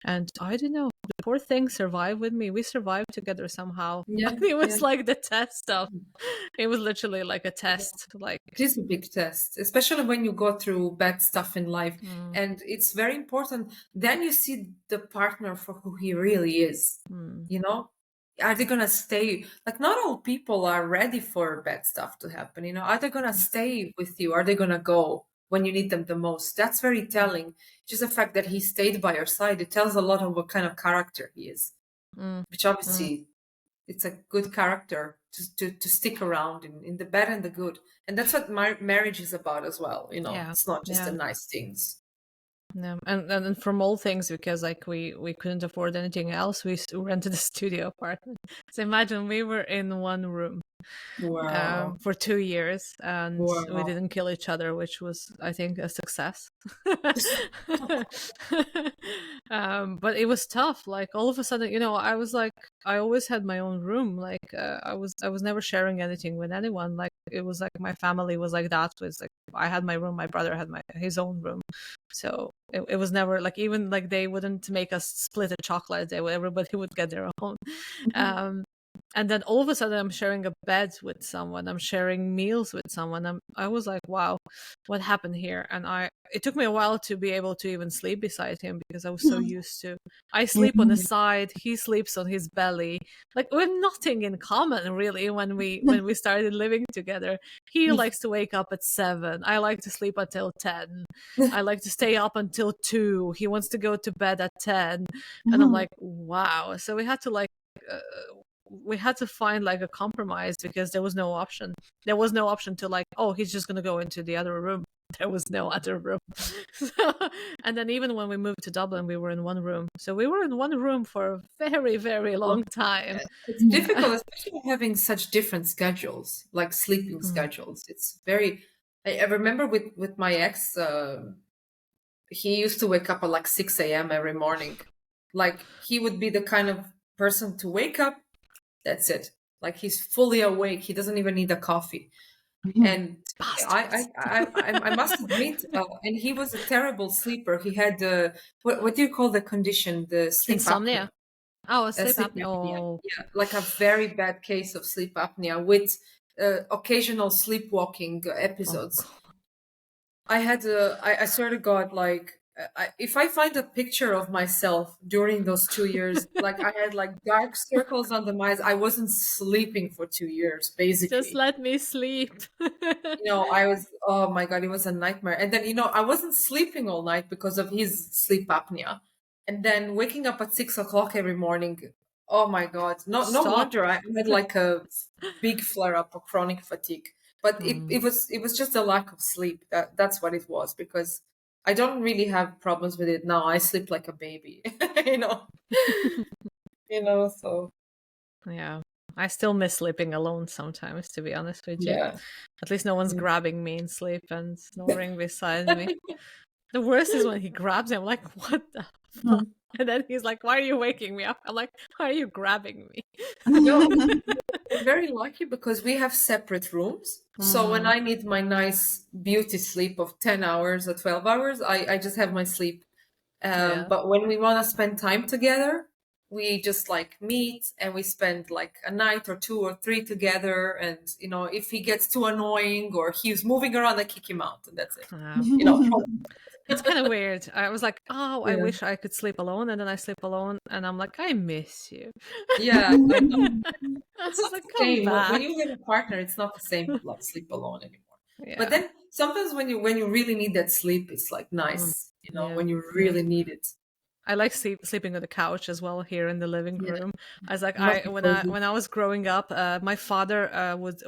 and I don't know, the poor thing survived with me. We survived together somehow. Yeah, It yeah. was like the test of. It was literally like a test. Like, It is a big test, especially when you go through bad stuff in life. And it's very important. Then you see the partner for who he really is. You know? Are they gonna stay? Like, not all people are ready for bad stuff to happen. You know, are they gonna stay with you? Are they gonna go when you need them the most? That's very telling. Just the fact that he stayed by your side, it tells a lot of what kind of character he is. Which obviously it's a good character to stick around in the bad and the good, and that's what marriage is about as well, you know. yeah, It's not just the yeah. nice things. Yeah, and from all things, because like we couldn't afford anything else, we rented a studio apartment. So imagine we were in one room Wow. for 2 years, and we Wow. didn't kill each other, which was, I think, a success. But it was tough. Like all of a sudden, you know, I was like, I always had my own room. Like I was never sharing anything with anyone. Like it was like my family was like that. It was like I had my room, my brother had his own room. So it was never like, even like they wouldn't make us split a chocolate. Everybody would get their own. Um, and then all of a sudden I'm sharing a bed with someone, I'm sharing meals with someone. I was like, wow, what happened here? And it took me a while to be able to even sleep beside him, because I was so used to, I sleep on his side, he sleeps on his belly. Like we're nothing in common really when we started living together. He likes to wake up at 7, I like to sleep until 10, I like to stay up until 2, he wants to go to bed at 10. And I'm like, wow. So we had to like we had to find like a compromise, because there was no option. There was no option to like, oh, he's just gonna go into the other room. There was no other room. And then even when we moved to Dublin, we were in one room. So we were in one room for a very, very long time. It's difficult, especially having such different schedules, like sleeping schedules. It's very. I remember with my ex, he used to wake up at like 6 a.m. every morning. Like he would be the kind of person to wake up. That's it. Like he's fully awake. He doesn't even need a coffee. And I must admit, and he was a terrible sleeper. He had what do you call the condition? The sleep apnea. Insomnia. Oh, a sleep Sleep apnea. apnea. Oh, Yeah, like a very bad case of sleep apnea with occasional sleepwalking episodes. I swear to God, like, if I find a picture of myself during those 2 years, like I had like dark circles under my eyes. I wasn't sleeping for 2 years, just basically. let me sleep. I was, oh my God, it was a nightmare. And then, I wasn't sleeping all night because of his sleep apnea. And then waking up at 6 o'clock every morning, oh my God, no Stop. wonder I had like a big flare up of chronic fatigue. But it was just a lack of sleep. That's what it was, because I don't really have problems with it now. I sleep like a baby, you know, so. Yeah. I still miss sleeping alone sometimes, to be honest with you. Yeah. At least no one's grabbing me in sleep and snoring beside me. The worst is when he grabs me. I'm like, what the fuck? And then he's like, why are you waking me up? I'm like, why are you grabbing me? No, I'm very lucky because we have separate rooms. So when Mm. I need my nice beauty sleep of 10 hours or 12 hours, I just have my sleep. Yeah. But when we want to spend time together, we just like meet and we spend like a night or 2 or 3 together. And, you know, if he gets too annoying or he's moving around, I kick him out and that's it. Yeah. You know, It's kind of weird. I was like, oh, I yeah. wish I could sleep alone. And then I sleep alone and I'm like, I miss you. Yeah, I know. I It's was not like, the come same. When back. you have a partner, it's not the same like sleep alone anymore. But Yeah. then sometimes when you really need that sleep, it's like nice, you know, Yeah. when you really need it. I like sleeping on the couch as well here in the living Yeah. room. I was like, Must be cozy. when I was growing up, my father would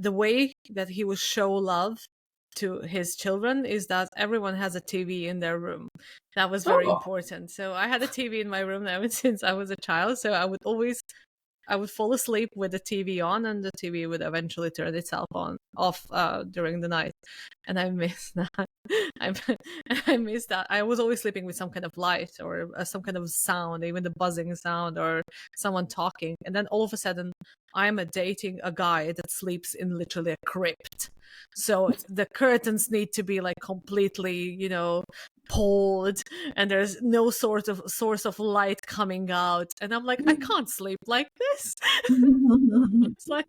the way that he would show love to his children is that everyone has a TV in their room. That was very Oh, important. So I had a TV in my room ever since I was a child. So I would fall asleep with the TV on, and the TV would eventually turn itself off during the night. And I miss that. I, I miss that. I was always sleeping with some kind of light or some kind of sound, even the buzzing sound or someone talking. And then all of a sudden, I'm dating a guy that sleeps in literally a crypt. So the curtains need to be like completely, pulled, and there's no sort of source of light coming out. And I'm like, I can't sleep like this. It's like,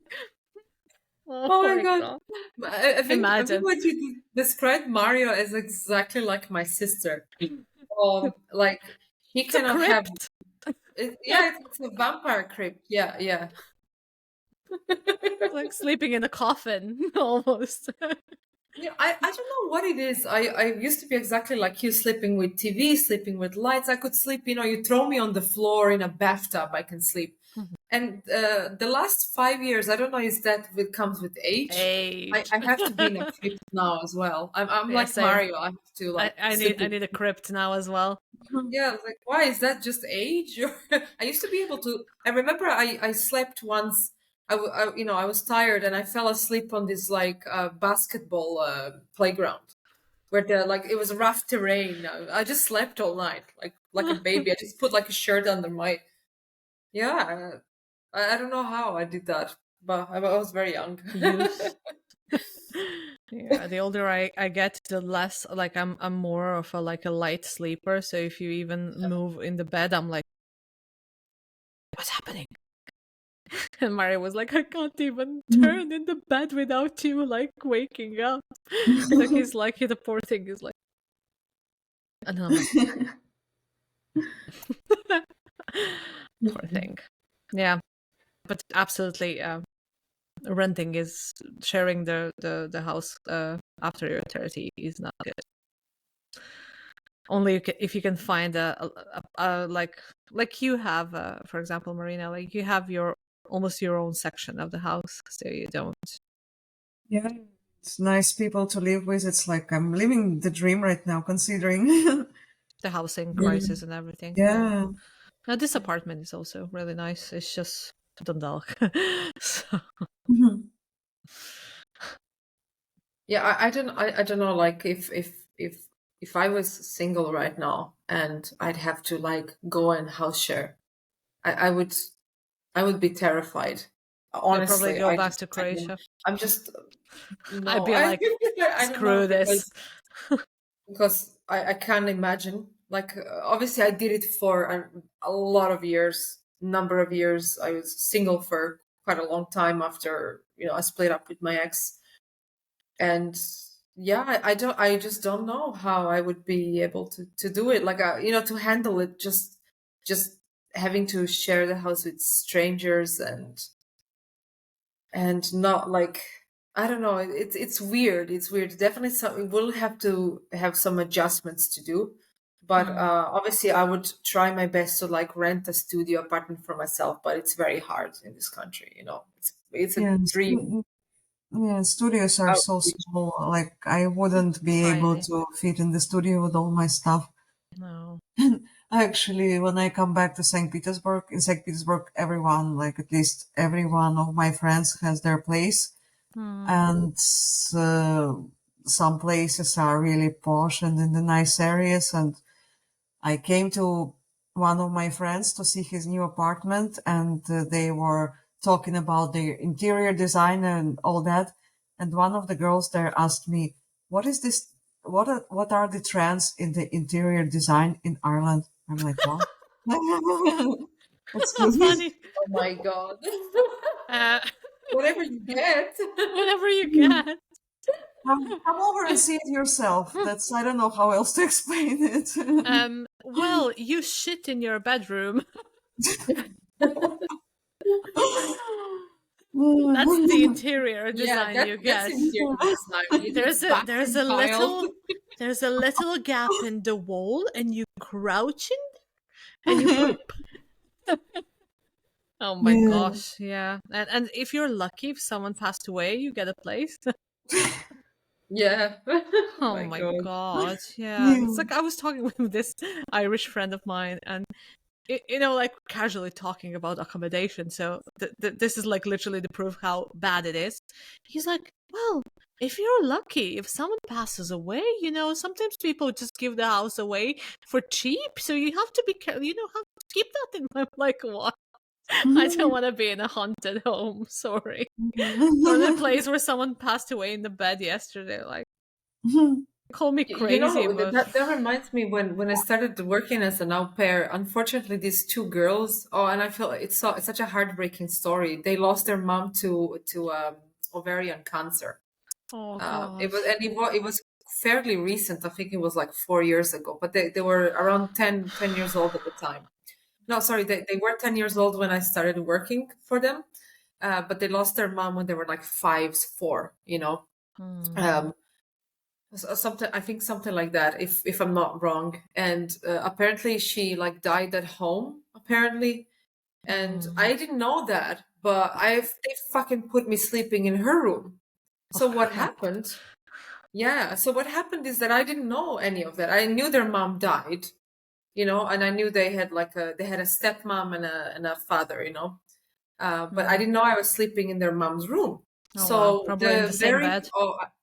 oh oh my my God. god. I think Imagine. what you described Mario as exactly like my sister. Like he It's a cannot have crypt. yeah, it's a vampire crypt. Yeah, yeah. It's like sleeping in a coffin almost. Yeah, I don't know what it is. I used to be exactly like you, sleeping with TV, sleeping with lights. I could sleep, you know, you throw me on the floor in a bathtub, I can sleep. And the last 5 years, I don't know, is that it comes with age? Age. I have to be in a crypt now as well. I'm Yeah, like same. Mario. I have to like I sleep with. need a crypt now as well. Yeah, I was like, why is that just age? I used to be able to. I remember I slept once. You know, I was tired and I fell asleep on this like basketball playground where the like it was rough terrain. I just slept all night like a baby. I just put like a shirt under my. Yeah, I don't know how I did that, but I was very young. Youth. Yeah, the older I get, the less like I'm more of a like a light sleeper. So if you even move in the bed, I'm like, what's happening? And Mario was like, I can't even turn in the bed without you like waking up. So he's like, the poor thing is like, and then I'm like, poor thing. Yeah, but absolutely, renting is sharing the house after you're 30 is not good. Only if you can find a like you have, for example, Marina, like you have your almost your own section of the house, so you don't. Yeah, it's nice people to live with. It's like I'm living the dream right now, considering. The housing Mm. crisis and everything. Yeah. Now this apartment is also really nice. It's just Dundalk. So Yeah, I don't know. Like if I was single right now and I'd have to like go and house share, I would be terrified. you'll probably Honestly, go back to Croatia. I'm just I'd no. be like, I don't know screw this. because I can't imagine. Like obviously, I did it for a lot of years, number of years. I was single for quite a long time after I split up with my ex, and yeah, I just don't know how I would be able to do it. Like to handle it, just having to share the house with strangers and not like I don't know. It's weird. It's weird. Definitely, we'll have to have some adjustments to do. But obviously, I would try my best to like rent a studio apartment for myself. But it's very hard in this country. It's a Yeah. dream. Yeah, studios are Out so of reach. small. Like I wouldn't be able Tiny. to fit in the studio with all my stuff. No. Actually, when I come back to St. Petersburg, in St. Petersburg, everyone, like at least every one of my friends has their place. And some places are really posh and in the nice areas. And I came to one of my friends to see his new apartment, and they were talking about the interior design and all that. And one of the girls there asked me, "What is this? What are the trends in the interior design in Ireland?" I'm like, "What?" Excuse me. Funny. Oh my god. Uh, Whatever you get. whatever you get. Come over and see it yourself. That's I don't know how else to explain it. Well, you shit in your bedroom. That's the interior Yeah, design you that's get. interior design. It's There's bathroom a tile. little gap in the wall, and you crouch in there, and you put. Oh my Yeah. gosh, yeah. And if you're lucky, if someone passed away, you get a place. Yeah. Oh My my god. god, yeah. Yeah. It's like I was talking with this Irish friend of mine, and like casually talking about accommodation. So this is like literally the proof how bad it is. He's like, well, if you're lucky, if someone passes away, sometimes people just give the house away for cheap. So you have to be careful. Have to keep that in mind. Like, what? I don't want to be in a haunted home. Sorry. Or the place where someone passed away in the bed yesterday. Like, call me You crazy, know, but that reminds me when I started working as an au pair, unfortunately these two girls, oh, and I feel it's such a heartbreaking story. They lost their mom to ovarian cancer. oh It was gosh. and it was fairly recent. I think it was like 4 years ago, but they were around 10 years old at the time. No, sorry, they were 10 years old when I started working for them. But they lost their mom when they were like 4, Hmm. Um, something I think something like that, if I'm not wrong. And apparently she like died at home, apparently. And Hmm. I didn't know that, but they fucking put me sleeping in her room. Oh So what god. happened? Yeah, so what happened is that I didn't know any of that. I knew their mom died, and I knew they had a stepmom and a father, but I Hmm. didn't know I was sleeping in their mom's room. Oh wow. So Probably in the same bed.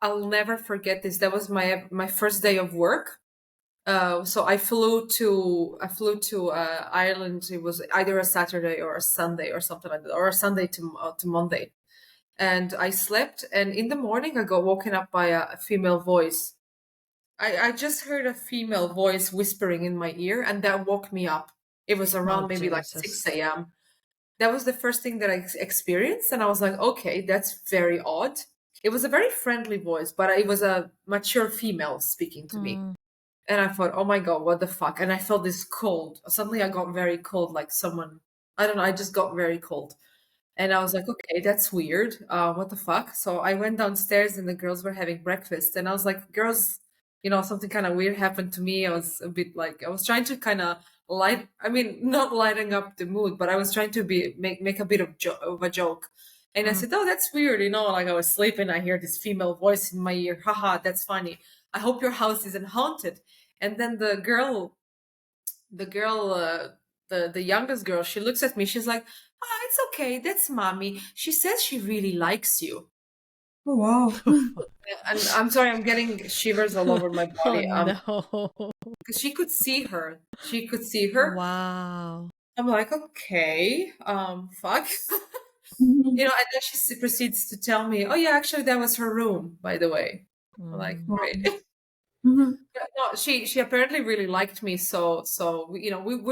I'll never forget this. That was my first day of work. So I flew to Ireland. It was either a Saturday or a Sunday or something like that, or a Sunday to Monday. And I slept, and in the morning I got woken up by a female voice. I just heard a female voice whispering in my ear, and that woke me up. It was Oh around maybe like Jesus. 6 a.m. That was the first thing that I experienced, and I was like, okay, that's very odd. It was a very friendly voice, but it was a mature female speaking to me. Hmm. And I thought, oh my God, what the fuck? And I felt this cold. Suddenly I got very cold, like someone, I don't know, I just got very cold. And I was like, okay, that's weird. What the fuck? So I went downstairs and the girls were having breakfast. And I was like, girls, something kind of weird happened to me. I was a bit like, I was trying to kind of not lighting up the mood, but I was trying to make a bit of a joke. And I Hmm. said, oh, that's weird. Like I was sleeping. I hear this female voice in my ear. Haha, that's funny. I hope your house isn't haunted. And then the girl, the youngest girl, she looks at me. She's like, "Oh, it's okay. That's mommy. She says she really likes you." Oh wow. And I'm sorry, I'm getting shivers all over my Oh body. no. Because she could see her. She could see her. Wow. I'm like, okay, fuck. And then she proceeds to tell me, "Oh yeah, actually, that was her room, by the way." I'm like, Hmm. great. Mhm. Yeah, no, she apparently really liked me, so we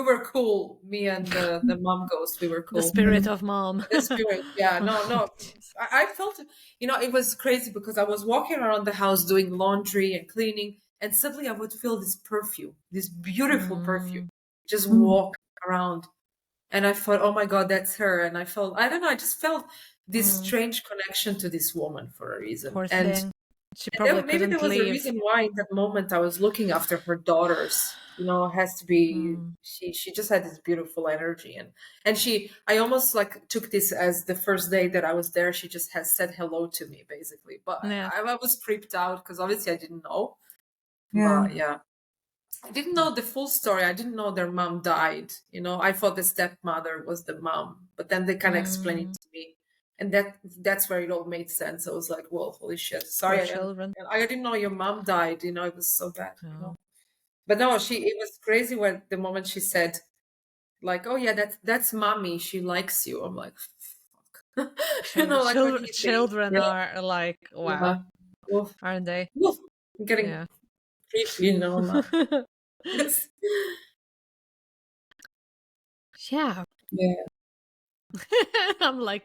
were cool. Me and the mom ghost, we were The cool. spirit of mom. The spirit, yeah, no. Jesus. I felt, it was crazy because I was walking around the house doing laundry and cleaning, and suddenly I would feel this perfume, this beautiful perfume, Mm. just Mhm. walk around, and I thought, oh my God, that's her. And I felt, I don't know, I just felt this Mm. strange connection to this woman for a reason, Poor and thing. She probably maybe there couldn't was a leave. reason why in that moment I was looking after her daughters. Has to be Mm. she just had this beautiful energy, and I almost like took this as the first day that I was there. She just has said hello to me basically, but Yeah. I was creeped out because obviously I didn't know. Yeah. But yeah, I didn't know the full story. I didn't know their mom died. You know, I thought the stepmother was the mom, but then they kind of explained it Mm, to me, and that's where it all made sense. I was like, "Whoa, holy shit! poor Sorry, children. I didn't know your mom died. You know, it was so bad. You No. know, but no, it was crazy when the moment she said, like, oh yeah, that's mommy. She likes you. I'm like, fuck. You know, like when Children, you think, children yeah, are like, wow, yeah, oof, aren't they? oof, I'm getting Yeah. creepy, you know, now. Yes. Yeah. Yeah, I'm like,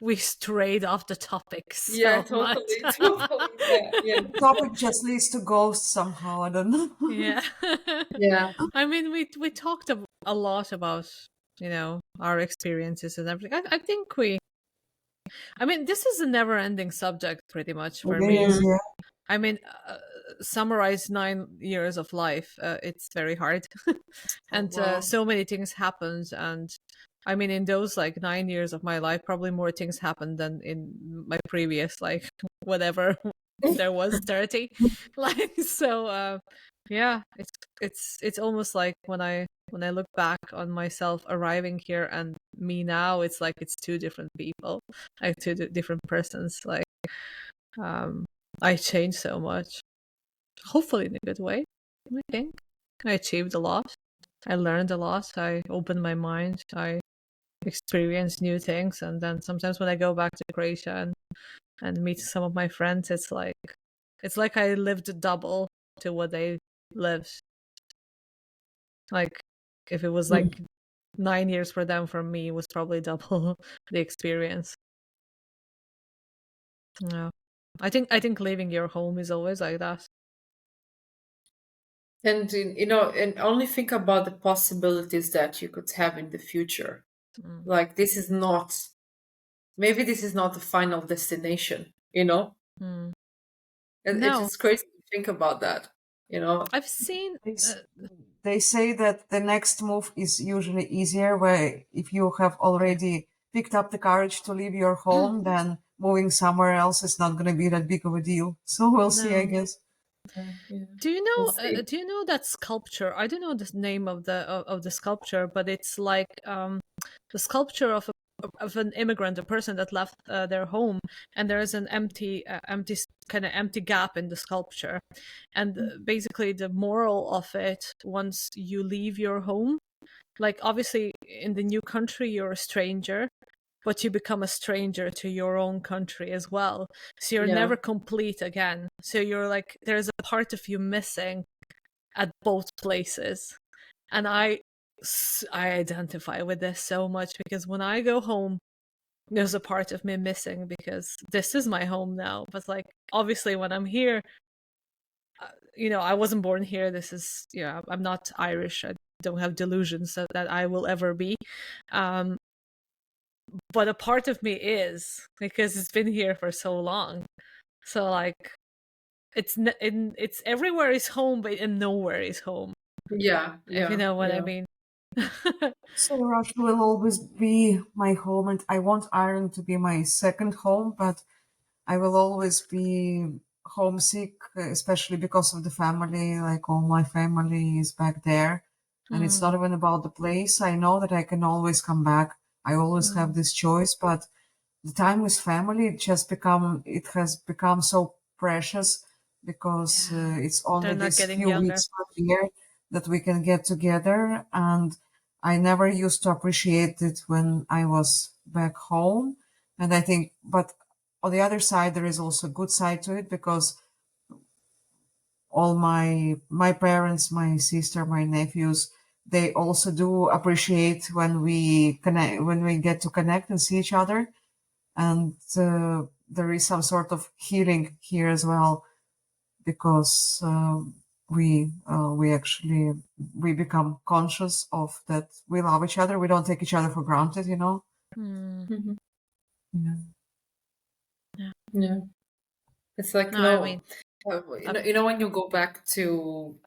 we strayed off the topic yeah, so much. totally, totally, yeah, yeah, The topic just leads to ghosts somehow. I don't know. Yeah. yeah. I mean, we talked a lot about, our experiences and everything. I think I mean, this is a never-ending subject pretty much for It me. is, Mm, yeah. I mean, summarize 9 years of life. It's very hard, Oh, and wow. so many things happened. And I mean, in those like 9 years of my life, probably more things happened than in my previous like whatever there was 30. Like so, yeah, it's almost like when I look back on myself arriving here and me now, it's like it's two different people, like two different persons. Like um, I changed so much. Hopefully in a good way. I think I achieved a lot. I learned a lot. I opened my mind. I experienced new things. And then sometimes when I go back to Croatia and meet some of my friends, it's like I lived double to what they lived. Like if it was mm. like 9 years for them, for me, it was probably double the experience. Yeah. I think leaving your home is always like that. And you know, and only think about the possibilities that you could have in the future. Mm. Like maybe this is not the final destination, you know? Mm. It's No, just crazy to think about that, you know? I've seen. They, s- they say that the next move is usually easier, where if you have Yeah. already picked up the courage to leave your home, then moving somewhere else is not going to be that big of a deal. So we'll see, I No. guess. Yeah, yeah. Do you We'll know? see. Do you know that sculpture? I don't know the name of the sculpture, but it's like the sculpture of an immigrant, a person that left their home, and there is an empty kind of empty gap in the sculpture, and basically the moral of it: once you leave your home, like obviously in the new country you're a stranger, but you become a stranger to your own country as well. So you're Yeah. never complete again. So you're like, there's a part of you missing at both places. And I identify with this so much because when I go home, there's a part of me missing because this is my home now. But like, obviously, when I'm here, I wasn't born here. This is, I'm not Irish. I don't have delusions that I will ever be. Um, but a part of me is because it's been here for so long. So like it's everywhere is home, but and nowhere is home. Yeah, If you yeah, know what I yeah. mean. So Russia will always be my home, and I want Ireland to be my second home, but I will always be homesick, especially because of the family. Like all my family is back there. And it's not Mm, even about the place. I know that I can always come back. I always have mm, this choice, but the time with family it has become so precious because yeah, it's they're only not these getting few younger. weeks per year that we can get together. And I never used to appreciate it when I was back home. And I think, but on the other side, there is also a good side to it because all my parents, my sister, my nephews, they also do appreciate when we connect, when we get to connect and see each other. And there is some sort of healing here as well because we actually we become conscious of that we love each other. We don't take each other for granted, you know. Mm, Hmm. Yeah. yeah. Yeah. It's like No, I mean, you uh, know, when you go back to,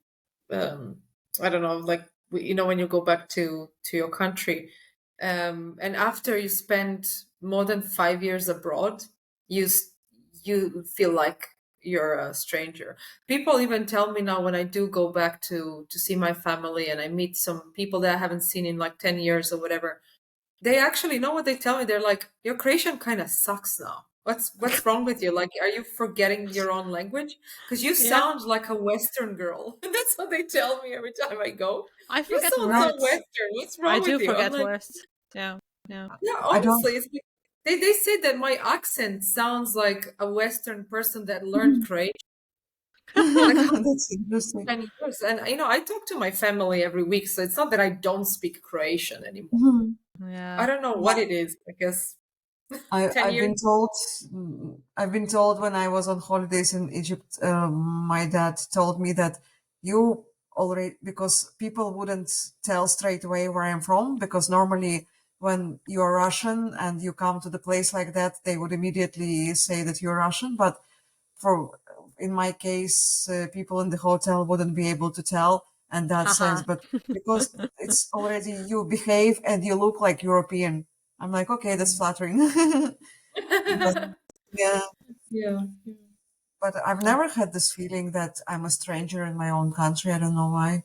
um, I don't know, like you know, when you go back to your country, and after you spend more than 5 years abroad, you feel like you're a stranger. People even tell me now when I do go back to see my family and I meet some people that I haven't seen in like 10 years or whatever, they actually know what they tell me. They're like, your Croatian kind of sucks now. What's wrong with you? Like, are you forgetting your own language? Because you Yeah, sound like a Western girl. That's what they tell me every time I go. I You forget sound so words. Western. What's I wrong do with you? I'm forget like, words. Yeah, yeah. yeah, I don't. honestly, it's like, they say that my accent sounds like a Western person that learned Croatian. Like how That's interesting. many years? And I talk to my family every week, so it's not that I don't speak Croatian anymore. Mhm. I Yeah. don't know what it is. I guess I, 10 I've years. been told, I've been told when I was on holidays in Egypt, my dad told me that you already, because people wouldn't tell straight away where I'm from, because normally when you're Russian and you come to the place like that, they would immediately say that you're Russian. But for, in my case, people in the hotel wouldn't be able to tell, and that Haha. sense, but because it's already you behave and you look like European, I'm like, okay, that's flattering. But yeah, Yeah. but I've never had this feeling that I'm a stranger in my own country. I don't know why.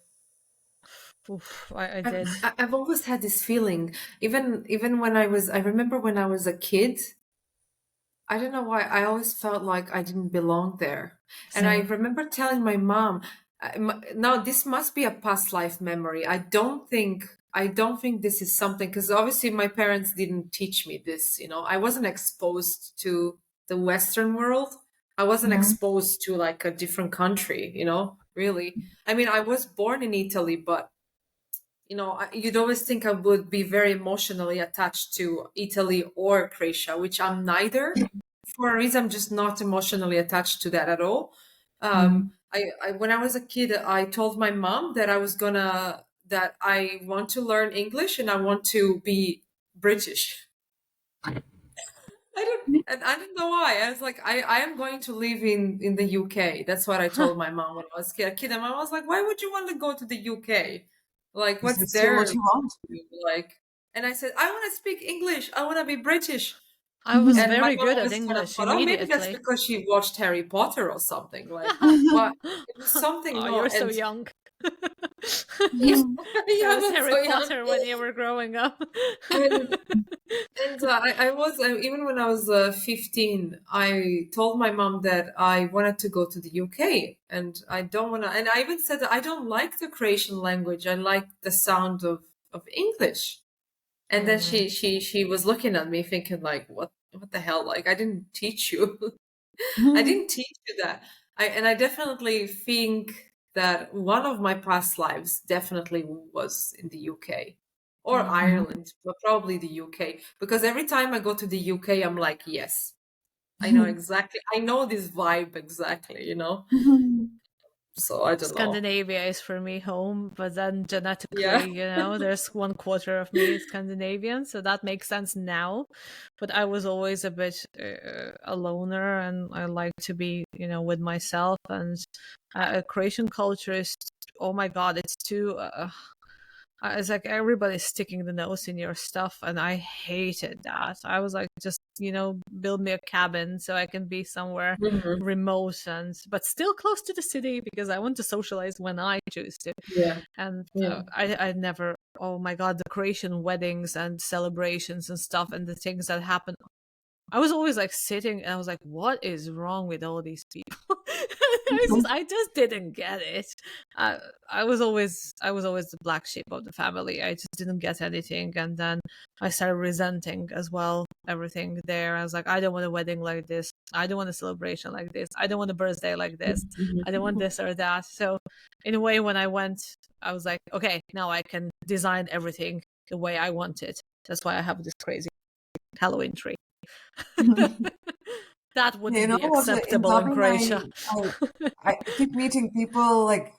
Oof, I I've, did. I've always had this feeling, even when I remember when I was a kid, I don't know why, I always felt like I didn't belong there. And I Same. remember telling my mom, now this must be a past life memory. I don't think this is something, because obviously my parents didn't teach me this, I wasn't exposed to the Western world. I wasn't Mhm. exposed to like a different country, really. I mean, I was born in Italy, but you'd always think I would be very emotionally attached to Italy or Croatia, which I'm neither. For a reason, I'm just not emotionally attached to that at all. Mhm. When I was a kid, I told my mom that I want to learn English and I want to be British. I don't know why. I was like, I am going to live in the UK. That's what I told my mom when I was a kid. And my mom was like, why would you want to go to the UK? Like, Is what's that still there what to you want? do? Like, and I said, I want to speak English. I want to be British. I was And my very mom good at always kind of English thought, oh, maybe that's immediately. because she watched Harry Potter or something. Like, but it was something, Oh, no, you're so and young. yeah, Mhm. yeah, There I'm was not Harry so young. Potter when you were growing up. And I was, even when I was 15, I told my mom that I wanted to go to the UK and I don't want to, and I even said that I don't like the Croatian language. I like the sound of English. And then Mm, she was looking at me thinking like, what the hell? Like, I didn't teach you. I Mhm. didn't teach you that. I definitely think that one of my past lives definitely was in the UK or mm. Ireland, but probably the UK. Because every time I go to the UK, I'm like, yes, I know exactly. I know this vibe exactly. Mhm. So I don't know. Scandinavia is for me home, but then Yeah. genetically, there's 1/4 of me is Scandinavian, so that makes sense now. But I was always a bit a loner, and I like to be, with myself. And Croatian culture is, oh my god, it's too. It's like everybody's sticking the nose in your stuff, and I hated that. I was like, just build me a cabin so I can be somewhere Mhm. remote and but still close to the city because I want to socialize when I choose to. Yeah. And Yeah. I never. Oh my god, the Croatian weddings and celebrations and stuff, and the things that happen. I was always like sitting and I was like, what is wrong with all these people? I just didn't get it. Uh, I was always the black sheep of the family. I just didn't get anything, and then I started resenting as well everything there. I was like, I don't want a wedding like this. I don't want a celebration like this. I don't want a birthday like this. I don't want this or that. So, in a way, when I went, I was like, okay, now I can design everything the way I want it. That's why I have this crazy Halloween tree. That You wouldn't know be what? In acceptable in Dublin, Croatia. I keep meeting people like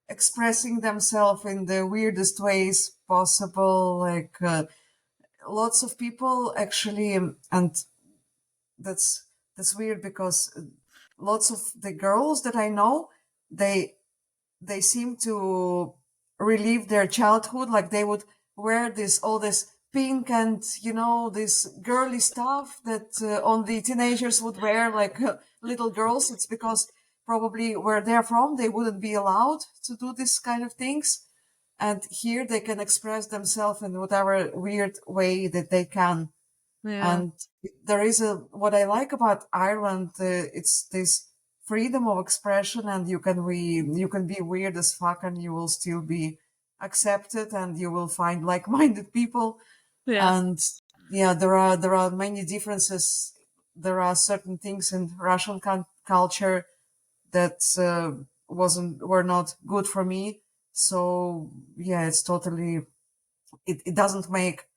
expressing themselves in the weirdest ways possible. Like lots of people actually, and that's that's weird because lots of the girls that I know, they they seem to relive their childhood. Like they would wear this all this pink and this girly stuff that only teenagers would wear, like little girls, it's because probably where they're from, they wouldn't be allowed to do this kind of things. And here they can express themselves in whatever weird way that they can. Yeah. And there is what I like about Ireland, it's this freedom of expression, and you can be weird as fuck and you will still be accepted, and you will find like-minded people. Yeah. And yeah, there are many differences. There are certain things in Russian culture that were not good for me. So yeah, it doesn't make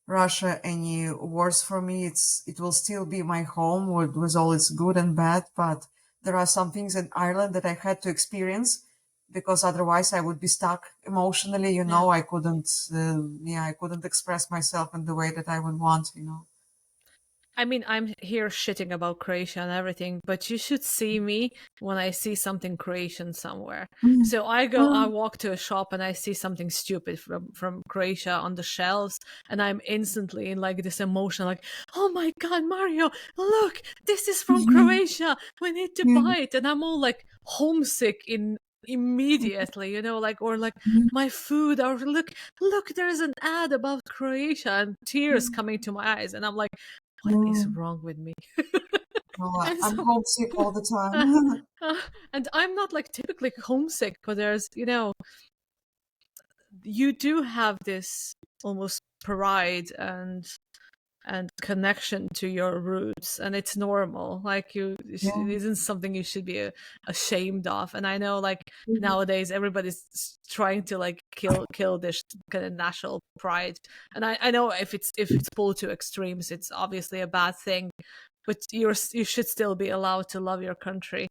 Russia any worse for me. It will still be my home with all its good and bad, but there are some things in Ireland that I had to experience because otherwise I would be stuck emotionally. Yeah. I couldn't express myself in the way that I would want. I mean, I'm here shitting about Croatia and everything, but you should see me when I see something Croatian somewhere. So I walk to a shop and I see something stupid from Croatia on the shelves, and I'm instantly in like this emotion, like, oh my god, Mario, look, this is from Croatia. We need to buy it, and I'm all like homesick in immediately, like, or like my food, or look, there's an ad about Croatia, and tears coming to my eyes, and I'm like, what is wrong with me? No, and I'm so homesick all the uh, time. and I'm not like typically homesick, but there's you do have this almost pride and connection to your roots, and it's normal. Like it Yeah. isn't something you should be ashamed of. And I know, like, Mhm. nowadays everybody's trying to like kill this kind of national pride, and I know if it's pulled to extremes, it's obviously a bad thing, but you should still be allowed to love your country,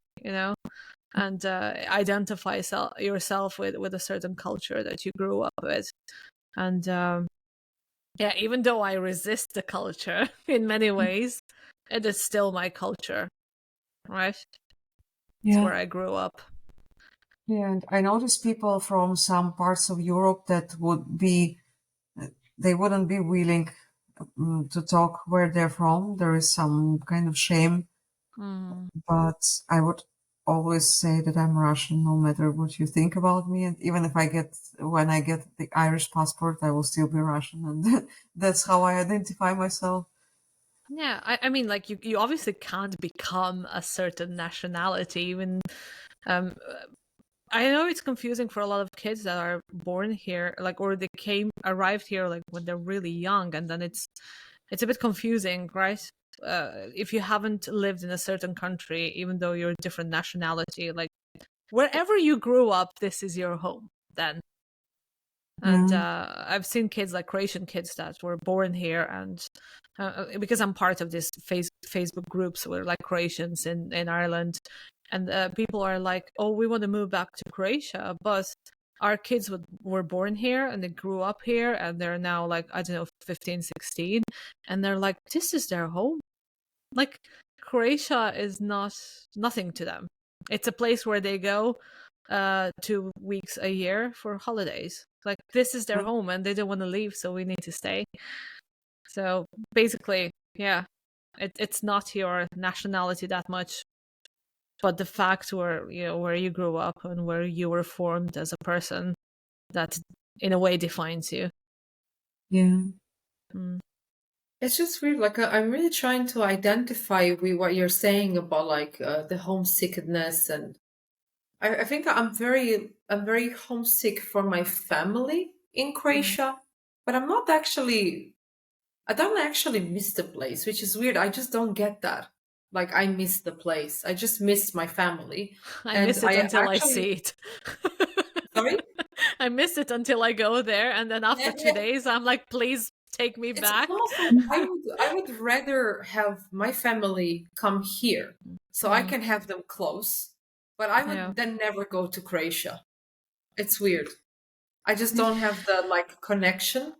and identify yourself with a certain culture that you grew up with. And yeah, even though I resist the culture in many ways, it is still my culture, right? It's Yeah. where I grew up. Yeah, and I notice people from some parts of Europe that they wouldn't be willing to talk where they're from. There is some kind of shame, Mm. but I would always say that I'm Russian, no matter what you think about me. And even if when I get the Irish passport, I will still be Russian, and that's how I identify myself. Yeah, I mean, like, you obviously can't become a certain nationality. Even um, I know it's confusing for a lot of kids that are born here, like, or they arrived here like when they're really young, and then it's a bit confusing, right? If you haven't lived in a certain country, even though you're a different nationality, like, wherever you grew up, this is your home then. And Yeah, I've seen kids, like Croatian kids, that were born here, and because I'm part of this Facebook groups where like Croatians in Ireland, and people are like, oh, we want to move back to Croatia, but our kids were born here and they grew up here, and they're now like, I don't know, 15, 16, and they're like, this is their home. Like, Croatia is nothing to them. It's a place where they go 2 weeks a year for holidays. Like, this is their home and they don't want to leave, so we need to stay. So basically, yeah, it's not your nationality that much, but the fact where you grew up and where you were formed as a person, that in a way defines you. yeah, Mm. It's just weird. Like I'm really trying to identify with what you're saying about like the homesickness, and I think I'm very homesick for my family in Mm. Croatia, but I don't actually miss the place, which is weird. I just don't get that. Like I miss the place. I just miss my family, I and miss it I until I actually see it. sorry. I miss it until I go there, and then after 2 days, I'm like, please take me It's back. almost like I would rather have my family come here so I Mm, can have them close, but I yeah. would then never go to Croatia. It's weird. I just don't have the like connection.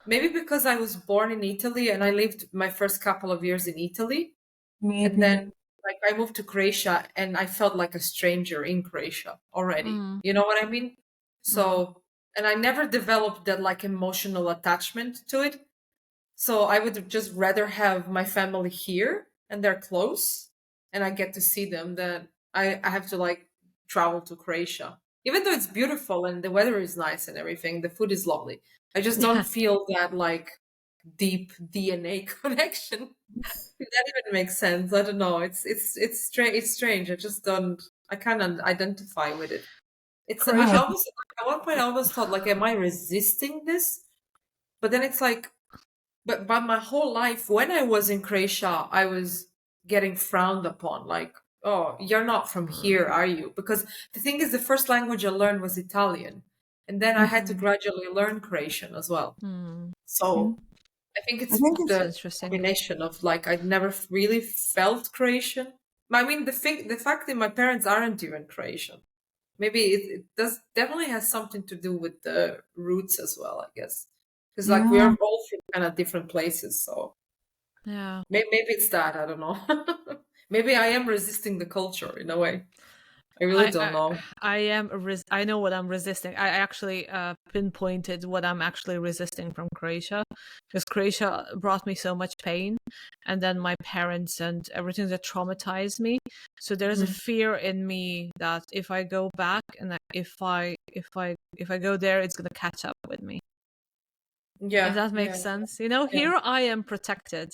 Maybe because I was born in Italy and I lived my first couple of years in Italy, and then maybe. like I moved to Croatia and I felt like a stranger in Croatia already. Mm, You know what I mean? mm, So, and I never developed that like emotional attachment to it. So I would just rather have my family here and they're close. and I get to see them, then I have to like travel to Croatia. Even though it's beautiful and the weather is nice and everything, the food is lovely. I just don't Yeah. feel that like deep DNA connection. If that even makes sense. I don't know. It's strange. It's strange. I just don't. I can't identify with it. It's I Croatia. almost at one point I almost thought like, am I resisting this? But then it's like, but my whole life when I was in Croatia, I was getting frowned upon. Like, oh, you're not from here, are you? Because the thing is, the first language I learned was Italian, and then I had to gradually learn Croatian as well. Mm. So I think I it's think That's it's the interesting. combination of like I'd never really felt Croatian. I mean, the fact that my parents aren't even Croatian, maybe it does definitely has something to do with the roots as well, I guess, because like we yeah. are all from kind of different places, so Yeah. maybe it's that, I don't know. Maybe I am resisting the culture in a way. I really I don't I, know. I am I know what I'm resisting. I actually pinpointed what I'm actually resisting from Croatia, because Croatia brought me so much pain, and then my parents and everything that traumatized me. So there's a Mhm. fear in me that if I go back and if I go there, it's gonna catch up with me. If Yeah, that makes yeah, sense. yeah, Here I am protected,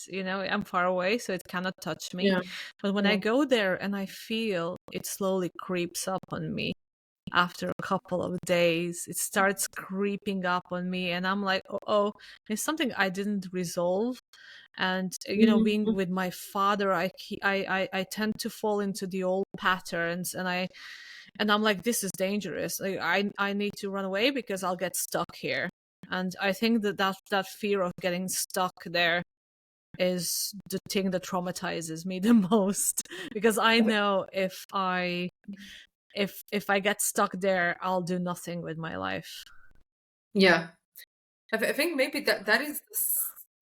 I'm far away, so it cannot touch me. yeah, But when I yeah. go there and I feel it slowly creeps up on me after a couple of days, it starts creeping up on me, and I'm like, oh, there's something I didn't resolve. And being Mhm. with my father, I tend to fall into the old patterns, and I'm like, this is dangerous. Like, I need to run away because I'll get stuck here. And I think that fear of getting stuck there is the thing that traumatizes me the most, because I know if I get stuck there, I'll do nothing with my life. Yeah. I think maybe that is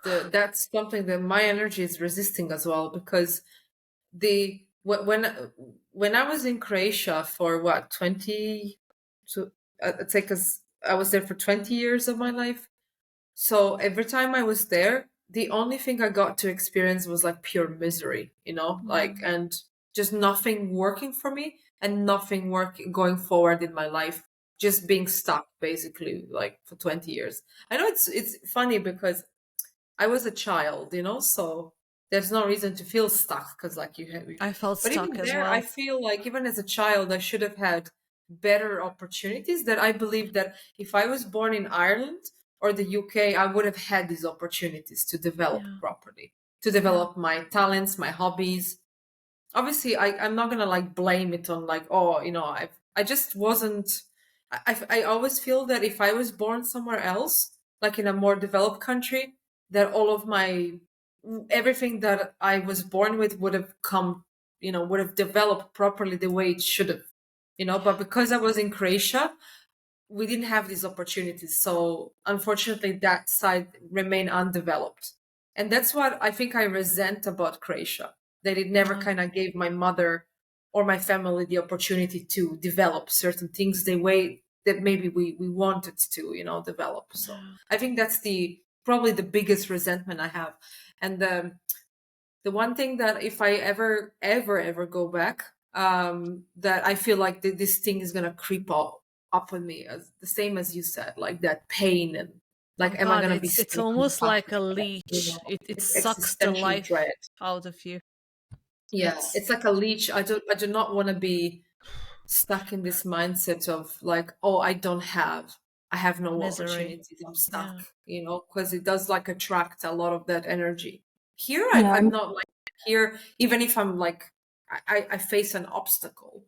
that's something that my energy is resisting as well, because when I was in Croatia for what 20, so I'd say because I was there for 20 years of my life. So every time I was there, the only thing I got to experience was like pure misery, like, and just nothing working for me and nothing working going forward in my life, just being stuck basically like for 20 years. I know it's funny because I was a child, so there's no reason to feel stuck because like you have, I felt but stuck even as there, I well. feel like even as a child, I should have had better opportunities, that I believe that if I was born in Ireland or the UK, I would have had these opportunities to develop Yeah. properly, to develop my talents, my hobbies. Obviously, I'm not gonna like blame it on like, oh, I just wasn't. I always feel that if I was born somewhere else, like in a more developed country, that all of my everything that I was born with would have come, would have developed properly the way it should have, But because I was in Croatia, we didn't have these opportunities. So unfortunately, that side remained undeveloped. And that's what I think I resent about Croatia, that it never Yeah. kind of gave my mother or my family the opportunity to develop certain things the way that maybe we wanted to, develop. So I think that's probably the biggest resentment I have. And the one thing that if I ever go back, that I feel like this thing is gonna creep up on me, as the same as you said, like that pain, and Oh like, am I God, gonna be it's stuck in the almost past? like a leech. It It's sucks the existential life dread. out of you. Yeah, It's it's like a leech. I do not want to be stuck in this mindset of like, oh, I have no misery. opportunities, I'm stuck, Yeah. because it does like attract a lot of that energy. Here, Yeah. I'm not like here, even if I'm like, I face an obstacle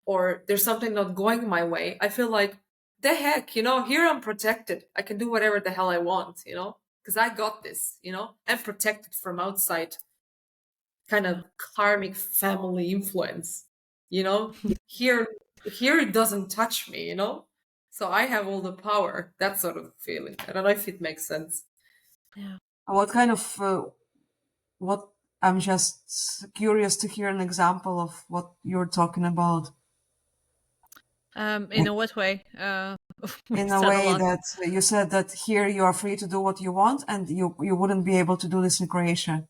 or there's something not going my way, I feel like, the heck, here I'm protected. I can do whatever the hell I want, because I got this, I'm protected from outside kind Yeah. of karmic family influence, you know here here it doesn't touch me, so I have all the power, that sort of feeling. I don't know if it makes sense. Yeah. What kind of what I'm just curious to hear an example of what you're talking about. In a what way? We In a said a way lot. that you said that here you are free to do what you want, and you wouldn't be able to do this in Croatia.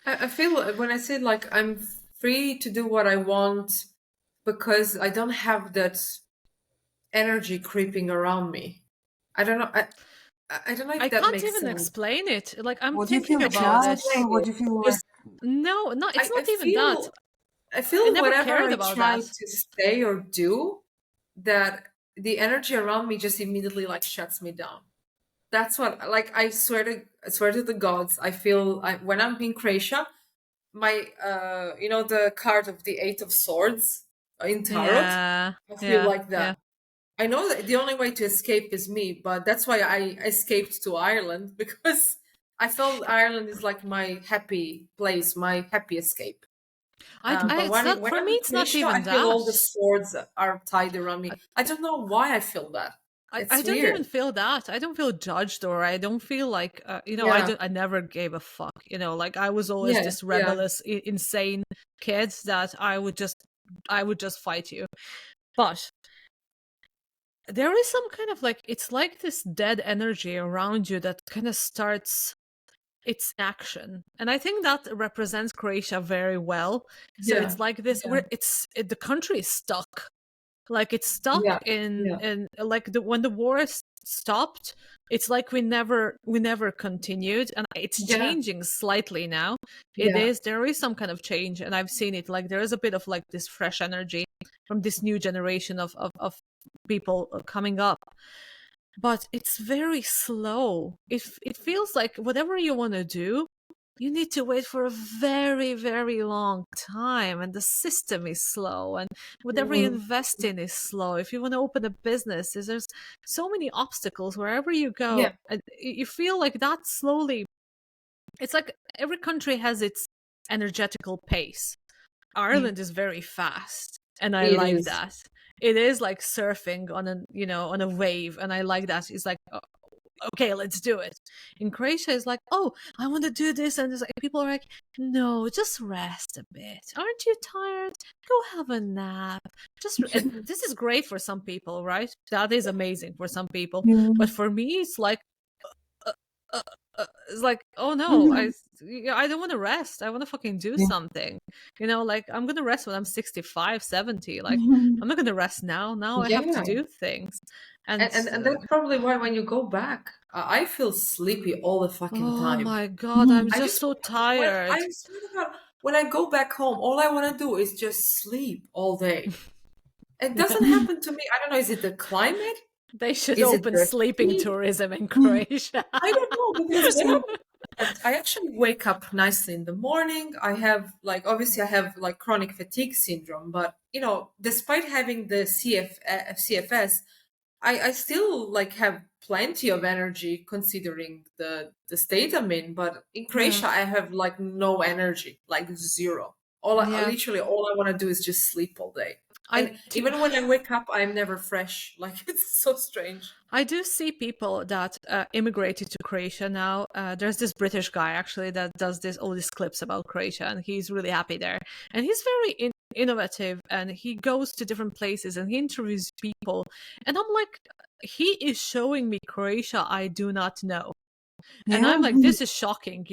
I feel when I say like I'm free to do what I want because I don't have that energy creeping around me. I don't know. I don't know I if that can't makes even sense. explain it. Like, I'm What do you thinking feel about it. challenging? What do you feel like? Just No, no, it's I not even that. I I feel never whatever cared I about try that. to say or do, that the energy around me just immediately like shuts me down. That's what, like, I swear to the gods, I feel when I'm in Croatia, my you know, the card of the Eight of Swords in tarot, Yeah, I feel yeah, like yeah. that. I know that the only way to escape is me, but that's why I escaped to Ireland because I felt Ireland is like my happy place, my happy escape. But It's not when for I'm me. in It's not Croatia, even I feel all the that. swords are tied around me. I don't know why I feel that. I It's don't even weird. feel that. I don't feel judged, or I don't feel like Yeah, I never gave a fuck. Like I was always yeah, this yeah, rebellious, insane kid that I would just fight you. But there is some kind of like, it's like this dead energy around you that kind of starts its action, and I think that represents Croatia very well. So yeah, it's like this, yeah, the country is stuck. Like it's stuck yeah, in yeah, like when the war stopped, it's like we never continued, and it's yeah, changing slightly now. yeah, There is some kind of change, and I've seen it. Like there is a bit of like this fresh energy from this new generation of people coming up, but it's very slow. It feels like whatever you want to do, you need to wait for a very, very long time, and the system is slow, and whatever you mhm, invest in is slow. If you want to open a business, there's so many obstacles wherever you go, yeah, and you feel like that slowly. It's like every country has its energetical pace. mm, Ireland is very fast, and I it like is. that. It is like surfing on a wave, and I like that. It's like, okay, let's do it. In Croatia, it's like, oh, I want to do this, and like, people are like, no, just rest a bit. Aren't you tired? Go have a nap. This is great for some people, right? That is amazing for some people, but Mm. for me, it's like, uh, uh, it's like, oh no, I don't want to rest. I want to fucking do Yeah. something. Like I'm gonna rest when I'm 65, 70. Like I'm not gonna rest now. Now I have to Yeah, do things, and and that's probably why when you go back, I feel sleepy all the fucking oh time. my god, I'm Mhm. I just just so when I tired. swear to God, when I go back home, all I want to do is just sleep all day. It doesn't happen to me. I don't know. Is it the climate? They should Is it open the sleeping heat? tourism in Croatia. I don't know because when Interesting. I actually wake up nicely in the morning. I have like obviously I have like chronic fatigue syndrome, but despite having the CFS, I still like have plenty of energy considering the state I'm in. But in Yeah, Croatia, I have like no energy, like zero. yeah. Literally all I want to do is just sleep all day. I And do, even when I wake up, I'm never fresh. Like it's so strange. I do see people that immigrated to Croatia now. There's this British guy actually that does all these clips about Croatia, and he's really happy there. And he's very innovative, and he goes to different places and he interviews people. And I'm like, he is showing me Croatia I do not know, and Yeah. I'm like, this is shocking.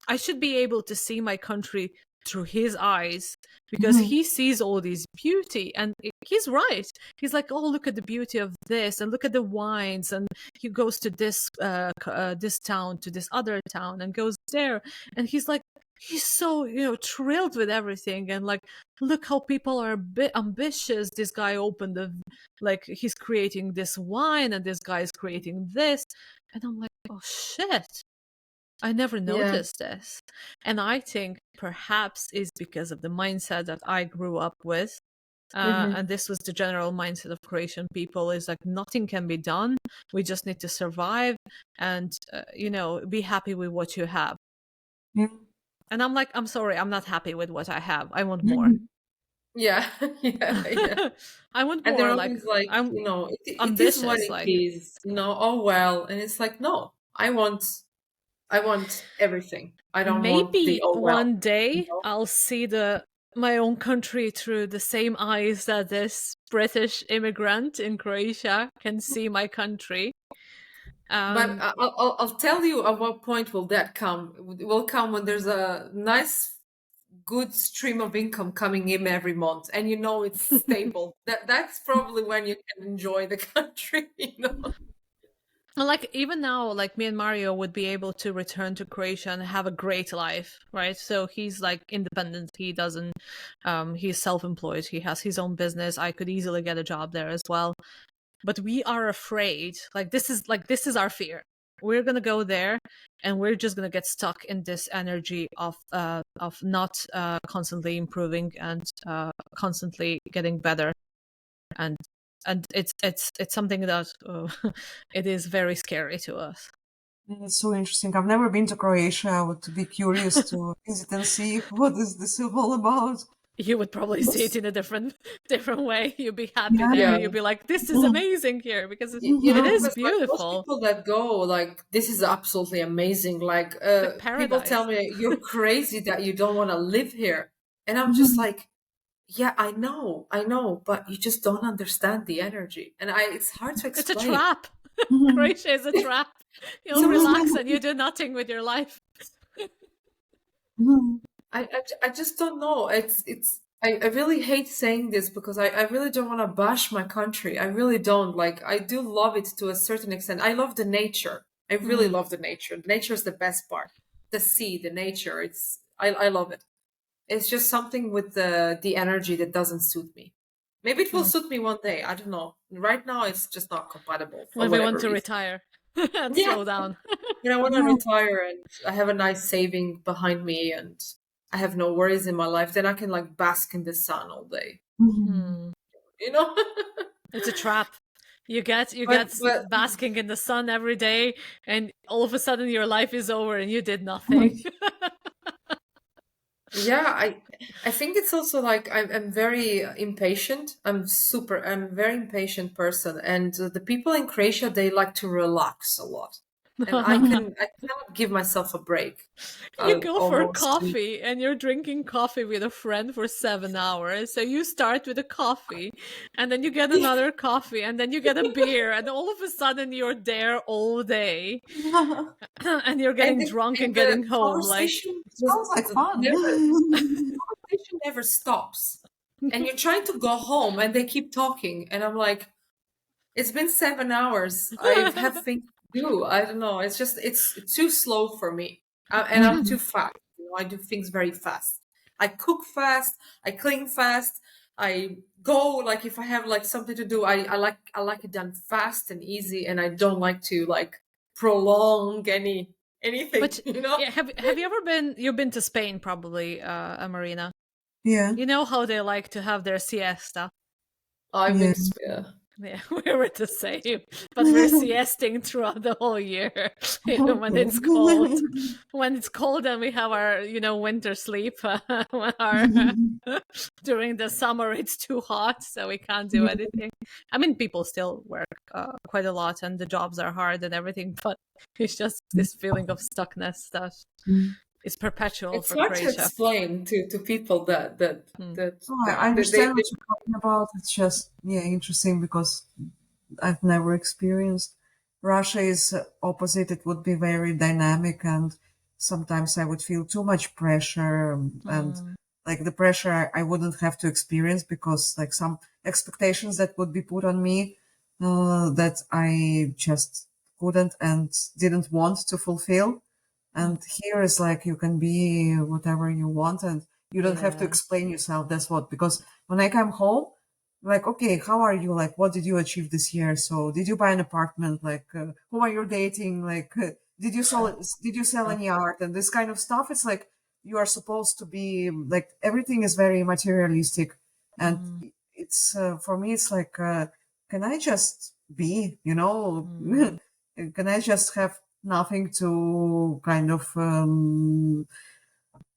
I should be able to see my country through his eyes, because Mhm. he sees all this beauty, and he's right. He's like, oh, look at the beauty of this, and look at the wines, and he goes to this town, to this other town, and goes there, and he's so thrilled with everything, and like, look how people are a bit ambitious. This guy opened like, he's creating this wine, and this guy is creating this, and I'm like, oh shit, I never Yeah. noticed this. And I think perhaps is because of the mindset that I grew up with. Hmm. And this was the general mindset of Croatian people, is like, nothing can be done. We just need to survive and, be happy with what you have. Yeah. And I'm like, I'm sorry, I'm not happy with what I have. I want more. Mhm. Yeah. Yeah. Yeah. I want And they're more. Like, always like, I'm it is what ambitious. it Like, is, oh well. And it's like, no, I want everything. I don't want the maybe oh well, one you day know? I'll see my own country through the same eyes that this British immigrant in Croatia can see my country. But Um, I'll tell you at what point will that come. It will come when there's a nice good stream of income coming in every month, and you know it's stable. That's probably when you can enjoy the country, you know. And like even now, like me and Mario would be able to return to Croatia and have a great life, right? So he's like independent. He doesn't, he's self-employed. He has his own business. I could easily get a job there as well. But we are afraid. This is our fear. We're gonna go there, and we're just gonna get stuck in this energy of not constantly improving and constantly getting better, and it's something that it is very scary to us. It's so interesting. I've never been to Croatia. I would be curious to visit and see what is this all about. You would probably see it in a different way. You'd be happy Yeah. there. Yeah. You'd be like, "This is amazing here," because You it know, is because, like, most beautiful. people that go, like, this is absolutely amazing. Like, Like people paradise. tell me you're crazy that you don't want to live here, and I'm just like, yeah, I know, but you just don't understand the energy, and it's hard to It's a explain. trap. Croatia is a trap. You'll relax and you do nothing with your life. I just don't know. I really hate saying this because I really don't want to bash my country. I really don't. Like, I do love it to a certain extent. I love the nature. I really love the nature. The nature is the best part. The sea, the nature. I love it. It's just something with the energy that doesn't suit me. Maybe it will suit me one day. I don't know. Right now, it's just not compatible for When we whatever want to reason. retire and Yeah. slow down. I want to retire and I have a nice saving behind me and I have no worries in my life. Then I can like bask in the sun all day. You know? It's a trap. You get But basking in the sun every day, and all of a sudden your life is over and you did nothing. yeah, I think it's also like I'm very impatient. I'm a very impatient person, and the people in Croatia, they like to relax a lot, and I cannot give myself a break. You go for Almost. coffee and you're drinking coffee with a friend for 7 hours. So you start with a coffee and then you get another coffee and then you get a beer and all of a sudden you're there all day and you're getting drunk and the getting home. Like, conversation Sounds like fun. conversation never stops, and you're trying to go home, and they keep talking, and I'm like, it's been 7 hours. I have things to do. I don't know. It's too slow for me, and I'm too fast. You know, I do things very fast. I cook fast. I clean fast. I go like if I have like something to do. I like it done fast and easy, and I don't like to like prolong anything. but You know. yeah, have you ever been? You've been to Spain, probably, Marina. Yeah. You know how they like to have their siesta. I've Yeah. been. Yeah, we were the same, but we're siesting throughout the whole year, even when it's cold. When it's cold, and we have our, winter sleep. During the summer, it's too hot, so we can't do anything. I mean, people still work quite a lot, and the jobs are hard and everything, but it's just this feeling of stuckness that is perpetual It's for hard to Croatia. explain to people that I understand what you're talking about. It's just, interesting because I've never experienced. Russia is opposite. It would be very dynamic, and sometimes I would feel too much pressure, and like the pressure I wouldn't have to experience because like some expectations that would be put on me that I just couldn't and didn't want to fulfill. And here is like you can be whatever you want and you don't have to explain yourself. That's what, because when I come home, like, okay, how are you? Like, what did you achieve this year? So did you buy an apartment? Like, who are you dating? Like, did you sell any art and this kind of stuff? It's like, you are supposed to be like, everything is very materialistic. And it's, for me, it's like, can I just be, can I just have nothing to kind of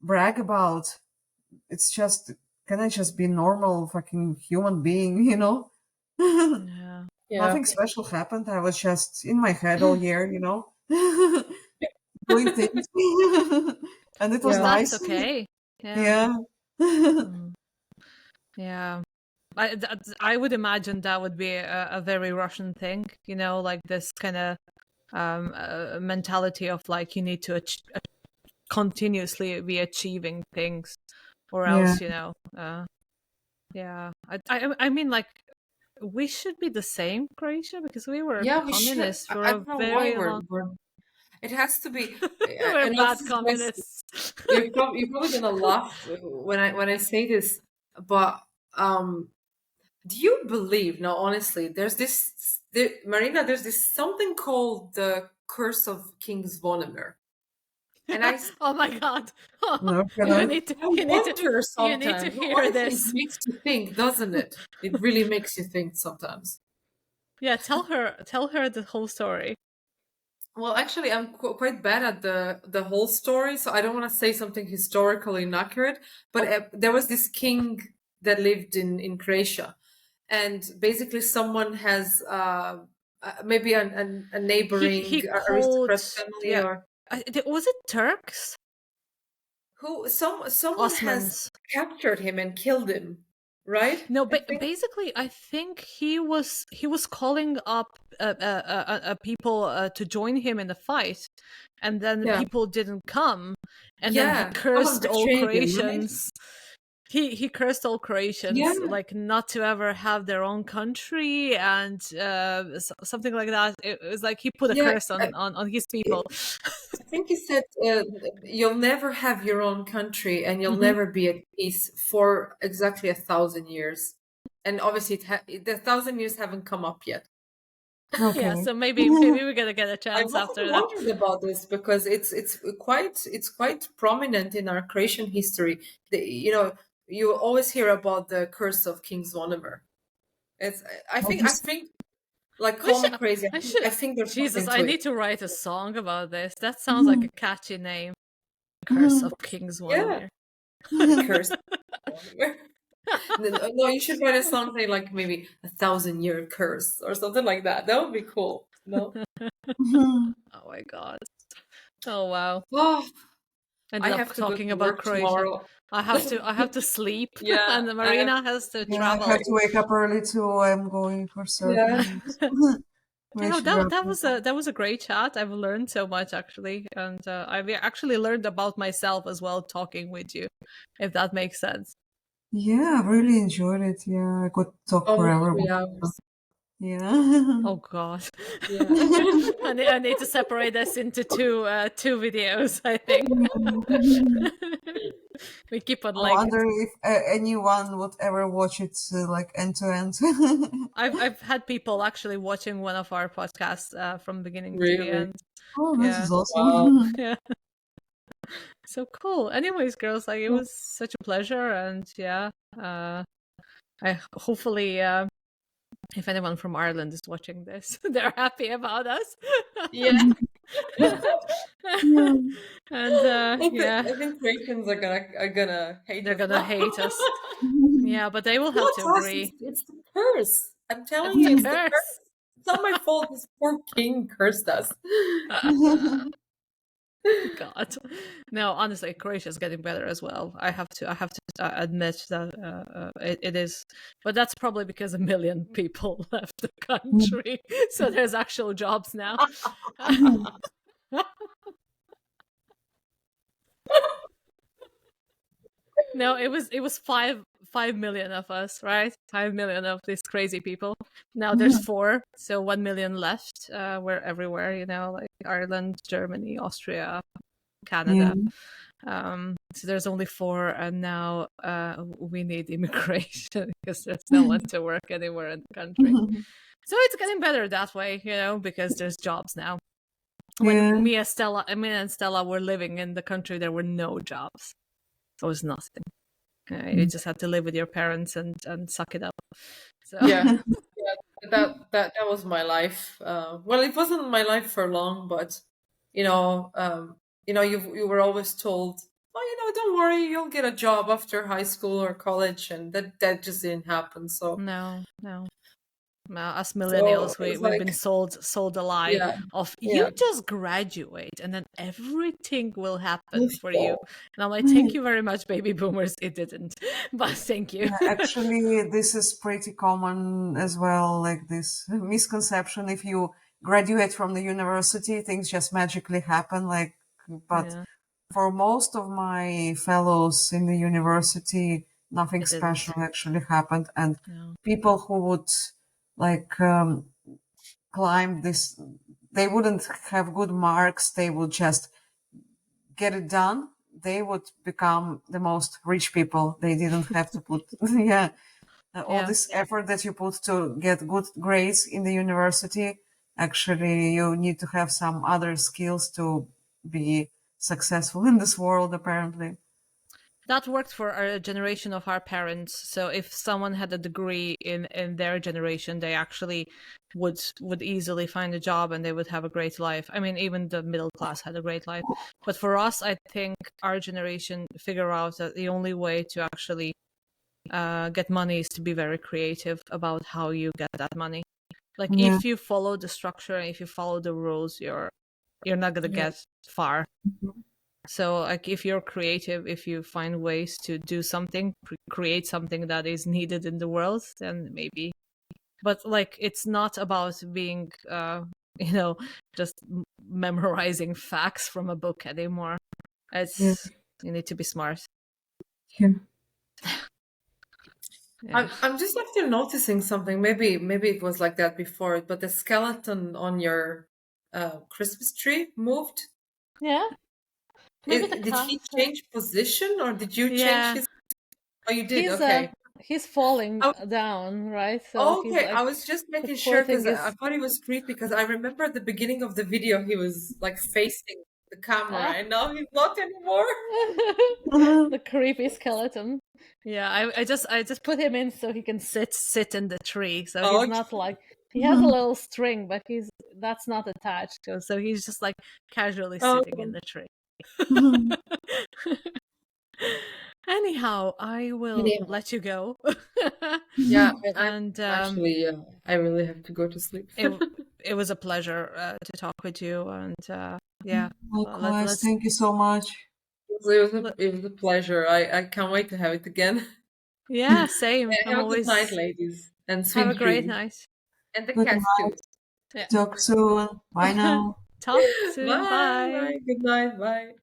brag about? It's just, can I just be normal fucking human being, Yeah. Nothing special happened. I was just in my head all year, doing things. And it was And nice. that's okay. Yeah. Yeah. I would imagine that would be a very Russian thing, like this kind of mentality of like you need to continuously be achieving things or Yeah. else, yeah. I mean, like, we should be the same, Croatia, because we were Yeah, we should. communists for I a don't know why very long. we're it has to be. We're I know bad this is going communists. you're probably gonna laugh when I say this, but do you believe? No, honestly, Marina. There's this something called the curse of King Zvonimir, and Oh my god! No, you cannot. need to, I you need to, wonder you need to sometimes. No, hear honestly, it this. makes you think, doesn't it? It really makes you think sometimes. Yeah, tell her the whole story. Well, actually, I'm quite bad at the whole story, so I don't want to say something historically inaccurate. But there was this king that lived in Croatia, and basically, someone has maybe a He neighboring called, aristocrat family, yeah. or Was it Turks? someone has Osmans? captured him and killed him, right? No, I think. basically, I think he was calling up people to join him in the fight, and then Yeah, people didn't come, and then he yeah. Someone cursed all betrayed him, right? Croatians. He cursed all Yeah, Croatians, like, not to ever have their own country, and something like that. It was like he put a yeah. curse on his people. I think he said, "You'll never have your own country, and you'll Mhm. never be at peace for exactly 1,000 years." And obviously, the 1,000 years haven't come up yet. Yeah, Okay. so maybe we're gonna get a I've chance often after that. wondered about this because it's quite prominent in our Croatian history. You always hear about the curse of King Zvonimir. It's I think like We call me should. crazy. I should. I think there's Jesus, something I to it. need to write a song about this. That sounds like a catchy name. Curse of King Yeah, Zvonimir. curse. No, you should write a song saying like maybe 1,000-year curse or something like that. That would be cool. No? Oh my god. Oh wow. Oh, I Ended up have to go talking to about work Croatia. tomorrow. I have to sleep, Yeah, and I have. Marina has to Yeah, I travel. have to wake up early too. I'm going for Yeah. surfing. We Yeah, should wrap up. that was a great chat. I've learned so much actually, and I've actually learned about myself as well talking with you, if that makes sense. Yeah, I really enjoyed it. Yeah, I could talk Almost forever. 3 hours. Yeah. Oh God, Yeah. I need to separate this into two videos. I think we keep on I like wonder if anyone would ever watch it like end to end. I've had people actually watching one of our podcasts from beginning to the Really? end. Oh, this Yeah, is Wow. awesome. yeah. So cool. Anyways, girls, like, it was such a pleasure, and yeah, I hopefully if anyone from Ireland is watching this, they're happy about us. Yeah. Yeah. And I think yeah, I think Croatians are gonna hate they're us gonna now. hate us. Yeah, but they will have Not to us. agree. It's the curse. I'm telling It's you, a it's the curse. curse. It's not my fault. This poor king cursed us. God, no. Honestly, Croatia is getting better as well. I have to admit that it is, but that's probably because a million people left the country, so there's actual jobs now. No, it was 5 million of us, right? 5 million of these crazy people. Now there's 4, so 1 million left. We're everywhere, like Ireland, Germany, Austria, Yeah. Canada. So there's only 4, and now we need immigration because there's no one to work anywhere in the country. So it's getting better that way, because there's jobs now. When Yeah. me and Stella were living in the country, there were no jobs. There was nothing. You just had to live with your parents and suck it up. So Yeah, that was my life. Well, it wasn't my life for long, but you know, you were always told, "Oh, don't worry, you'll get a job after high school or college," and that just didn't happen. So, no. Us so millennials, it was we've been like, sold a lie yeah, of, yeah, you just graduate and then everything will happen for you. yeah, And I'm like, thank you very much, baby boomers. It didn't, but thank you. Actually, this is pretty common as well, like this misconception. If you graduate from the university, things just magically happen. But Yeah. for most of my fellows in the university, nothing It didn't. special actually happened. And No. people who would like climb this, they wouldn't have good marks. They would just get it done. They would become the most rich people. They didn't have to put, yeah, all Yeah. this effort that you put to get good grades in the university. Actually, you need to have some other skills to be successful in this world, apparently. That worked for a generation of our parents. So if someone had a degree in their generation, they actually would easily find a job and they would have a great life. I mean, even the middle class had a great life. But for us, I think our generation figure out that the only way to actually get money is to be very creative about how you get that money. Like Yeah. if you follow the structure and if you follow the rules, you're not gonna get far. So like if you're creative, if you find ways to do something, create something that is needed in the world, then maybe. But like it's not about being just memorizing facts from a book anymore. It's you need to be smart. Yeah. Yeah. I'm just after noticing something. Maybe it was like that before, but the skeleton on your Christmas tree moved. Yeah. Maybe the Did he cat. change position, or did you change Yeah. his? Oh, you did. He's Okay. he's falling Oh, down, right? So he's okay. I like was just the making poor sure because thing I is thought he was creepy because I remember at the beginning of the video he was like facing the camera, and now he's not anymore. the creepy skeleton. Yeah, I just put him in so he can sit in the tree. So he's Okay. not like he has a little string, but that's not attached. So he's just like casually Oh, sitting in the tree. Anyhow, I will anyhow. let you go. Yeah, I'm And actually, I really have to go to sleep. it was a pleasure to talk with you. And yeah, Likewise. let's Thank you so much. It was a pleasure. I can't wait to have it again. yeah, same. Yeah, I'm have a good night, always ladies, and have a sweet great dreams. night. And the Good cats too. night. Yeah. Talk soon. Bye now. Talk soon. Bye, Bye. bye. Good night, bye.